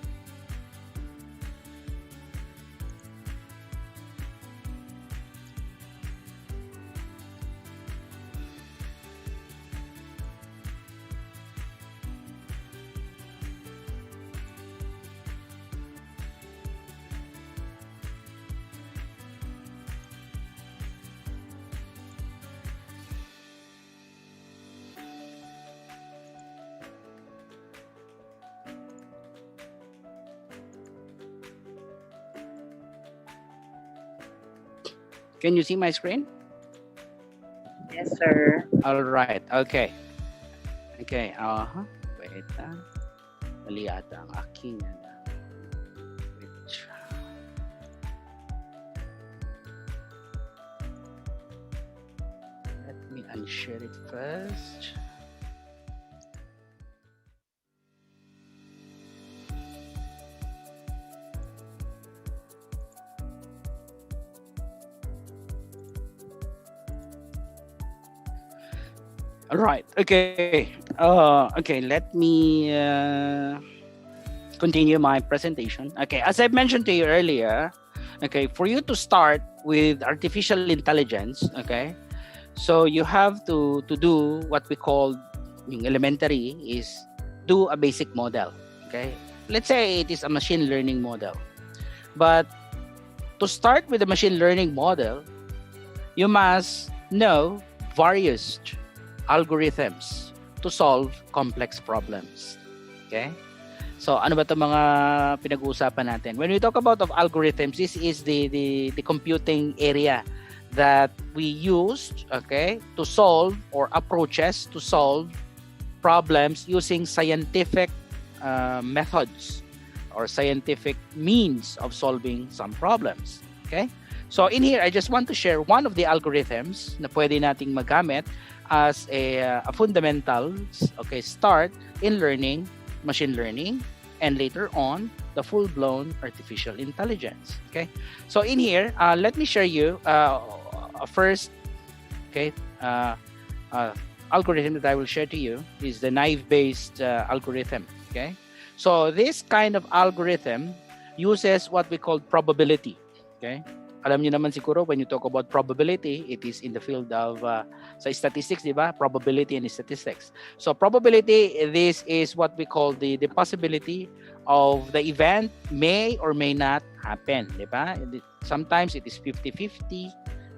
Can you see my screen? Yes, sir. All right. Okay. Okay. Wait. Mali ata ang aking let me unshare it first. All right. Okay. Okay. Let me continue my presentation. Okay. As I mentioned to you earlier, okay, for you to start with artificial intelligence, okay, so you have to do what we call yung elementary is do a basic model. Okay. Let's say it is a machine learning model, but to start with the machine learning model, you must know various algorithms to solve complex problems. Okay? So, ano ba 'tong mga pinag-uusapan natin? When we talk about of algorithms, this is the computing area that we used, okay, to solve or approaches to solve problems using scientific methods or scientific means of solving some problems. Okay? So, in here, I just want to share one of the algorithms na pwede nating magamit as a fundamentals, okay, start in learning machine learning, and later on the full-blown artificial intelligence. Okay, so in here, let me share you first, okay, algorithm that I will share to you is the naive-based algorithm. Okay, so this kind of algorithm uses what we call probability. Okay, alam niyo naman siguro when you talk about probability, it is in the field of sa statistics, di ba? Probability and statistics. So probability, this is what we call the possibility of the event may or may not happen, di ba? Sometimes it is 50-50,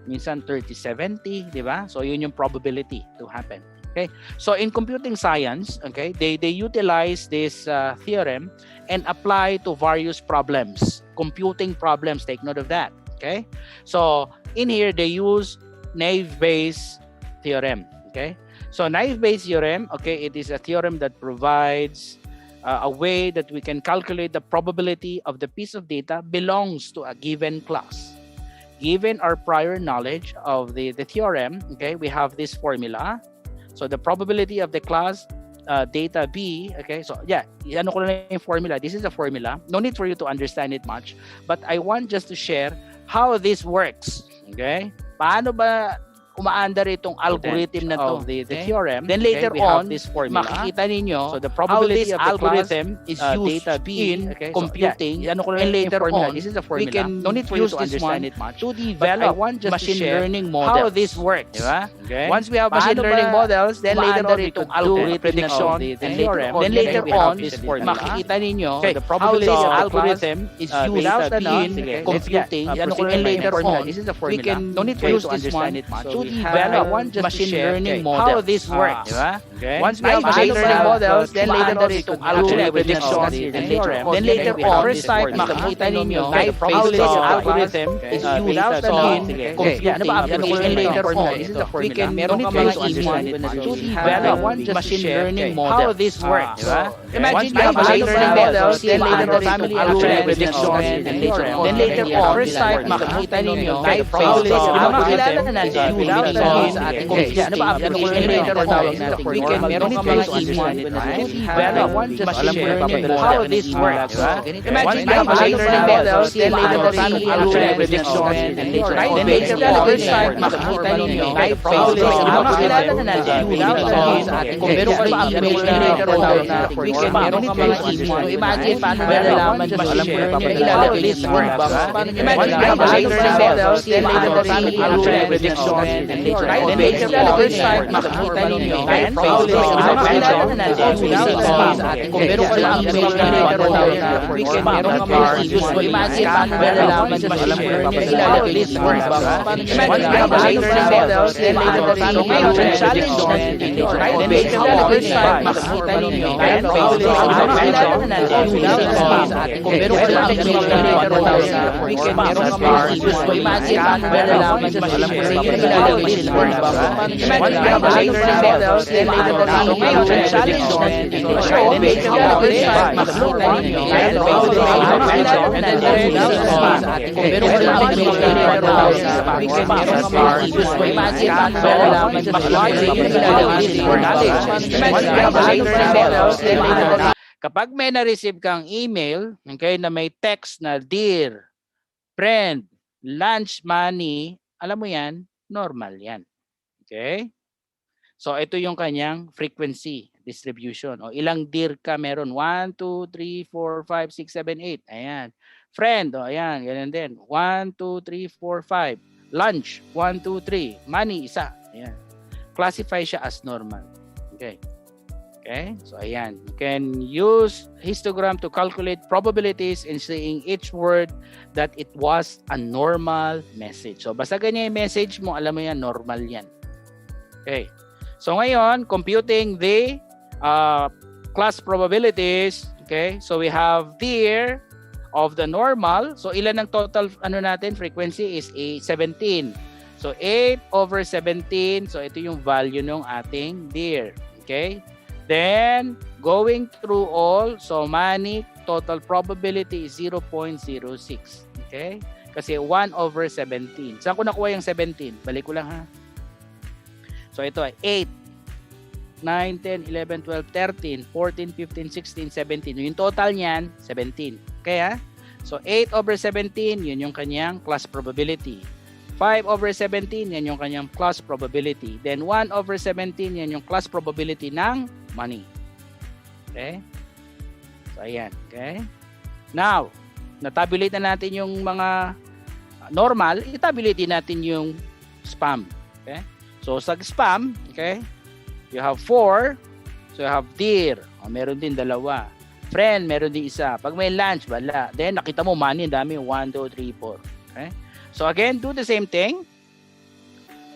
minsan 30-70, di ba? So yun yung probability to happen. Okay? So in computing science, okay, they utilize this theorem and apply to various problems, computing problems. Take note of that. Okay, so in here they use naive-Bayes theorem. Okay, so naive-Bayes theorem, okay, it is a theorem that provides a way that we can calculate the probability of the piece of data belongs to a given class. Given our prior knowledge of the theorem, okay, we have this formula. So the probability of the class data B, okay, so yeah, ano ko na yung formula. This is a formula. No need for you to understand it much, but I want just to share how this works. Okay? Paano ba umaandar itong algorithm na to, the theorem. Then later on, this formula, makikita ninyo so the probability of the algorithm is used data B in computing. So, yeah, and later on, this is a formula. We can no need for you to understand it much to develop machine learning models. How this works. Diba? Okay? Once we have machine learning models, then later on, we could do prediction the theorem. Then later on, this formula, makikita ninyo the probability of the algorithm is used in computing. And later on, this is a formula. We can no need for you to understand it much. Develop machine learning models. How this works. Okay? Once we have machine learning models, then later on itong prediction and theorem. Then later on, first time makikita ninyo the probability of algorithm is used in computing. And later on, we can meron ka mga understand it to develop machine learning models. How this works. Imagine you have machine learning models, then later on family prediction and theorem. Then later on, first time makikita ninyo the probability of algorithm is used sa ating computing. And later on, we can meron ka mga understand it to develop machine learning models. How this works. Imagine you have machine learning models, then later on family prediction and theorem. Then later on, first time makikita ninyo the probability of algorithm is used sa ating computing. And later on, we can meron ka mga understand. Imagine paano malalaman machine learning ilalagay this works. Imagine you have machine learning models, then later on family prediction and theorem. Then later on, first time makikita ninyo the probability of algorithm is used sa ating computing. And later on, we can meron ka mga understand. Imagine paano malalaman machine learning ilalagay this works. Imagine you have machine learning models, then later on family prediction and theorem. Then later on, first time makikita ninyo the probability of algorithm is used sa ating computing. And later on, we can meron ka mga understand. Imagine paano malalaman machine learning ilalagay this works. Imagine you have machine learning models, then later on family prediction and theorem. Then later on, first time makikita ninyo the probability of algorithm and then sa ating computing. And later on, we can meron ka mga understand. Imagine paano malalaman machine learning ilalagay this works. Imagine you have machine learning models, then later on. Kapag may na-receive kang email, okay, na may text na dear friend, lunch money, alam mo yan, normal yan. Okay? So ito yung kanyang frequency distribution. O ilang dear ka meron? 1, 2, 3, 4, 5, 6, 7, 8. Ayan. Friend, o ayan, ganyan din. 1, 2, 3, 4, 5. Lunch, 1, 2, 3. Money, isa. Ayan. Classify siya as normal. Okay. Okay, so ayan. You can use histogram to calculate probabilities in saying each word that it was a normal message. So basta ganyan yung message mo, alam mo yan, normal yan. Okay. So ngayon, computing the class probabilities. Okay, so we have there of the normal. So ilan ang total natin frequency is 17. So 8 over 17. So ito yung value ng ating there. Okay? Then, going through all, so money, total probability is 0.06. Okay? Kasi 1 over 17. Saan ko nakuha yung 17? Balik ko lang ha. So ito ay 8, 9, 10, 11, 12, 13, 14, 15, 16, 17. Yung total niyan, 17. Kaya, so 8 over 17, yun yung kanyang class probability. 5 over 17, yan yung kanyang class probability. Then 1 over 17, yan yung class probability ng money. Okay? So, ayan. Okay? Now, natabulate na natin yung mga normal, itabulate natin yung spam. Okay? So sa spam, okay, you have 4. So you have dear. Meron din 2. Friend, meron din 1. Pag may lunch, wala. Then nakita mo money, dami. 1, 2, 3, 4. Okay? So again, do the same thing.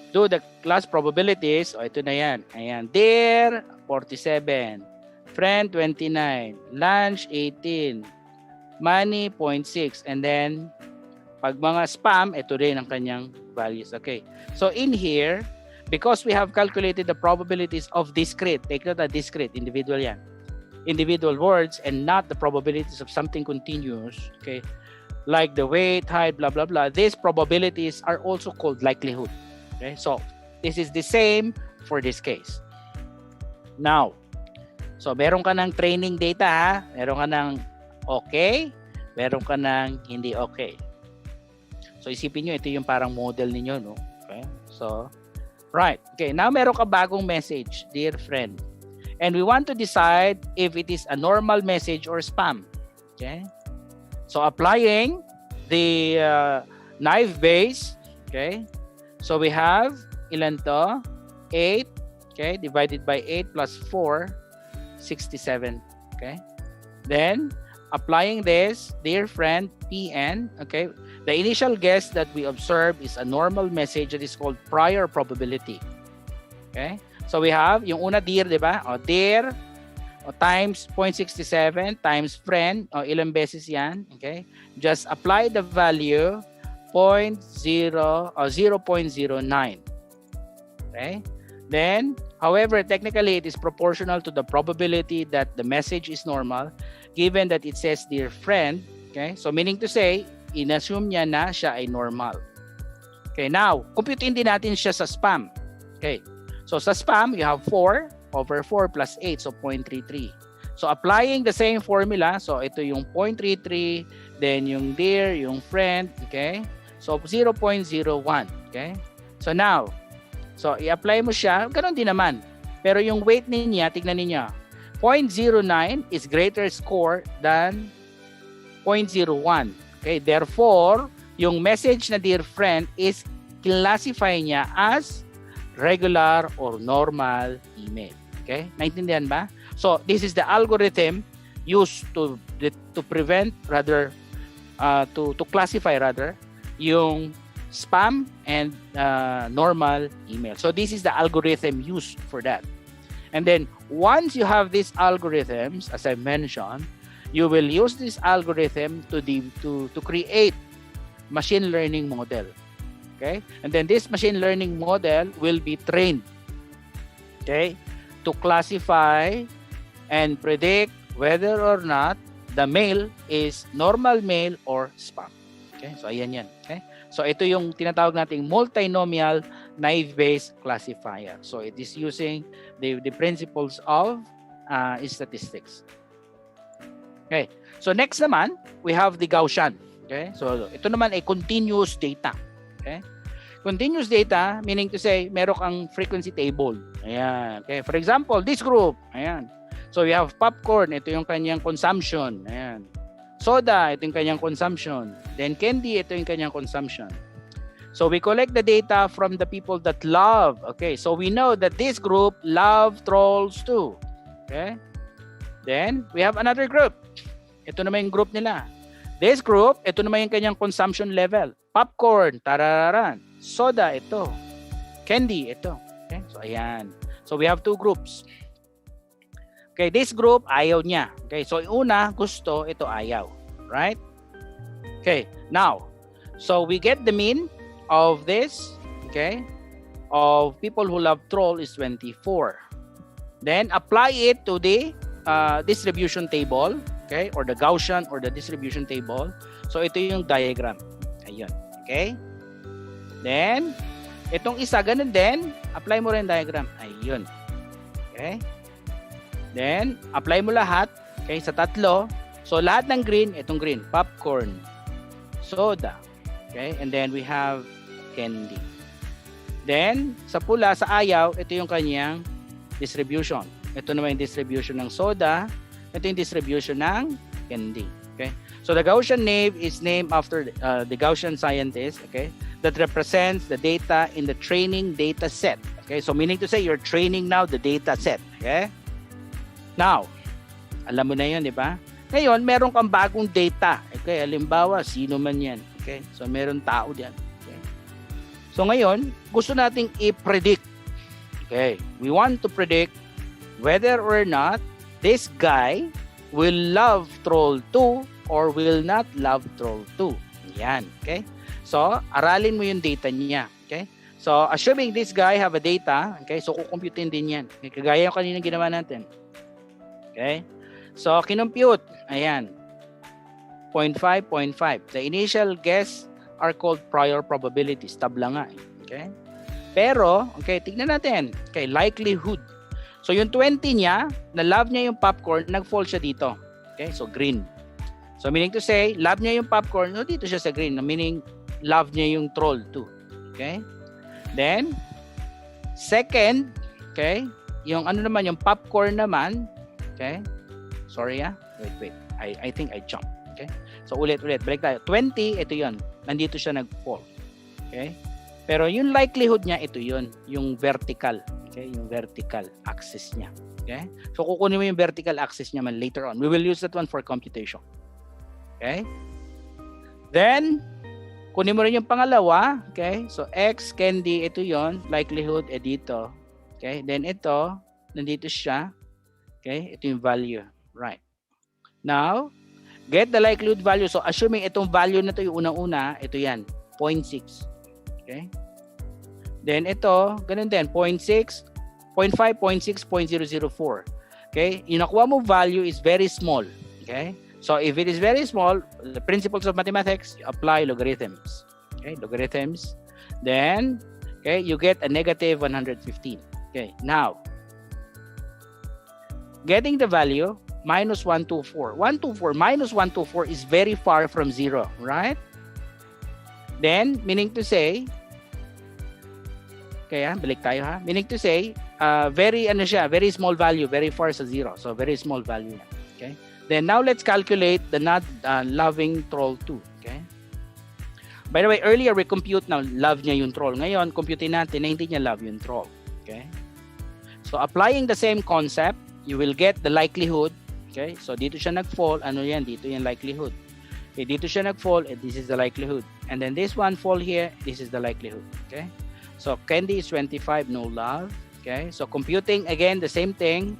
Do the class probabilities. Ito na yan. Ayan. Dear, 47. Friend, 29. Lunch, 18. Money, 0.6. And then, pag mga spam, ito rin ang kanyang values. Okay. So in here, because we have calculated the probabilities of discrete, take note that discrete, individual yan. Individual words and not the probabilities of something continuous. Okay. Like the weight, height, blah, blah, blah. These probabilities are also called likelihood. Okay, so this is the same for this case. Now, so meron ka ng training data, ha? Meron ka ng okay, meron ka ng hindi okay. So isipin nyo, ito yung parang model ninyo, no? Okay, so, right. Okay, now meron ka bagong message, dear friend. And we want to decide if it is a normal message or spam. Okay, so applying the naive Bayes, okay, so we have, ilan to? 8, okay, divided by 8 plus 4, 67, okay? Then, applying this, dear friend, PN, okay, the initial guess that we observe is a normal message that is called prior probability, okay? So we have, yung una, dear, di ba? O, dear, o, times 0.67 times friend, o, ilang beses yan, okay? Just apply the value 0.09. Okay? Then, however, technically it is proportional to the probability that the message is normal given that it says dear friend. Okay? So meaning to say, inassume niya na siya ay normal. Okay, now, computein din natin siya sa spam. Okay. So sa spam, you have 4 over 4 plus 8, so 0.33. So applying the same formula, so ito yung 0.33, then yung dear, yung friend, okay? So 0.01, okay? So now, so i-apply mo siya, ganoon din naman. Pero yung weight niya, tignan niyo. 0.09 is greater score than 0.01. Okay? Therefore, yung message na dear friend is classify niya as regular or normal email. Okay? Naintindihan ba? So, this is the algorithm used to prevent rather to classify rather yung spam and normal email. So this is the algorithm used for that. And then once you have these algorithms, as I mentioned, you will use this algorithm to create machine learning model. Okay? And then this machine learning model will be trained, okay, to classify and predict whether or not the mail is normal mail or spam. Okay? So ayan yan. Okay? So ito yung tinatawag nating multinomial naive Bayes classifier. So it is using the principles of statistics. Okay. So next naman, we have the Gaussian. Okay? So ito naman ay continuous data. Okay? Continuous data meaning to say meron kang frequency table. Ayan. Okay? For example, this group. Ayan. So we have popcorn, ito yung kanyang consumption. Ayan. Soda, ito yung kanyang consumption. Then candy, ito yung kanyang consumption. So we collect the data from the people that love. Okay, so we know that this group love trolls too. Okay? Then we have another group. Ito naman yung group nila. This group, ito naman yung kanyang consumption level. Popcorn, tarararan. Soda, ito. Candy, ito. Okay? So ayan. So we have two groups. Okay, this group, ayaw niya. Okay, so una, gusto, ito ayaw. Right? Okay, now, so we get the mean of this, okay, of people who love troll is 24. Then, apply it to the distribution table, okay, or the Gaussian or the distribution table. So, ito yung diagram. Ayun, okay? Then, itong isa, ganun din, apply mo rin diagram. Ayun. Okay? Then, apply mo lahat, okay, sa tatlo. So, lahat ng green, itong green, popcorn, soda, okay, and then we have candy. Then, sa pula, sa ayaw, ito yung kanyang distribution. Ito naman yung distribution ng soda, ito yung distribution ng candy. Okay, so the Gaussian name is named after the Gaussian scientist, okay, that represents the data in the training data set. Okay, so meaning to say you're training now the data set. Okay, now alam mo na yun, di ba? Ngayon, meron kang bagong data. Okay, halimbawa, sino man yan. Okay, so meron tao diyan. Okay, so ngayon, gusto nating i-predict. Okay, we want to predict whether or not this guy will love Troll 2 or will not love Troll 2. Yan, okay? So, aralin mo yung data niya, okay? So, assuming this guy have a data, okay? So, kukumputin din yan. Okay? Kagaya yung kanina ginawa natin. Okay? So, kinumpute. Ayan. 0.5, 0.5. The initial guess are called prior probabilities. Tabla nga. Okay? Pero, okay, tignan natin. Okay, likelihood. So, yung 20 niya, na love niya yung popcorn, nag-fall siya dito. Okay, so green. So, meaning to say, love niya yung popcorn, no, dito siya sa green. Meaning, love niya yung Troll 2. Okay? Then, second, okay, yung ano naman, yung popcorn naman, okay, sorry wait, I think I jumped. Okay, so ulit, balik tayo. 20, ito yun. Nandito siya nag-fall. Okay? Pero yung likelihood niya, ito yun. Yung vertical. Okay? Yung vertical axis niya. Okay? So kukunin mo yung vertical axis niya man later on. We will use that one for computation. Okay? Then, kunin mo rin yung pangalawa. Okay? So X, candy, ito yun. Likelihood, dito. Okay? Then ito, nandito siya. Okay? Ito yung value. Right. Now, get the likelihood value. So, assuming itong value na to yung unang-una, ito yan, 0.6. Okay? Then, ito, ganun din, 0.6, 0.5, 0.6, 0.004. Okay? Yung nakuha mo value is very small. Okay? So, if it is very small, the principles of mathematics, you apply logarithms. Okay? Logarithms. Then, okay, you get a negative 115. Okay? Now, getting the value, minus 124. 124 minus 124 is very far from 0, right? Then, meaning to say, okay, balik tayo ha. Meaning to say, very small value, very far sa 0. So, very small value. Okay? Then, now let's calculate the not loving Troll 2. Okay? By the way, earlier we compute na love niya yung Troll. Ngayon, compute natin na hindi niya love yung Troll. Okay? So, applying the same concept, you will get the likelihood. Okay, so dito siya nag-fall, ano yan, dito yung likelihood. Okay, dito siya nag-fall, and this is the likelihood. And then this one fall here, this is the likelihood. Okay, so candy is 25, no love. Okay, so computing again the same thing,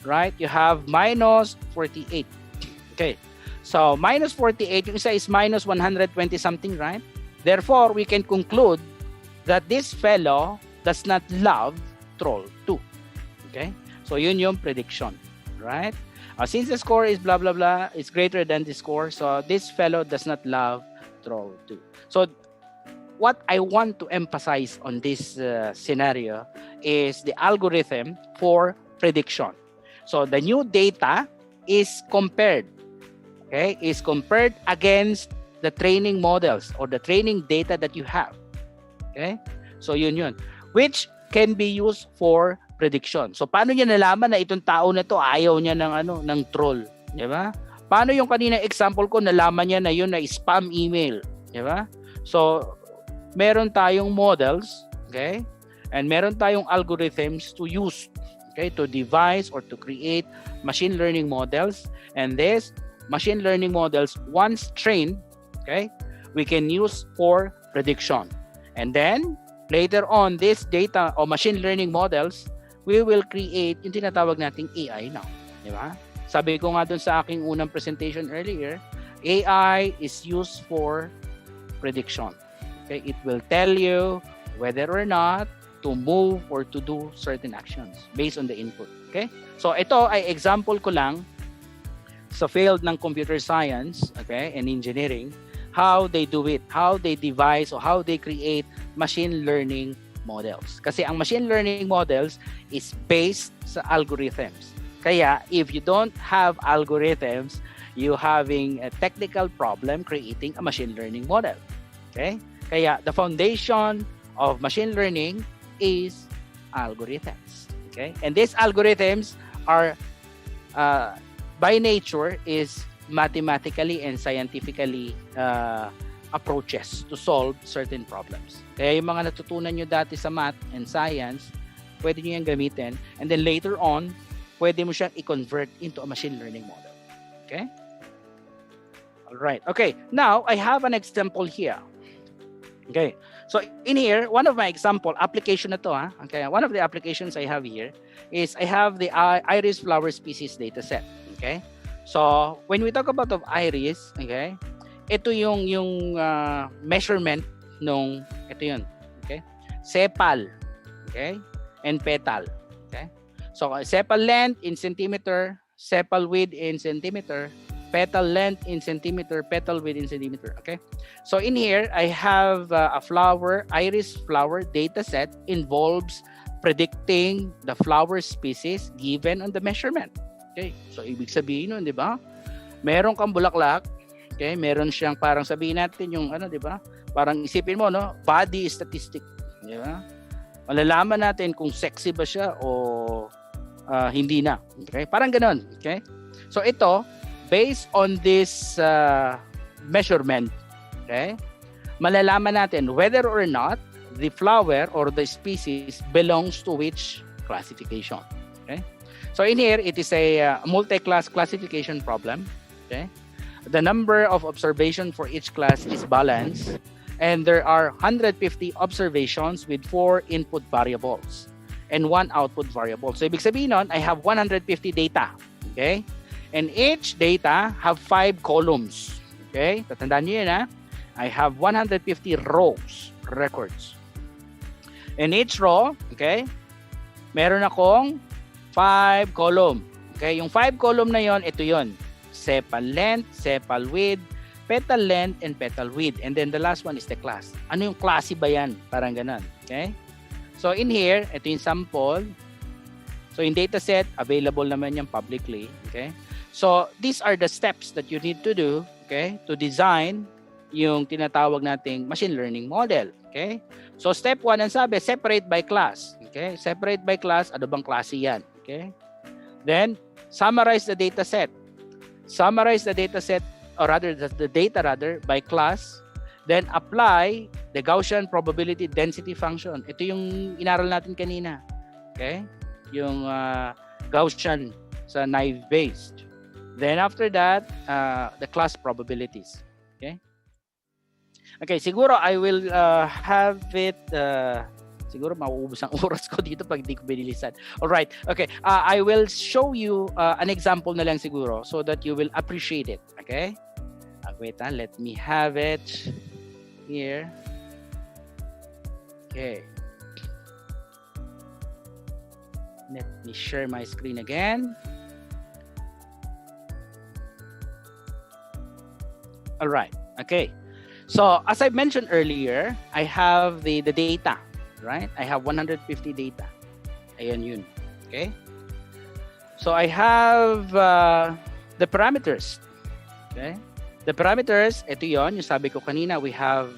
right? You have minus 48. Okay, so minus 48, yung isa is minus 120 something, right? Therefore, we can conclude that this fellow does not love Troll 2. Okay, so yun yung prediction. Right? Since the score is blah blah blah, it's greater than the score, so this fellow does not love Troll 2. So what I want to emphasize on this scenario is the algorithm for prediction. So the new data is compared, okay, is compared against the training models or the training data that you have. Okay? So yun, which can be used for prediction. So paano niya nalaman na itong tao na to ayaw niya ng troll, di ba? Paano yung kanina example ko nalaman niya na yun na spam email, di ba? So meron tayong models, okay? And meron tayong algorithms to use, okay, to devise or to create machine learning models, and this machine learning models once trained, okay, we can use for prediction. And then later on, this data or machine learning models, we will create yung tinatawag nating AI now. Di ba? Sabi ko nga dun sa aking unang presentation earlier, AI is used for prediction. Okay? It will tell you whether or not to move or to do certain actions based on the input. Okay? So ito ay example ko lang sa field ng computer science, okay, and engineering, how they do it, how they devise or how they create machine learning models. Kasi ang machine learning models is based sa algorithms. Kaya if you don't have algorithms, you having a technical problem creating a machine learning model. Okay? Kaya the foundation of machine learning is algorithms. Okay? And these algorithms are by nature is mathematically and scientifically approaches to solve certain problems. Kaya yung mga natutunan nyo dati sa math and science, pwede nyo yung gamitin. And then later on, pwede mo siyang i-convert into a machine learning model. Okay? All right. Okay. Now, I have an example here. Okay. So, in here, one of my example, application na to, ha? Okay. One of the applications I have here is I have the iris flower species dataset. Okay. So, when we talk about of iris, okay, ito yung measurement nung, ito yun. Okay. Sepal. Okay. And petal. Okay. So, sepal length in centimeter, sepal width in centimeter, petal length in centimeter, petal width in centimeter. Okay. So, in here, I have a flower, iris flower data set involves predicting the flower species given on the measurement. Okay. So, ibig sabihin nun, di ba? Meron kang bulaklak. Okay. Meron siyang parang sabihin natin yung ano, di ba? Parang isipin mo, no? Body statistic. Di ba? Malalaman natin kung sexy ba siya o hindi na. Okay? Parang ganun. Okay? So ito, based on this measurement, okay, malalaman natin whether or not the flower or the species belongs to which classification. Okay? So in here, it is a multi-class classification problem. Okay? The number of observation for each class is balanced, and there are 150 observations with 4 input variables and 1 output variable. So ibig sabihin nun, I have 150 data. Okay? And each data have 5 columns. Okay? Tatandaan niyo yun, ha? I have 150 rows, records. In each row, okay, meron akong 5 column. Okay? Yung 5 column na yon, ito yon. Sepal length, sepal width, petal length, and petal width. And then the last one is the class. Ano yung klase ba yan? Parang ganun. Okay? So in here, ito yung sample. So in dataset, available naman yan publicly. Okay? So these are the steps that you need to do, okay, to design yung tinatawag nating machine learning model. Okay? So step 1 ang sabi, separate by class. Okay? Separate by class, ano bang klase yan? Okay? Then, summarize the dataset. Summarize the dataset, or rather the data by class, then apply the Gaussian probability density function. Ito yung inaral natin kanina. Okay? Yung Gaussian sa naive based. Then after that, the class probabilities. Okay? Okay, siguro I will have it siguro mauubos ang oras ko dito pag di ko binilisan. All right. Okay. I will show you an example na lang siguro so that you will appreciate it. Okay? Wait, let me have it here. Okay. Let me share my screen again. All right. Okay. So, as I mentioned earlier, I have the data, right? I have 150 data. Ayan yun. Okay? So, I have the parameters. Okay? The parameters, ito yon, yung sabi ko kanina, we have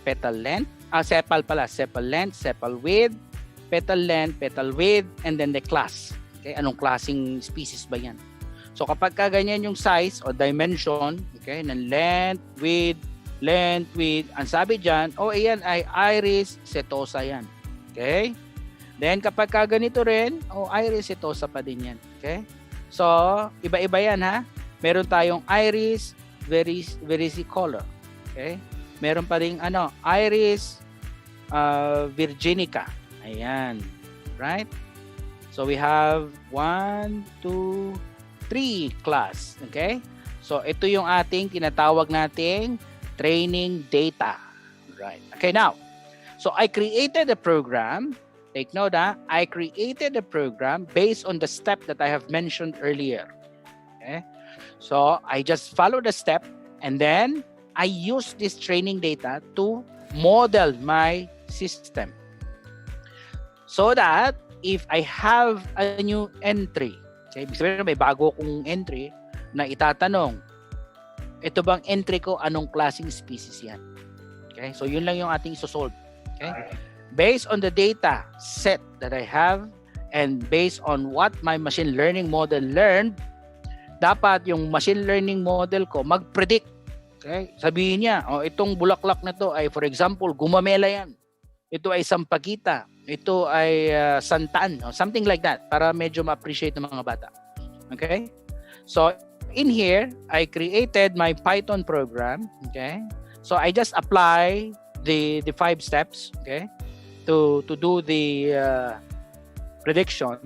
petal length, sepal pala, sepal length, sepal width, petal length, petal width, and then the class. Okay? Anong klaseng species ba yan? So, kapag ganyan yung size o dimension, okay, ng length, width, ang sabi dyan, ayan ay iris setosa yan. Okay? Then, kapag ganito rin, iris setosa pa din yan. Okay? So, iba-iba yan, ha? Meron tayong iris versicolor. Okay? Meron pa ring iris virginica. Ayan. Right? So we have 1, 2, 3 class. Okay? So ito yung ating tinatawag nating training data. Right. Okay, now. So I created a program. Take note, I created a program based on the step that I have mentioned earlier. Okay? So I just follow the step and then I use this training data to model my system. So that if I have a new entry, okay, ibig sabihin may bago kong entry na itatanong, ito bang entry ko, anong klaseng species yan? Okay, so yun lang yung ating isosolve. Okay? Based on the data set that I have and based on what my machine learning model learned, dapat yung machine learning model ko mag-predict. Okay? Sabihin niya, itong bulaklak na to ay for example, gumamela yan. Ito ay sampagita. Ito ay santan. Something like that para medyo ma-appreciate ng mga bata. Okay? So, in here, I created my Python program. Okay? So, I just apply the 5 steps. Okay? To do the prediction.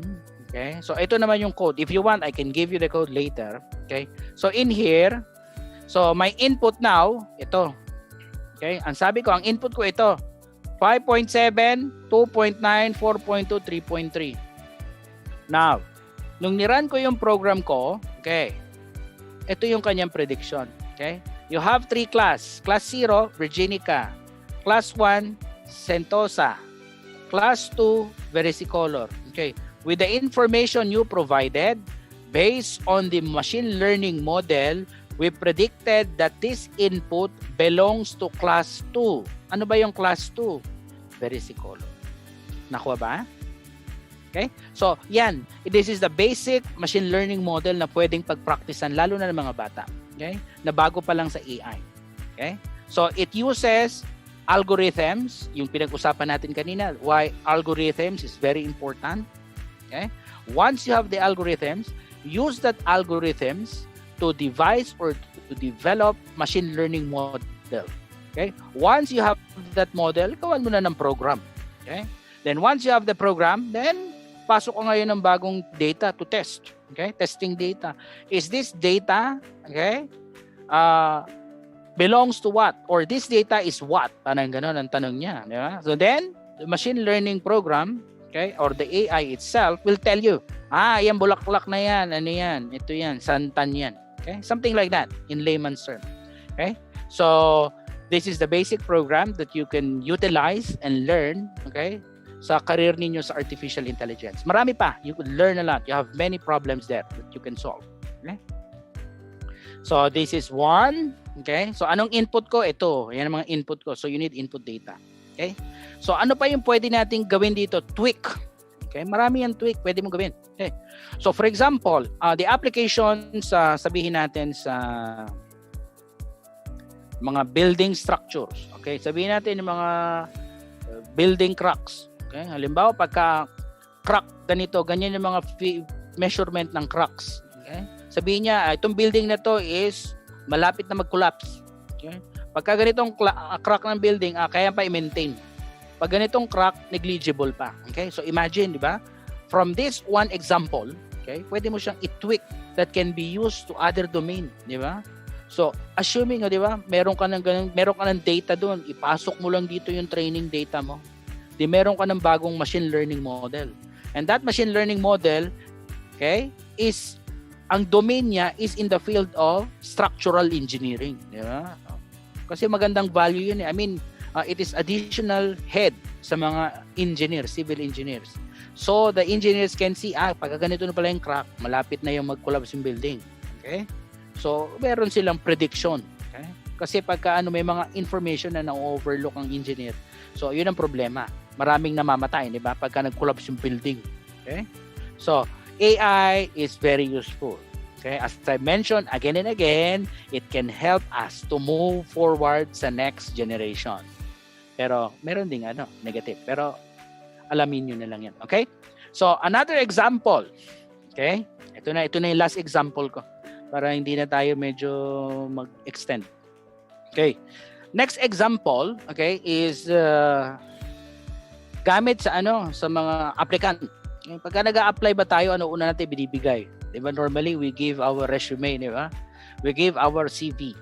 Okay? So, ito naman yung code. If you want, I can give you the code later. Okay? So, in here, so my input now, ito. Okay? Ang sabi ko, ang input ko ito. 5.7, 2.9, 4.2, 3.3. Now, nung niran ko yung program ko, okay, ito yung kanyang prediction. Okay? You have 3 class. Class 0, Virginica. Class 1, Sentosa. Class 2, Versicolor. Okay? With the information you provided, based on the machine learning model, we predicted that this input belongs to class 2. Ano ba yung class 2? Versicolor. Nakuha ba? Okay? So, yan. This is the basic machine learning model na pwedeng pag-practicean lalo na ng mga bata. Okay? Na bago pa lang sa AI. Okay? So, it uses algorithms, yung pinag-usapan natin kanina, why algorithms is very important. Okay? Once you have the algorithms, use that algorithms to devise or to develop machine learning model. Okay? Once you have that model, gawan mo na ng program. Okay? Then once you have the program, then pasok ka ngayon ng bagong data to test. Okay? Testing data. Is this data, okay, belongs to what? Or this data is what? Parang gano'n ang tanong niya. Di ba? So then, the machine learning program, okay, or the AI itself will tell you, yan bulaklak na yan, ano yan, ito yan, santan yan. Okay? Something like that in layman's term. Okay? So, this is the basic program that you can utilize and learn, okay, sa career ninyo sa artificial intelligence. Marami pa. You could learn a lot. You have many problems there that you can solve. Okay? So, this is one. Okay? So, anong input ko? Ito. Yan ang mga input ko. So, you need input data. Okay? So, ano pa yung pwede nating gawin dito? Tweak. Okay? Marami yung tweak. Pwede mo gawin. Okay? So, for example, the applications, sabihin natin sa mga building structures. Okay? Sabihin natin yung mga building cracks. Okay? Halimbawa, pagka crack ganito, ganyan yung mga measurement ng cracks. Okay? Sabihin niya, itong building na to is malapit na mag-collapse. Okay? Pagka ganitong crack ng building, kaya pa i-maintain. Pag ganitong crack, negligible pa. Okay? So imagine, di ba? From this one example, okay, pwede mo siyang i-tweak that can be used to other domain, di ba? So, assuming, di ba, meron ka ng data doon, ipasok mo lang dito yung training data mo. Di meron ka ng bagong machine learning model. And that machine learning model, okay, is ang domain niya is in the field of structural engineering, di ba? Kasi magandang value yun eh. I mean, it is additional head sa mga engineers, civil engineers. So, the engineers can see, pagka ganito na pala yung crack, malapit na yung mag-collapse yung building. Okay? So, meron silang prediction. Okay? Kasi pagka may mga information na na-overlook ang engineer, so, yun ang problema. Maraming namamatay, di ba? Pagka nag-collapse yung building. Okay? So, AI is very useful. Okay? As I mentioned again and again, it can help us to move forward sa next generation. Pero, meron ding negative. Pero, alamin nyo na lang yan. Okay? So, another example. Okay? Ito na yung last example ko. Para hindi na tayo medyo mag-extend. Okay. Next example, okay, is gamit sa sa mga applicant. Okay, pagka nag-a-apply ba tayo, ano una natin binibigay? Diba? Normally, we give our resume, di ba? We give our CV.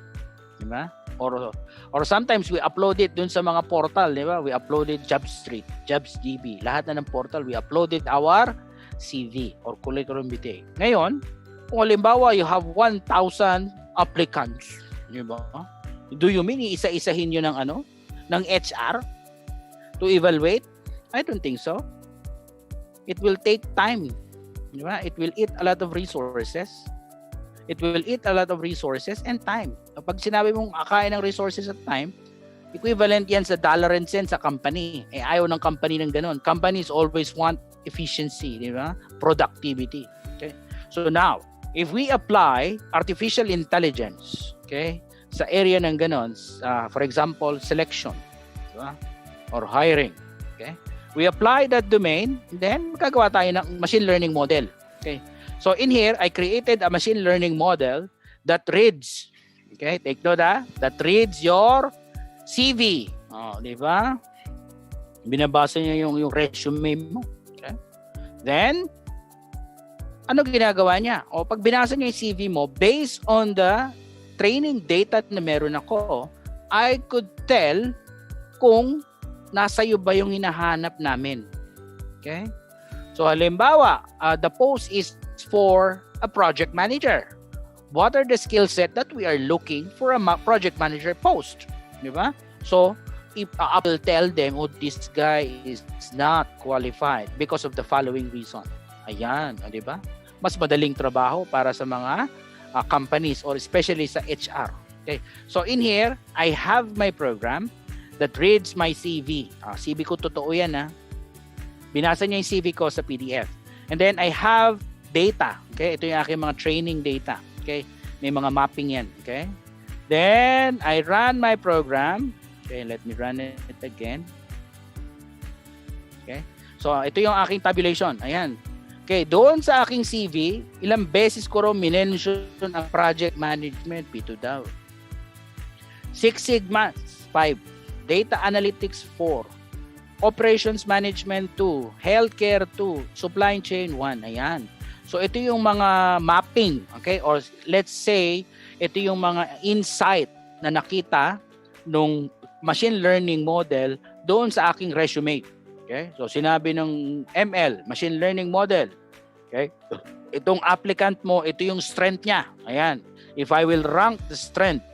Di ba? Or sometimes we upload it dun sa mga portal, di ba? We uploaded JobStreet, JobsDB. Lahat na ng portal, we uploaded our CV or curriculum vitae. Ngayon, kung halimbawa you have 1,000 applicants, di ba? Do you mean isa-isahin yun ng HR to evaluate? I don't think so. It will take time. Di ba? It will eat a lot of resources. It will eat a lot of resources and time. Kapag sinabi mong akain ng resources at time, equivalent yan sa dollar and cents sa company. Ayaw ng company ng ganun. Companies always want efficiency, di ba? Productivity. Okay? So now, if we apply artificial intelligence, okay, sa area ng ganon, for example, selection, diba? Or hiring, okay, we apply that domain, then magagawa tayo ng machine learning model. Okay, so in here I created a machine learning model that reads, okay, take note that reads your CV, di ba? Binabasa niya yung resume mo. Okay, then ano ginagawa niya? O pag binasa niya yung CV mo, based on the training data na meron ako, I could tell kung nasa iyo ba yung hinahanap namin. Okay? So halimbawa, the post is for a project manager. What are the skill set that we are looking for a project manager post? Di ba? So, if I will tell them, oh, this guy is not qualified because of the following reason. Ayan, di ba? Mas madaling trabaho para sa mga companies or especially sa HR. Okay. So in here, I have my program that reads my CV. CV ko totoo yan Binasa niya yung CV ko sa PDF. And then I have data. Okay, ito yung aking mga training data. Okay, may mga mapping yan. Okay. Then I run my program. Okay, let me run it again. Okay. So ito yung aking tabulation. Ayan. Okay, doon sa aking CV, ilang beses ko raw minention ang project management, P2 daw. Six Sigma, 5. Data Analytics, 4. Operations Management, 2. Healthcare, 2. Supply Chain, 1. Ayan. So, ito yung mga mapping, okay? Or let's say, ito yung mga insight na nakita nung machine learning model doon sa aking resume. Okay? So sinabi ng ML, machine learning model. Okay? Itong applicant mo, ito yung strength niya. Ayan. If I will rank the strength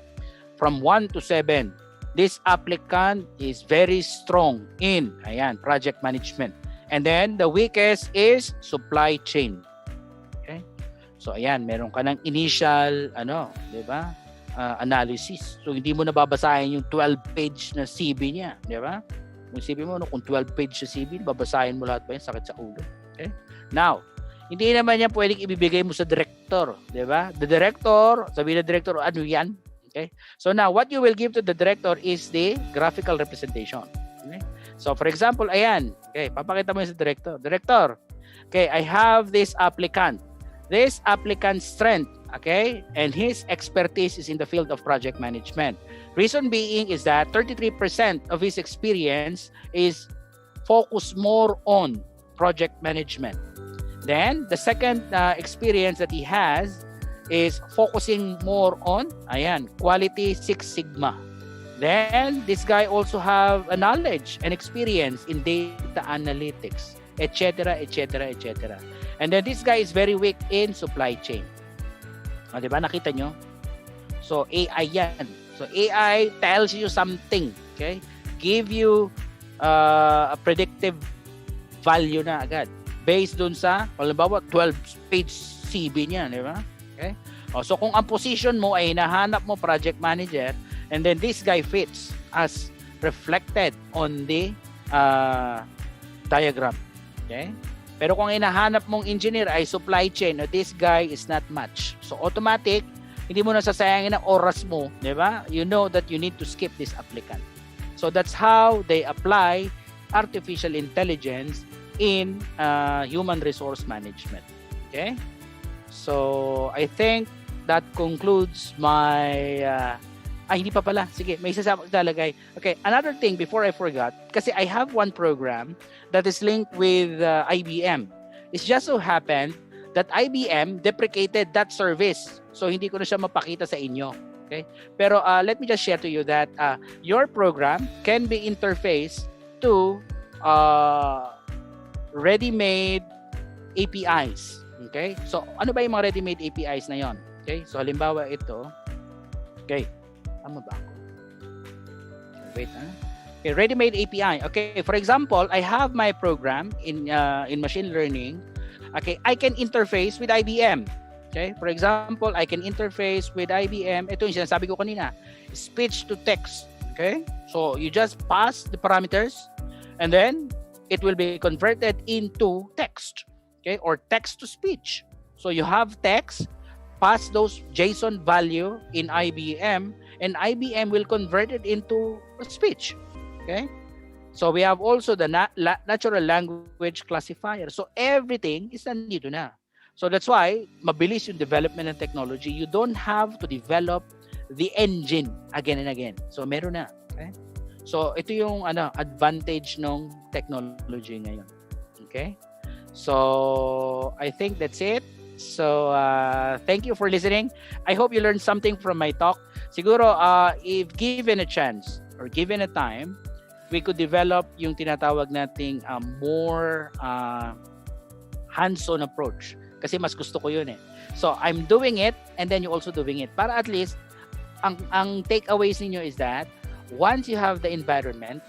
from 1 to 7, this applicant is very strong in, ayan, project management. And then the weakest is supply chain. Okay? So ayan, meron ka ng initial di ba? Analysis. So hindi mo nababasahin yung 12-page na CV niya, di ba? Kung CV mo, kung 12-page na CV, babasahin mo lahat ba yan? Sakit sa ulo. Okay? Now, hindi naman yan pwedeng ibibigay mo sa director, di ba? The director, sabihin ng director, ano yan? Okay? So now, what you will give to the director is the graphical representation. Okay? So for example, ayan. Okay, papakita mo yun sa director. Director, okay, I have this applicant. This applicant's strength, okay, and his expertise is in the field of project management. Reason being is that 33% of his experience is focused more on project management. Then, the second experience that he has is focusing more on, ayan, quality Six Sigma. Then, this guy also have a knowledge and experience in data analytics, etc., etc., etc. And then, this guy is very weak in supply chain. O, diba? Nakita nyo? So, AI yan. So, AI tells you something. Okay? Give you a predictive value na agad. Based dun sa, halimbawa, 12-page CV niya. Di ba? Okay? O, so, kung ang position mo ay hinahanap mo project manager, and then this guy fits as reflected on the diagram. Okay? Pero kung hinahanap mong engineer ay supply chain, this guy is not much. So, automatic, hindi mo nasasayangin ang oras mo, di ba? You know that you need to skip this applicant. So that's how they apply artificial intelligence in human resource management. Okay? So I think that concludes my hindi pa pala. Sige, may isasama ko talagay. Okay, another thing before I forgot, kasi I have one program that is linked with IBM. It just so happened that IBM deprecated that service. So hindi ko na siya mapakita sa inyo. Okay? Pero let me just share to you that your program can be interfaced to ready-made APIs. Okay? So ano ba yung mga ready-made APIs na yon? Okay? So halimbawa ito. Okay. Tama ba ako? Wait, Okay, ready-made API. Okay, for example, I have my program in machine learning. Okay, I can interface with IBM. Okay, for example, I can interface with IBM. Ito yung sinasabi ko kanina, speech to text. Okay, so you just pass the parameters and then it will be converted into text. Okay, or text to speech. So you have text, pass those JSON value in IBM, and IBM will convert it into a speech. Okay? So we have also the natural language classifier. So everything is nandito na. So that's why mabilis yung development ng technology. You don't have to develop the engine again and again. So meron na. Okay? So ito yung advantage ng technology ngayon. Okay? So I think that's it. So thank you for listening. I hope you learned something from my talk. Siguro if given a chance or given a time, we could develop yung tinatawag nating more hands-on approach. Kasi mas gusto ko yun eh. So I'm doing it and then you also doing it. Para at least ang takeaways ninyo is that once you have the environment,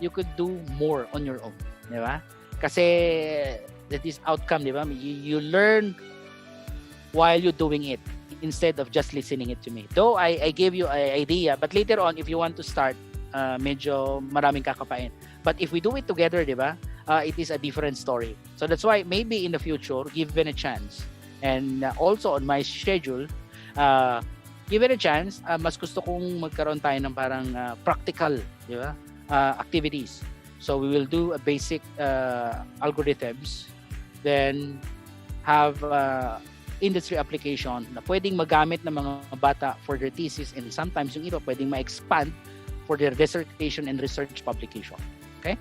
you could do more on your own, di ba? Kasi that is outcome, di ba? You learn while you're doing it instead of just listening it to me. Though I gave you an idea, but later on if you want to start, medyo maraming kakapain. But if we do it together, di ba? It is a different story. So that's why maybe in the future, given a chance, and also on my schedule, given a chance, mas gusto kong magkaroon tayo ng parang practical, di ba? Activities. So we will do a basic algorithms, then have industry application na pwedeng magamit ng mga bata for their thesis, and sometimes yung iba pwedeng ma-expand for their dissertation and research publication. Okay?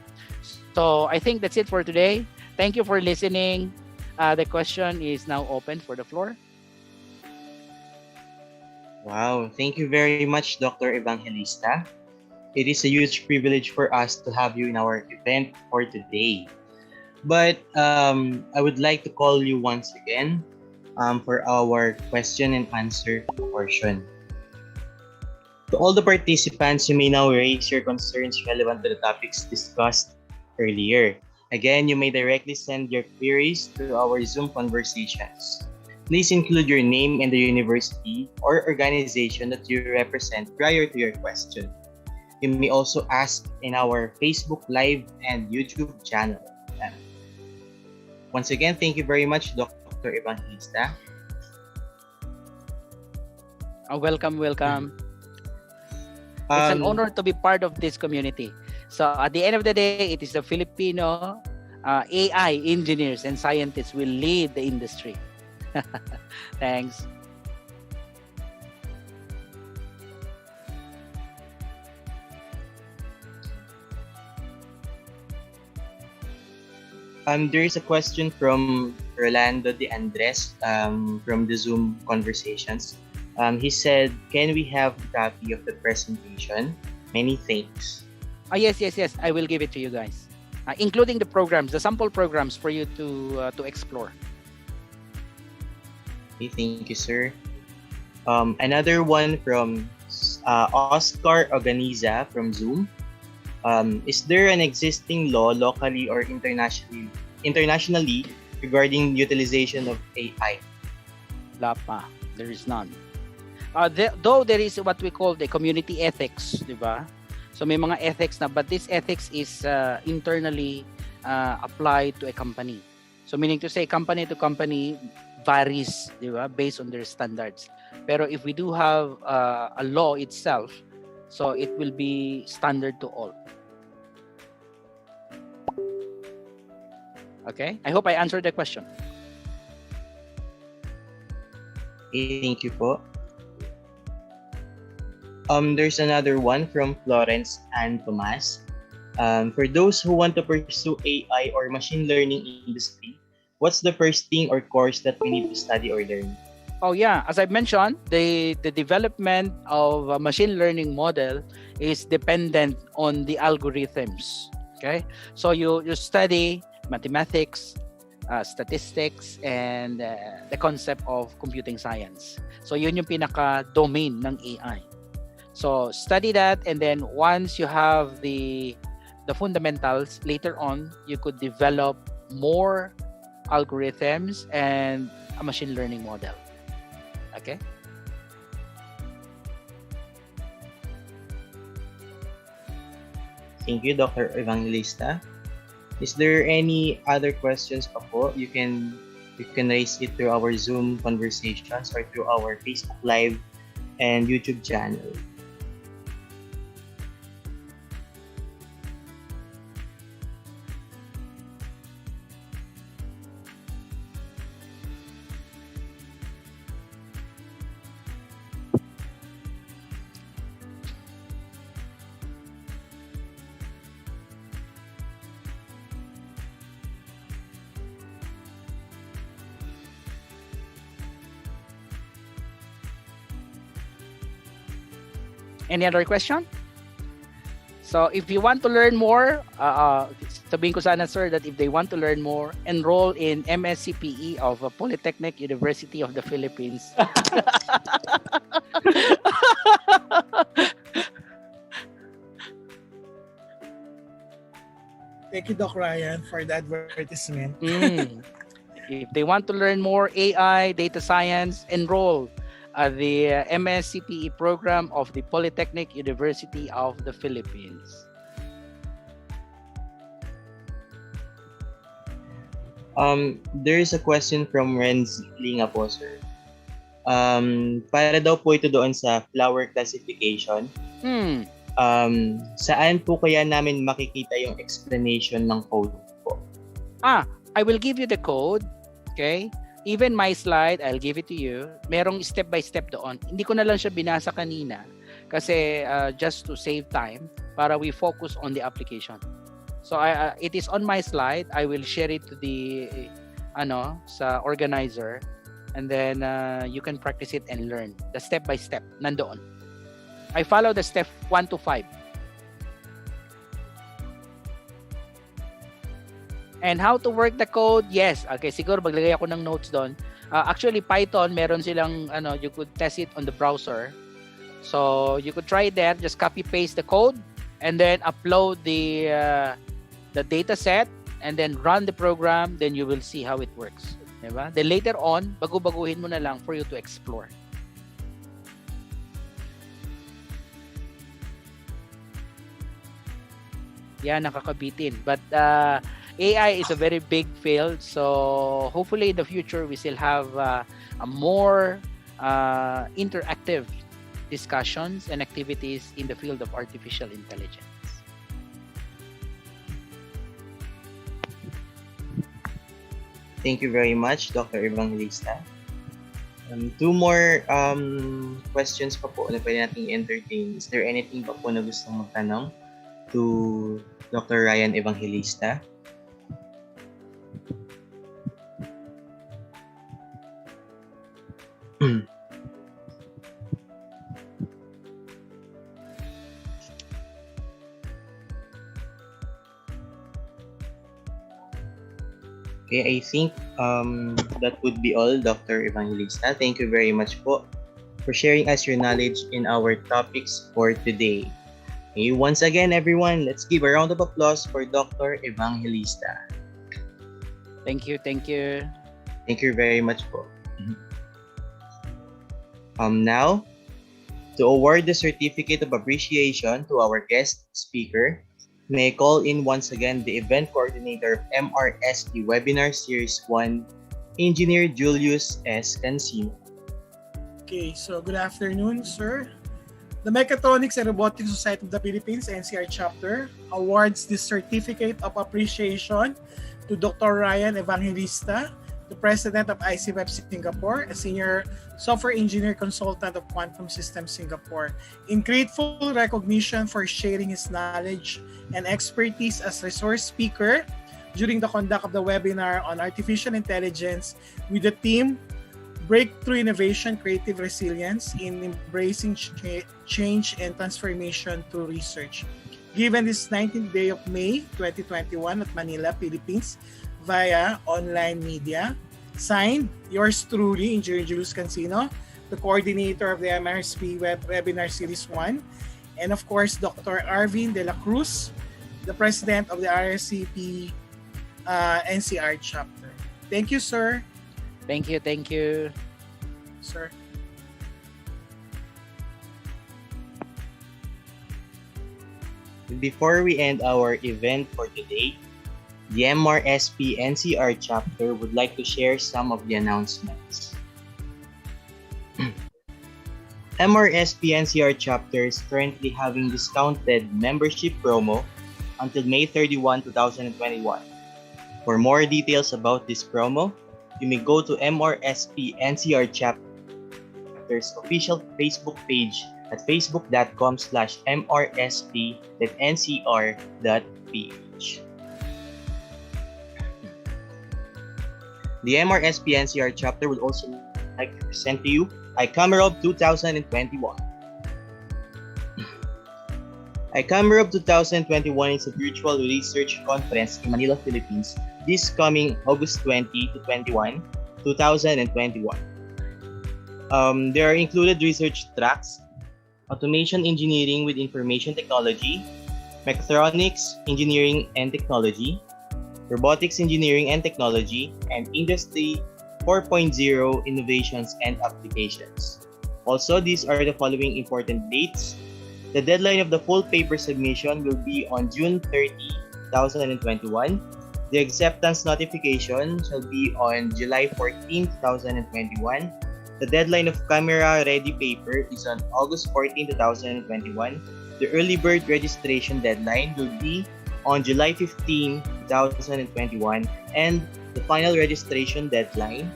So I think that's it for today. Thank you for listening. The question is now open for the floor. Wow, thank you very much, Dr. Evangelista. It is a huge privilege for us to have you in our event for today. But I would like to call you once again for our question and answer portion. To all the participants, you may now raise your concerns relevant to the topics discussed earlier. Again, you may directly send your queries to our Zoom conversations. Please include your name and the university or organization that you represent prior to your question. You may also ask in our Facebook Live and YouTube channel. Once again, thank you very much, Dr. Evangelista. Welcome. It's an honor to be part of this community. So at the end of the day, it is the Filipino AI engineers and scientists will lead the industry. Thanks. There is a question from Rolando de Andres from the Zoom conversations. He said, "Can we have a copy of the presentation? Many thanks." Yes. I will give it to you guys, including the programs, the sample programs for you to explore. Okay, thank you, sir. Another one from Oscar Organiza from Zoom. Is there an existing law locally or internationally regarding utilization of AI? Wala pa. There is none. Though there is what we call the community ethics, di ba? So may mga ethics na, but this ethics is internally applied to a company. So meaning to say, company to company varies, di ba, based on their standards. Pero if we do have a law itself, so it will be standard to all. Okay? I hope I answered the question. Thank you po. There's another one from Florence and Tomas. For those who want to pursue AI or machine learning industry, what's the first thing or course that we need to study or learn? Oh yeah, as I mentioned, the development of a machine learning model is dependent on the algorithms. Okay, so you study mathematics, statistics, and the concept of computing science. So yun yung pinaka-domain ng AI. So study that, and then once you have the fundamentals, later on you could develop more algorithms and a machine learning model. Okay? Thank you, Dr. Evangelista. Is there any other questions pa po? You can You can raise it through our Zoom conversations or through our Facebook Live and YouTube channel. Any other question? So if you want to learn more, sabihin ko sana sir that if they want to learn more, enroll in MSCPE of Polytechnic University of the Philippines. Thank you, Doc Ryan, for the advertisement. If they want to learn more AI, data science, enroll at the MSCPE program of the Polytechnic University of the Philippines. There is a question from Renz Linga po, sir. Para daw po ito doon sa flower classification. Saan po kaya namin makikita yung explanation ng code po? I will give you the code. Okay? Even my slide, I'll give it to you. Merong step by step doon. Hindi ko na lang siya binasa kanina kasi just to save time para we focus on the application. So it is on my slide. I will share it to the sa organizer and then you can practice it and learn the step by step nandoon. I follow the step 1 to 5. And how to work the code? Yes. Okay, siguro maglagay ako ng notes doon. Actually, Python, meron silang, you could test it on the browser. So, you could try there. Just copy-paste the code and then upload the data set and then run the program. Then you will see how it works. Diba? Then later on, bago-baguhin mo na lang for you to explore. Yan, nakakabitin. But, AI is a very big field, so hopefully in the future we still have a more interactive discussions and activities in the field of artificial intelligence. Thank you very much, Dr. Evangelista. Two more questions pa po na pwede natin entertain. Is there anything pa po na gustong magtanong to Dr. Ryan Evangelista? Okay, I think that would be all, Dr. Evangelista. Thank you very much po for sharing us your knowledge in our topics for today. Okay, once again, everyone, let's give a round of applause for Dr. Evangelista. Thank you, thank you. Thank you very much po. Now, to award the Certificate of Appreciation to our guest speaker, may I call in once again the event coordinator of MRSP Webinar Series 1, Engineer Julius S. Cancino. Okay, so good afternoon, sir. The Mechatronics and Robotics Society of the Philippines, NCR Chapter, awards this Certificate of Appreciation to Dr. Ryan Evangelista, the President of ICWeb Singapore, a Senior Software Engineer Consultant of Quantum Systems Singapore, in grateful recognition for sharing his knowledge and expertise as resource speaker during the conduct of the webinar on artificial intelligence with the theme Breakthrough Innovation, Creative Resilience in Embracing Change and Transformation Through Research. Given this 19th day of May 2021 at Manila, Philippines, via online media. Signed, yours truly, Engineer Julius Cancino, the coordinator of the MRSP Webinar Series 1, and of course, Dr. Arvin De La Cruz, the president of the RSCP NCR chapter. Thank you, sir. Thank you, thank you. Sir. Before we end our event for today, the MRSP NCR chapter would like to share some of the announcements. MRSP NCR chapter is currently having discounted membership promo until May 31, 2021. For more details about this promo, you may go to MRSP NCR chapter's official Facebook page at facebook.com/mrsp.ncr.ph. The MRSP NCR chapter would also like to present to you iCamerub 2021. iCamerub 2021 is a virtual research conference in Manila, Philippines, this coming August 20 to 21, 2021. There are included research tracks: automation engineering with information technology, mechatronics engineering and technology, robotics engineering and technology, and industry 4.0 innovations and applications. Also, these are the following important dates. The deadline of the full paper submission will be on June 30, 2021. The acceptance notification shall be on July 14, 2021. The deadline of camera-ready paper is on August 14, 2021. The early bird registration deadline will be on July 15, 2021. And the final registration deadline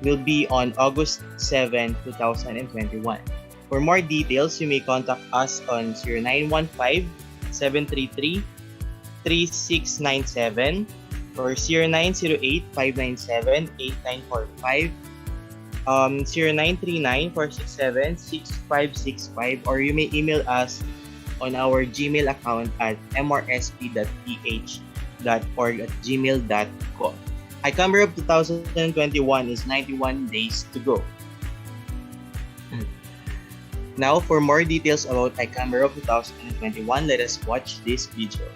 will be on August 7, 2021. For more details, you may contact us on 0915-733-3697 or 0908-597-8945, 0939-467-6565, or you may email us on our Gmail account at mrsp.ph.org@gmail.com. iCamerub 2021 is 91 days to go. Now, for more details about iCamerub 2021, let us watch this video.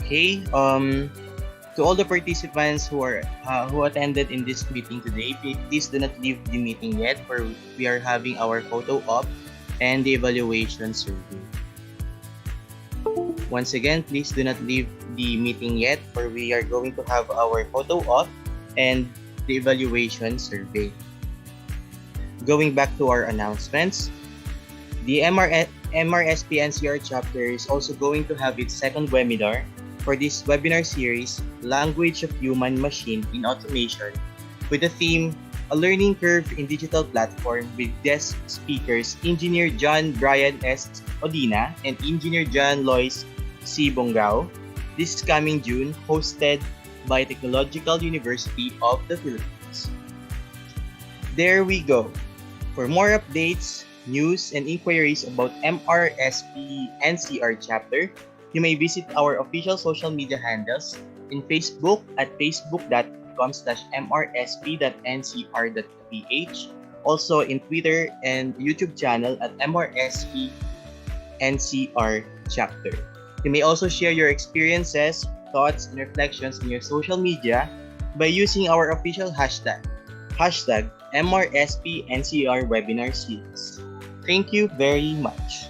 Okay. To all the participants who attended in this meeting today, please do not leave the meeting yet, for we are having our photo op and the evaluation survey. Once again, please do not leave the meeting yet, for we are going to have our photo op and the evaluation survey. Going back to our announcements, the MRSP NCR chapter is also going to have its second webinar for this webinar series, Language of Human Machine in Automation, with the theme, A Learning Curve in Digital Platform, with guest speakers Engineer John Brian S. Odina and Engineer John Lois C. Bongao. This is coming June, hosted by Technological University of the Philippines. There we go. For more updates, news, and inquiries about MRSP NCR chapter, you may visit our official social media handles in Facebook at facebook.com/mrsp.ncr.ph, also in Twitter and YouTube channel at MRSP NCR chapter. You may also share your experiences, thoughts, and reflections in your social media by using our official hashtag MRSP NCR webinar series. Thank you very much.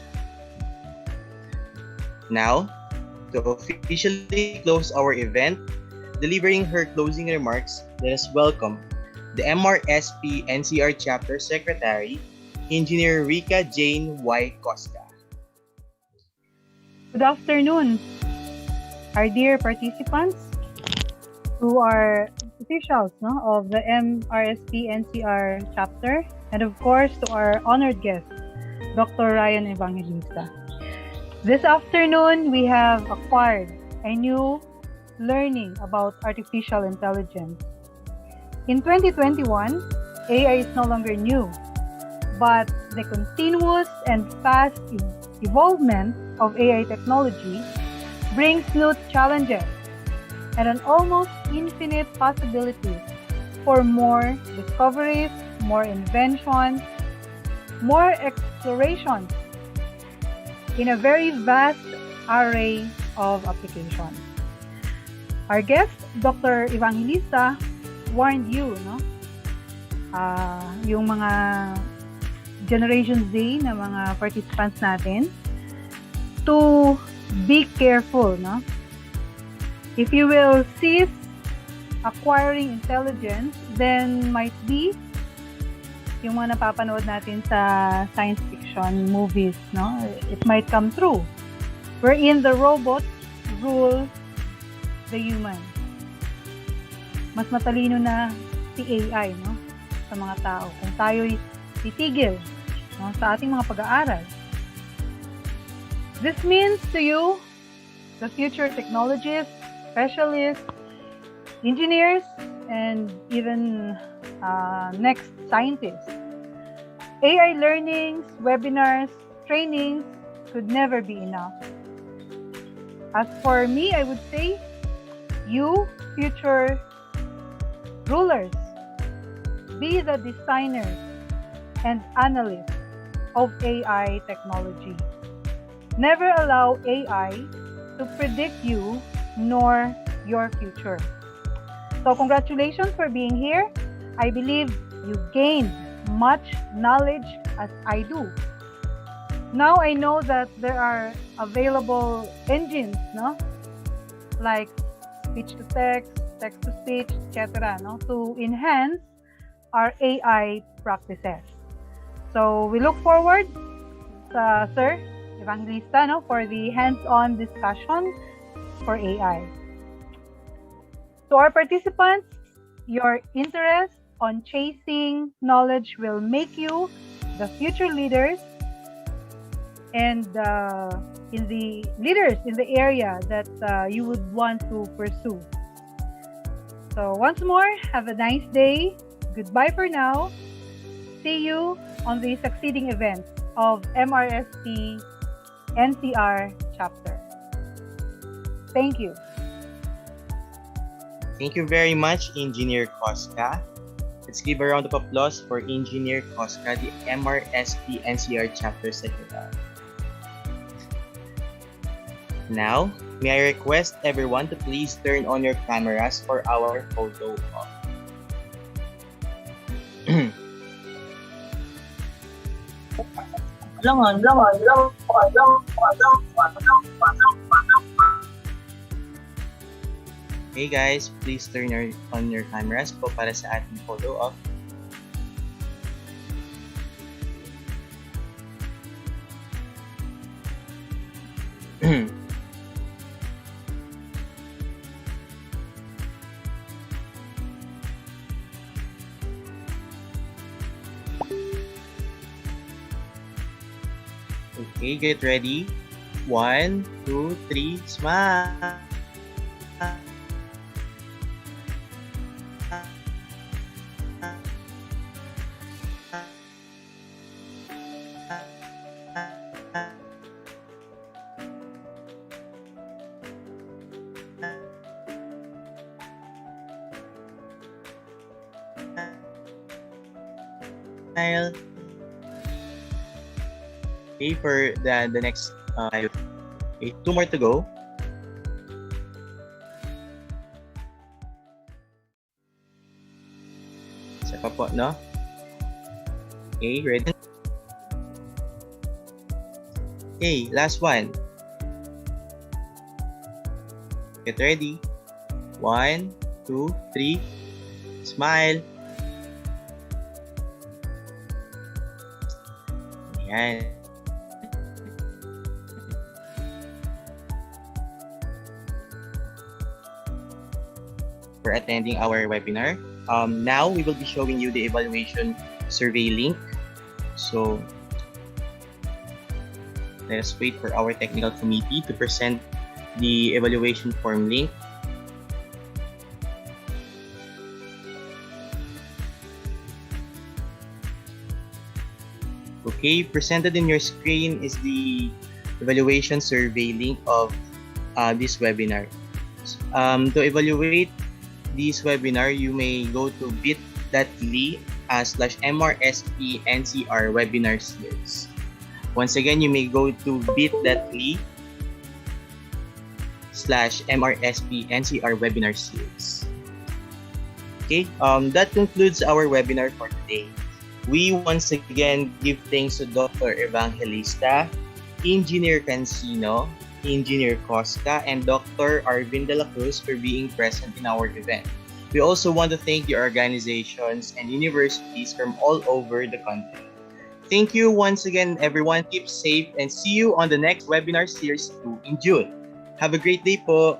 Now, to officially close our event, delivering her closing remarks, let us welcome the MRSP NCR Chapter Secretary, Engineer Rika Jane Y. Costa. Good afternoon, our dear participants who are officials of the MRSP NCR chapter, and of course to our honored guest, Dr. Ryan Evangelista. This afternoon, we have acquired a new learning about artificial intelligence. In 2021, AI is no longer new, but the continuous and fast evolvement of AI technology brings new challenges and an almost infinite possibilities for more discoveries, more inventions, more explorations in a very vast array of applications. Our guest, Dr. Evangelista, warned you, yung mga Generation Z na mga participants natin, to be careful, If you will cease acquiring intelligence, then might be yung mga napapanood natin sa science fiction movies, it might come true. Wherein the robots rule the human. Mas matalino na si AI, sa mga tao. Kung tayo'y titigil, sa ating mga pag-aaral. This means to you, the future technologists, specialists, engineers, and even next scientists. AI learnings, webinars, trainings could never be enough. As for me, I would say, you, future rulers, be the designers and analysts of AI technology. Never allow AI to predict you nor your future. So congratulations for being here. I believe you gained much knowledge as I do. Now I know that there are available engines, like speech to text, text to speech, etc., to enhance our AI practices. So we look forward, Sir Evangelista, for the hands-on discussion for AI. To our participants, your interest on chasing knowledge will make you the future leaders and in the area that you would want to pursue. So once more, have a nice day. Goodbye for now. See you on the succeeding events of MRSP NCR chapter. Thank you. Thank you very much, Engineer Costa. Let's give a round of applause for Engineer Costa, the MRSP NCR Chapter Secretary. Now, may I request everyone to please turn on your cameras for our photo op. Hey guys, please turn on your cameras po para sa ating photo op. Okay, get ready. 1, 2, 3, smile. Okay, for the next okay, 2 more to go. Isa pa po, no? Okay, ready? Okay, last one. Get ready. 1, 2, 3. Smile. Ayan. For attending our webinar. Now, we will be showing you the evaluation survey link. So, let us wait for our technical committee to present the evaluation form link. Okay, presented in your screen is the evaluation survey link of this webinar. To evaluate this webinar, you may go to bit.ly/MRSP NCR webinar series. Once again, you may go to bit.ly/MRSP NCR webinar series. Okay, that concludes our webinar for today. We once again give thanks to Dr. Evangelista, Engineer Cancino, Engineer Cosca, and Dr. Arvin de la Cruz for being present in our event. We also want to thank the organizations and universities from all over the country. Thank you once again, everyone. Keep safe and see you on the next webinar series 2 in June. Have a great day po.